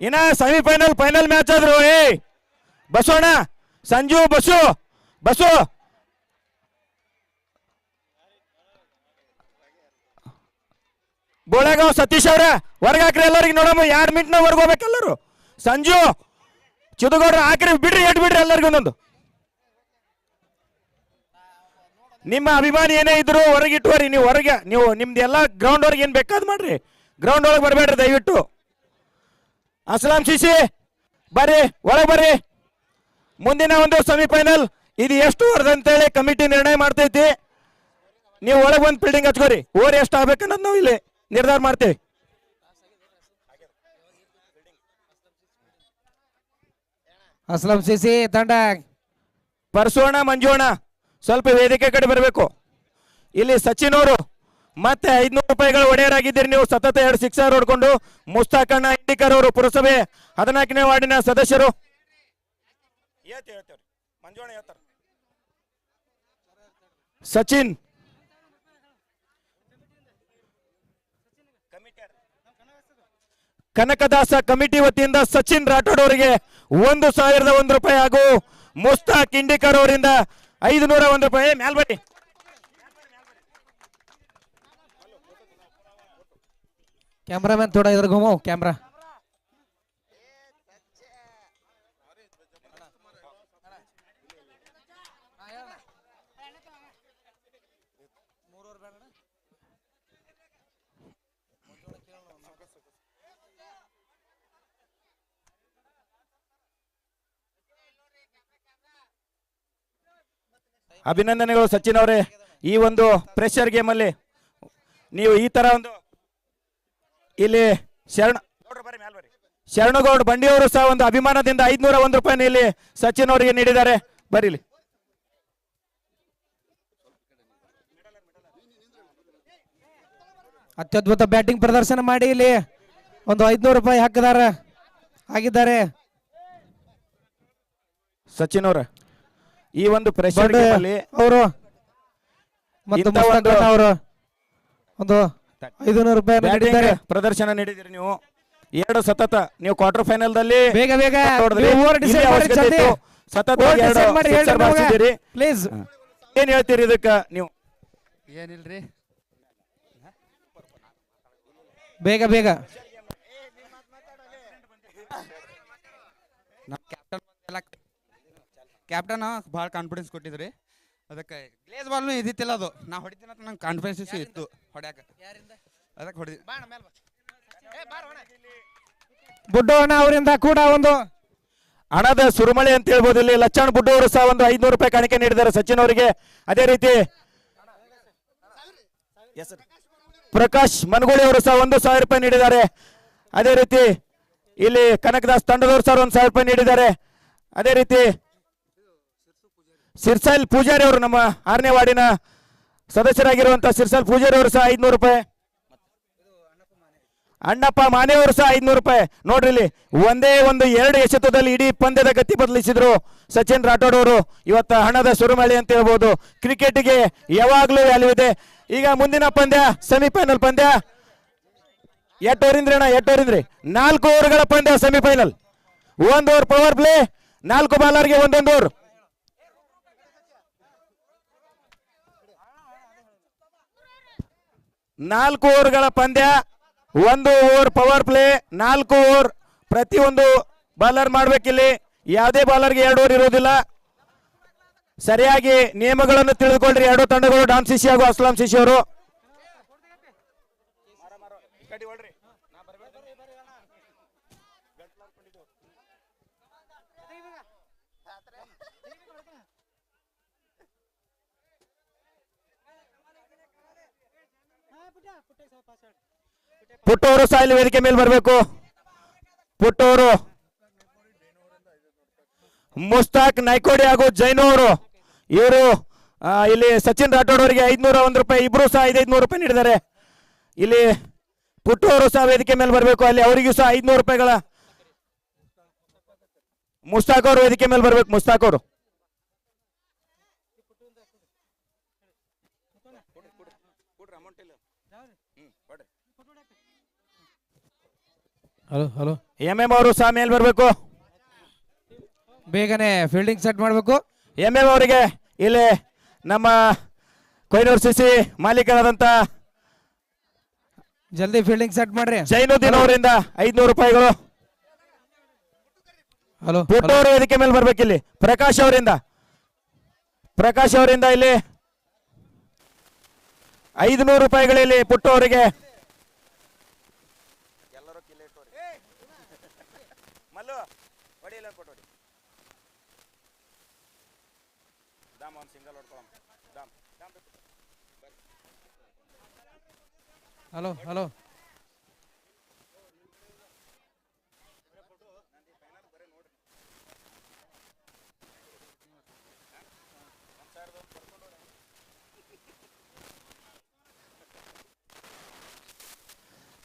ಇನ್ನ ಸೆಮಿಫೈನಲ್ ಫೈನಲ್ ಮ್ಯಾಚ್ ಆದ್ರು. ಬಸೋಣ ಸಂಜು ಬಸು ಬೋಳೆಗಾಂವ್ ಸತೀಶ್ ಅವ್ರ ಹೊರಗೆ ಹಾಕ್ರಿ ಎಲ್ಲರಿಗೆ. ನೋಡಮ್ಮ 2 ಮಿನಿಟ್ನ ಹೊರಗೆ ಹೋಗ್ಬೇಕೆಲ್ಲರು. ಸಂಜು ಚಿದುಗೌಡ್ರ ಹಾಕ್ರಿ, ಬಿಡ್ರಿ ಬಿಡ್ರಿ ಎಲ್ಲರಿಗೂ ಒಂದೊಂದು. ನಿಮ್ಮ ಅಭಿಮಾನಿ ಏನೇ ಇದ್ರು ಹೊರಗೆ ಇಟ್ಟುವರಿ. ನೀವು ಹೊರಗೆ ನೀವು ನಿಮ್ದು ಎಲ್ಲ ಗ್ರೌಂಡ್ ಹೊರಗೆ ಏನು ಬೇಕಾದ್ ಮಾಡ್ರಿ, ಗ್ರೌಂಡ್ ಒಳಗೆ ಬರಬೇಡ್ರಿ ದಯವಿಟ್ಟು. ಅಸ್ಲಾಂ ಸಿಸಿ ಬರ್ರಿ, ಒಳಗೆ ಬರ್ರಿ. ಮುಂದಿನ ಒಂದು ಸೆಮಿಫೈನಲ್ ಇದು ಎಷ್ಟು ಓವರ್ ಅಂತೇಳಿ ಕಮಿಟಿ ನಿರ್ಣಯ ಮಾಡ್ತೈತಿ. ನೀವು ಒಳಗೆ ಒಂದು ಫೀಲ್ಡಿಂಗ್ ಹಚ್ಕೋರಿ. ಓವರ್ ಎಷ್ಟು ಆಗ್ಬೇಕನ್ನೋದು ನಾವು ಇಲ್ಲಿ ನಿರ್ಧಾರ ಮಾಡ್ತೀವಿ. ಅಸ್ಲಂ ಸಿಸಿ ತಂಡ ಪರ್ಸೋಣ ಮಂಜೋಣ ಸ್ವಲ್ಪ ವೇದಿಕೆ ಕಡೆ ಬರಬೇಕು. ಇಲ್ಲಿ ಸಚಿನ್ ಅವರು ಮತ್ತೆ 500 ರೂಪಾಯಿಗಳು ಒಡೆಯರಾಗಿದ್ದೀರಿ. ನೀವು ಸತತ 2 ಸಿಕ್ಸರ್ ಹೊಡ್ಕೊಂಡು. ಮುಸ್ತಾಕಣ್ಣ ಇಂಡಿಕರ್ ಅವರು ಪುರಸಭೆ 14ನೇ ವಾರ್ಡಿನ ಸದಸ್ಯರು. ಸಚಿನ್ ಕನಕದಾಸ ಕಮಿಟಿ ವತಿಯಿಂದ ಸಚಿನ್ ರಾಠೋಡ್ ಅವರಿಗೆ 1001 ರೂಪಾಯಿ ಹಾಗೂ ಮುಸ್ತಾಕ್ ಇಂಡಿಕರ್ ಅವರಿಂದ 501 ರೂಪಾಯಿ. ಮ್ಯಾಲ್ಬಟ್ಟಿ कैमरामैन थोड़ा इधर घुमाओ कैमरा. ಅಭಿನಂದನೆಗಳು ಸಚಿನ್ ಅವರೇ. ಈ ಒಂದು ಪ್ರೆಷರ್ ಗೇಮ್ ಅಲ್ಲಿ ನೀವು ಈ ತರ ಒಂದು ಇಲ್ಲಿ ಶರಣಗೌಡ ಬಂಡಿಯವರು ಸಹ ಒಂದು ಅಭಿಮಾನದಿಂದ 501 ರೂಪಾಯಿ ಇಲ್ಲಿ ಸಚಿನ್ ಅವರಿಗೆ ನೀಡಿದ್ದಾರೆ. ಬರೀಲಿ. ಅತ್ಯದ್ಭುತ ಬ್ಯಾಟಿಂಗ್ ಪ್ರದರ್ಶನ ಮಾಡಿ ಇಲ್ಲಿ ಒಂದು 500 ರೂಪಾಯಿ ಆಗಿದ್ದಾರೆ ಸಚಿನ್ ಅವರ. ಈ ಒಂದು ಪ್ರೆಷರ್ ಗೇಮ್ ಅಲ್ಲಿ ಅವರು ಮತ್ತು ಅವರು ಒಂದು 500 ರೂಪಾಯಿ ಪ್ರದರ್ಶನ ನೀಡಿದಿರಿ. ನೀವು 2 ಸತತ ನೀವು ಕ್ವಾರ್ಟರ್ ಫೈನಲ್ ದಲ್ಲಿ ಬೇಗ ಬೇಗ ಸತತ ಪ್ಲೀಸ್. ಏನ್ ಹೇಳ್ತೀರಿ ಇದಕ್ಕ ನೀವು? ಏನಿಲ್ರಿ, ಬೇಗ ಬೇಗ. ಕ್ಯಾಪ್ಟನ್ ಭಾಳ ಕಾನ್ಫಿಡೆನ್ಸ್ ಕೊಟ್ಟಿದ್ರಿ. ಅದಕ್ಕೆ ಗ್ಲೇಸ್ ಬಾಲ್ನು ಇದ್ದಿತ್ತಿಲ್ಲ, ಅದು ನಾ ಹೊಡಿತೀನಿ ಅಂತ ನಂಗೆ ಕಾನ್ಫಿಡೆನ್ಸ್ ಇತ್ತು ಹೊಡ್ಯಾಕ, ಅದಕ್ಕೆ ಹೊಡೆದಿ. ಬುಡ್ಡೋಣ ಅವರಿಂದ ಕೂಡ ಒಂದು ಹಣದ ಸುರುಮಳೆ ಅಂತ ಹೇಳ್ಬೋದು. ಇಲ್ಲಿ ಲಚ್ಚಾಣ್ ಬುಡ್ಡು ಅವರು ಸಹ ಒಂದು 500 ರೂಪಾಯಿ ಕಾಣಿಕೆ ನೀಡಿದ್ದಾರೆ ಸಚಿನ್ ಅವರಿಗೆ. ಅದೇ ರೀತಿ ಪ್ರಕಾಶ್ ಮನಗೋಳಿ ಅವರು ಸಹ 1000 ರೂಪಾಯಿ ನೀಡಿದ್ದಾರೆ. ಅದೇ ರೀತಿ ಇಲ್ಲಿ ಕನಕದಾಸ್ ತಂಡದವರು ಸಹ 1000 ರೂಪಾಯಿ ನೀಡಿದ್ದಾರೆ. ಅದೇ ರೀತಿ ಸಿರ್ಸಲ್ ಪೂಜಾರಿ ಅವರು ನಮ್ಮ 6ನೇ ವಾರ್ಡಿನ ಸದಸ್ಯರಾಗಿರುವಂತಹ ಸಿರ್ಸಲ್ ಪೂಜಾರಿ ಅವರು ಸಹ 500 ರೂಪಾಯಿ. ಅಣ್ಣಪ್ಪ ಮಾನೆ ಅವರು ಸಹ 500 ರೂಪಾಯಿ. ನೋಡ್ರಿ ಇಲ್ಲಿ ಒಂದೇ ಒಂದು 2 ಎಸೆತದಲ್ಲಿ ಇಡೀ ಪಂದ್ಯದ ಗತಿ ಬದಲಿಸಿದ್ರು ಸಚಿನ್ ರಾಠೋಡ್ ಅವರು. ಇವತ್ತು ಹಣದ ಸುರುಮಳೆ ಅಂತ ಹೇಳ್ಬೋದು. ಕ್ರಿಕೆಟ್ಗೆ ಯಾವಾಗಲೂ ವ್ಯಾಲ್ಯೂ ಇದೆ. ಈಗ ಮುಂದಿನ ಪಂದ್ಯ ಸೆಮಿಫೈನಲ್ ಪಂದ್ಯ ಎಷ್ಟು ಓವರಿಂದ್ರಿ ಅಣ್ಣ, ಎಷ್ಟು ಓವರಿಂದ್ರಿ? 4 ಓವರ್ಗಳ ಪಂದ್ಯ ಸೆಮಿಫೈನಲ್. 1 ಓವರ್ ಪವರ್ ಪ್ಲೇ, 4 ಬಾಲರ್ಗೆ ಒಂದೊಂದು ಓವರ್. 4 ಓವರ್ಗಳ ಪಂದ್ಯ, 1 ಓವರ್ ಪವರ್ ಪ್ಲೇ, 4 ಓವರ್ ಪ್ರತಿಯೊಂದು ಬಾಲರ್ ಮಾಡ್ಬೇಕಿಲ್ಲಿ. ಯಾವುದೇ ಬಾಲರ್ಗೆ 2 ಓವರ್ ಇರೋದಿಲ್ಲ. ಸರಿಯಾಗಿ ನಿಯಮಗಳನ್ನು ತಿಳಿದುಕೊಳ್ಳ್ರಿ ಎರಡು ತಂಡಗಳು, ಡಾನ್ ಸಿಸಿ ಹಾಗೂ ಅಸ್ಲಾಂ ಸಿಸಿ ಅವರು. ಪುಟ್ಟವರು ಸಾಯಿಲ್ ವೇದಿಕೆ ಮೇಲೆ ಬರಬೇಕು. ಪುಟ್ಟವರು, ಮುಸ್ತಾಕ್ ನೈಕೋಡಿ ಹಾಗೂ ಜೈನು ಅವರು, ಇವರು ಇಲ್ಲಿ ಸಚಿನ್ ರಾಠೋಡ್ ಅವರಿಗೆ 501 ರೂಪಾಯಿ, ಇಬ್ರು ಸಹ 500 ರೂಪಾಯಿ ನೀಡಿದ್ದಾರೆ. ಇಲ್ಲಿ ಪುಟ್ಟು ಅವರು ಸಹ ವೇದಿಕೆ ಮೇಲೆ ಬರಬೇಕು. ಅಲ್ಲಿ ಅವರಿಗೂ ಸಹ 500 ರೂಪಾಯಿಗಳ. ಮುಸ್ತಾಕ್ ಅವರು ವೇದಿಕೆ ಮೇಲೆ ಬರಬೇಕು. ಮುಸ್ತಾಕ್ ಅವರು ಹಲೋ ಹಲೋ MM ಅವರು ಸಹ ಮೇಲೆ ಬರಬೇಕು. ಬೇಗನೆ ಫೀಲ್ಡಿಂಗ್ ಸೆಟ್ ಮಾಡಬೇಕು. MM ಅವರಿಗೆ ಇಲ್ಲಿ ನಮ್ಮ ಕೊಯ್ನೂರು ಸಿಸಿ ಮಾಲೀಕರಾದಂತ ಜಲ್ದಿ ಫೀಲ್ಡಿಂಗ್ ಸೆಟ್ ಮಾಡ್ರಿ. ಜೈನುದ್ದೀನ್ ಅವರಿಂದ 500 ರೂಪಾಯಿಗಳು. ಹಲೋ ಪುಟ್ಟು ಅವರು ವೇದಿಕೆ ಮೇಲೆ ಬರ್ಬೇಕಿಲ್ಲಿ. ಪ್ರಕಾಶ್ ಅವರಿಂದ ಇಲ್ಲಿ 500 ರೂಪಾಯಿಗಳಲ್ಲಿ ಪುಟ್ಟು ಅವರಿಗೆ. ಹಲೋ ಹಲೋ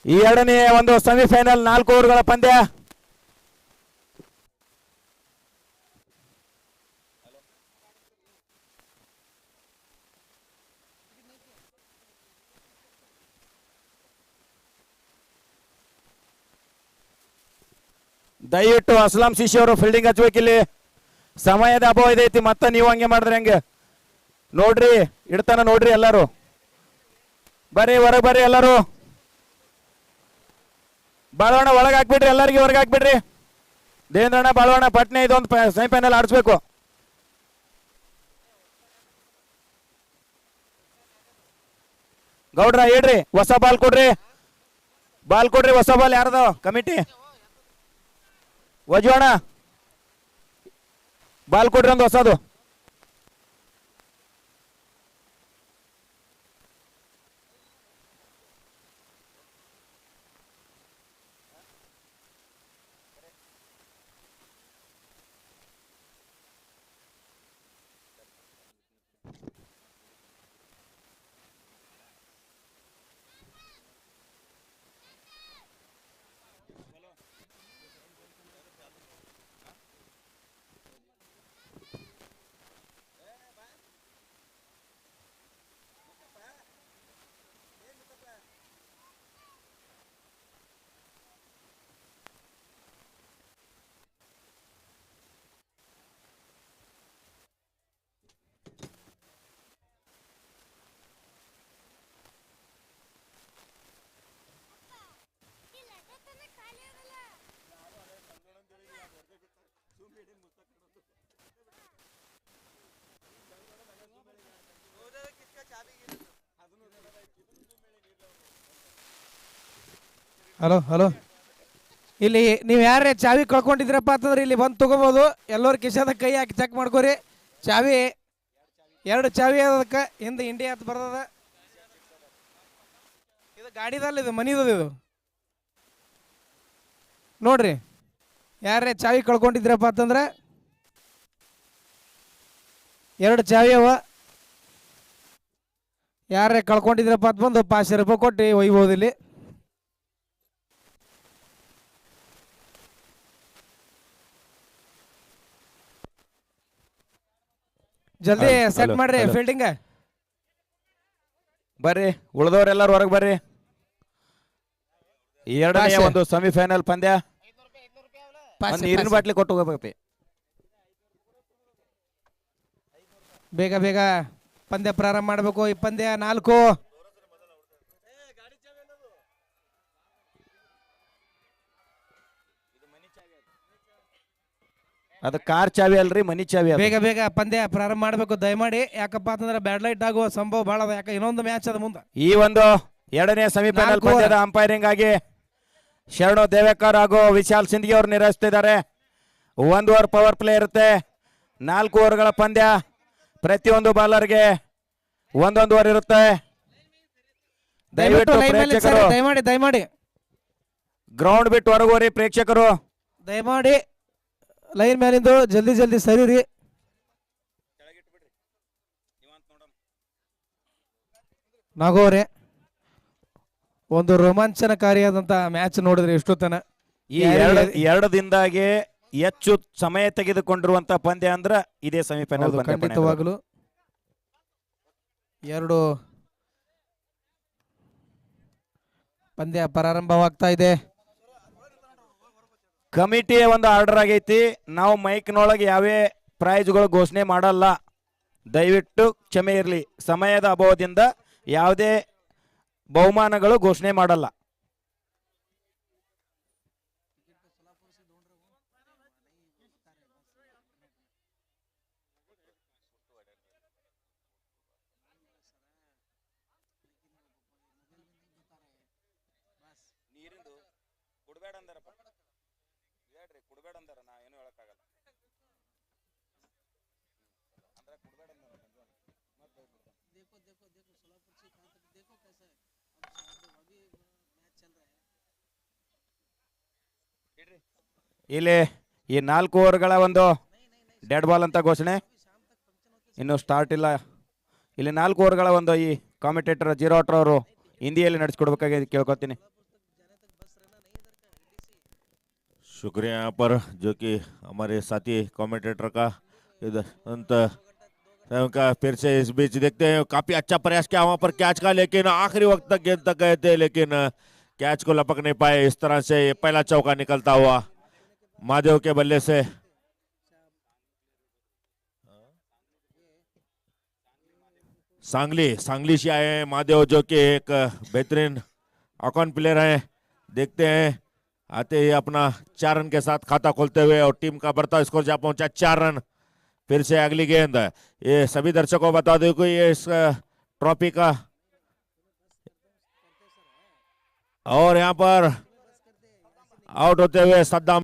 ಈ ಎರಡನೇ ಒಂದು ಸೆಮಿಫೈನಲ್ 4 ಓವರ್ಗಳ ಪಂದ್ಯ. ದಯವಿಟ್ಟು ಅಸ್ಲಾಂ ಸಿಸಿ ಅವರು ಫೀಲ್ಡಿಂಗ್ ಹಚ್ಬೇಕಿಲ್ಲಿ. ಸಮಯದ ಅಭಾವ ಇದೈತಿ. ಮತ್ತೆ ನೀವು ಹಂಗೆ ಮಾಡಿದ್ರೆ ಹೆಂಗೆ ನೋಡ್ರಿ. ಇಡ್ತಾನ ನೋಡ್ರಿ. ಎಲ್ಲರೂ ಬರ್ರಿ, ಹೊರಗೆ ಬರ್ರಿ ಎಲ್ಲರೂ. ಬಾಳವಣ್ಣ ಒಳಗೆ ಹಾಕ್ಬಿಡ್ರಿ, ಎಲ್ಲರಿಗೆ ಹೊರಗೆ ಹಾಕ್ಬಿಡ್ರಿ. ದೇವೇಂದ್ರಣ್ಣ, ಬಾಳವಣ್ಣ, ಪಟ್ನೆ ಇದೊಂದು ಸೆಮಿಫೈನಲ್ ಆಡಿಸ್ಬೇಕು. ಗೌಡ್ರ ಹೇಳ್ರಿ, ಹೊಸ ಬಾಲ್ ಕೊಡ್ರಿ. ಹೊಸ ಬಾಲ್ ಯಾರ್ದು ಕಮಿಟಿ? ವಜುವಣ್ಣ ಬಾಲ್ ಕೊಡ್ರಿ ಒಂದು ಹೊಸದು. ಹಲೋ ಹಲೋ ಇಲ್ಲಿ ನೀವು ಯಾರೇ ಚಾವಿ ಕಳ್ಕೊಂಡಿದ್ರಪ್ಪ ಅಂತಂದ್ರೆ ಇಲ್ಲಿ ಬಂದು ತಗೋಬೋದು. ಎಲ್ಲರೂ ಕಿಶದ ಕೈ ಹಾಕಿ ಚೆಕ್ ಮಾಡ್ಕೋರಿ. ಚಾವಿ 2 ಚಾವಿ ಅದಕ್ಕೆ ಹಿಂದೆ ಇಂಡಿಯಾ ಅಂತ ಬರ್ತದ. ಇದು ಗಾಡಿದಲ್ಲ, ಇದು ಮನಿದದ. ಇದು ನೋಡ್ರಿ, ಯಾರೇ ಚಾವಿ ಕಳ್ಕೊಂಡಿದ್ರಪ್ಪ ಅಂತಂದ್ರೆ 2 ಚಾವಿ ಅವ. ಯಾರೇ ಕಳ್ಕೊಂಡಿದ್ರಪ್ಪ ಅಂತ ಬಂದು 500 ರೂಪಾಯಿ ಕೊಟ್ಟು ಒಯ್ಬೋದು ಇಲ್ಲಿ. ಜಲ್ದಿ ಸೆಟ್ ಮಾಡ್ರಿ ಫೀಲ್ಡಿಂಗ್. ಬರ್ರಿ, ಉಳಿದವ್ರೆಲ್ಲರೂ ಹೊರಗೆ ಬರ್ರಿ. ಎರಡನೆಯ ಪಾಸ್. ಒಂದು ಸೆಮಿಫೈನಲ್ ಪಂದ್ಯ. ಪಾಸ್, ಒಂದು ನೀರಿನ ಪಾಸ್. ಬಾಟ್ಲಿ ಕೊಟ್ಟು ಹೋಗ್ಬೇಕಪ್ಪಿ. ಬೇಗ ಬೇಗ ಪಂದ್ಯ ಪ್ರಾರಂಭ ಮಾಡಬೇಕು. ಈ ಪಂದ್ಯ 4. ಅದು ಕಾರ್ ಚಾವಿ ಅಲ್ರಿ, ಮನಿ ಚಾವಿ ಅದು. ಬೇಗ ಬೇಗ ಪಂದ್ಯ ಪ್ರಾರಂಭ ಮಾಡಬೇಕು ದಯಮಾಡಿ. ಯಾಕಪ್ಪ ಅಂತಂದ್ರೆ ಬ್ಯಾಡ್ ಲೈಟ್ ಆಗುವ ಸಂಭವ ಬಹಳ ಅದ. ಯಾಕೆ ಇನ್ನೊಂದು ಮ್ಯಾಚ್ ಅದ ಮುಂದೆ. ಈ ಒಂದು ಎರಡನೇ ಸೆಮಿಫೈನಲ್ 4 ಪಂದ್ಯದ ಅಂಪೈರಿಂಗ್ ಆಗಿ ಶರಣು ದೇವೇಕರ್ ಹಾಗೂ ವಿಶಾಲ್ ಸಿಂಧಗಿ ಅವರು ನಿರ್ವಹಿಸುತ್ತಿದ್ದಾರೆ. 1 ಓವರ್ ಪವರ್ ಪ್ಲೇ ಇರುತ್ತೆ. 4 ಓವರ್ಗಳ ಪಂದ್ಯ. ಪ್ರತಿಯೊಂದು ಬಾಲರ್ಗೆ 1 ಓವರ್ ಇರುತ್ತೆ. ದಯವಿಟ್ಟು ಲೈನ್ ಮೇಲೆ ಪ್ರೇಕ್ಷಕರು ದಯಮಾಡಿ ದಯಮಾಡಿ ಗ್ರೌಂಡ್ ಬಿಟ್ಟು ಹೊರಗೋರಿ. ಪ್ರೇಕ್ಷಕರು ದಯಮಾಡಿ ಲೈನ್ ಮೇಲಿಂದು ಜಲ್ದಿ ಜಲ್ದಿ ಸರಿರಿ. ನಾಗೋರೆ ಒಂದು ರೋಮಾಂಚನಕಾರಿಯಾದಂತ ಮ್ಯಾಚ್ ನೋಡಿದ್ರೆ ಎಷ್ಟೊತ್ತನ. ಈ ಎರಡು ದಿನದಾಗೆ ಹೆಚ್ಚು ಸಮಯ ತೆಗೆದುಕೊಂಡಿರುವಂತ ಪಂದ್ಯ ಅಂದ್ರ ಇದೇ ಸೆಮಿಫೈನಲ್ ಹೌದು, ಪಂದ್ಯ. ಖಂಡಿತವಾಗಲು 2 ಪಂದ್ಯ ಪ್ರಾರಂಭವಾಗ್ತಾ ಇದೆ. ಕಮಿಟಿಯ ಒಂದು ಆರ್ಡರ್ ಆಗೈತಿ. ನಾವು ಮೈಕ್ನೊಳಗೆ ಯಾವೇ ಪ್ರೈಜ್ಗಳು ಘೋಷಣೆ ಮಾಡಲ್ಲ. ದಯವಿಟ್ಟು ಕ್ಷಮೆ ಇರಲಿ. ಸಮಯದ ಅಭಾವದಿಂದ ಯಾವುದೇ ಬಹುಮಾನಗಳು ಘೋಷಣೆ ಮಾಡಲ್ಲ. ಇಲ್ಲಿ ಈ 4 ಓವರ್ಗಳ ಒಂದು ಡೆಡ್ ಬಾಲ್ ಅಂತ ಘೋಷಣೆ ಇನ್ನು ಸ್ಟಾರ್ಟ್ ಇಲ್ಲ. ಇಲ್ಲಿ 4 ಓವರ್ಗಳ ಒಂದು ಈ ಕಾಮೆಂಟೇಟರ್ ಜೀರೋ ಆಟ್ರ ಅವರು ಹಿಂದಿಯಲ್ಲಿ ನಡೆಸಿಕೊಡ್ಬೇಕಾಗಿ ಕೇಳ್ಕೊತೀನಿ. शुक्रिया यहाँ पर जो कि हमारे साथी कमेंटेटर का इधर उनका फिर से इस बीच देखते हैं. काफी अच्छा प्रयास किया वहां पर कैच का, लेकिन आखिरी वक्त तक गेंद तक गए थे, लेकिन कैच को लपक नहीं पाए. इस तरह से ये पहला चौका निकलता हुआ महादेव के बल्ले से. सांगली से आए हैं महादेव, जो कि एक बेहतरीन अकाउंट प्लेयर हैं. देखते हैं आते ही अपना 4 रन के साथ खाता खोलते हुए, और टीम का बढ़ता स्कोर जा पहुंचा 4 रन. फिर से अगली गेंद. ये सभी दर्शकों को बता दो कि ये इस ट्रॉफी का, और यहाँ पर आउट होते हुए सद्दाम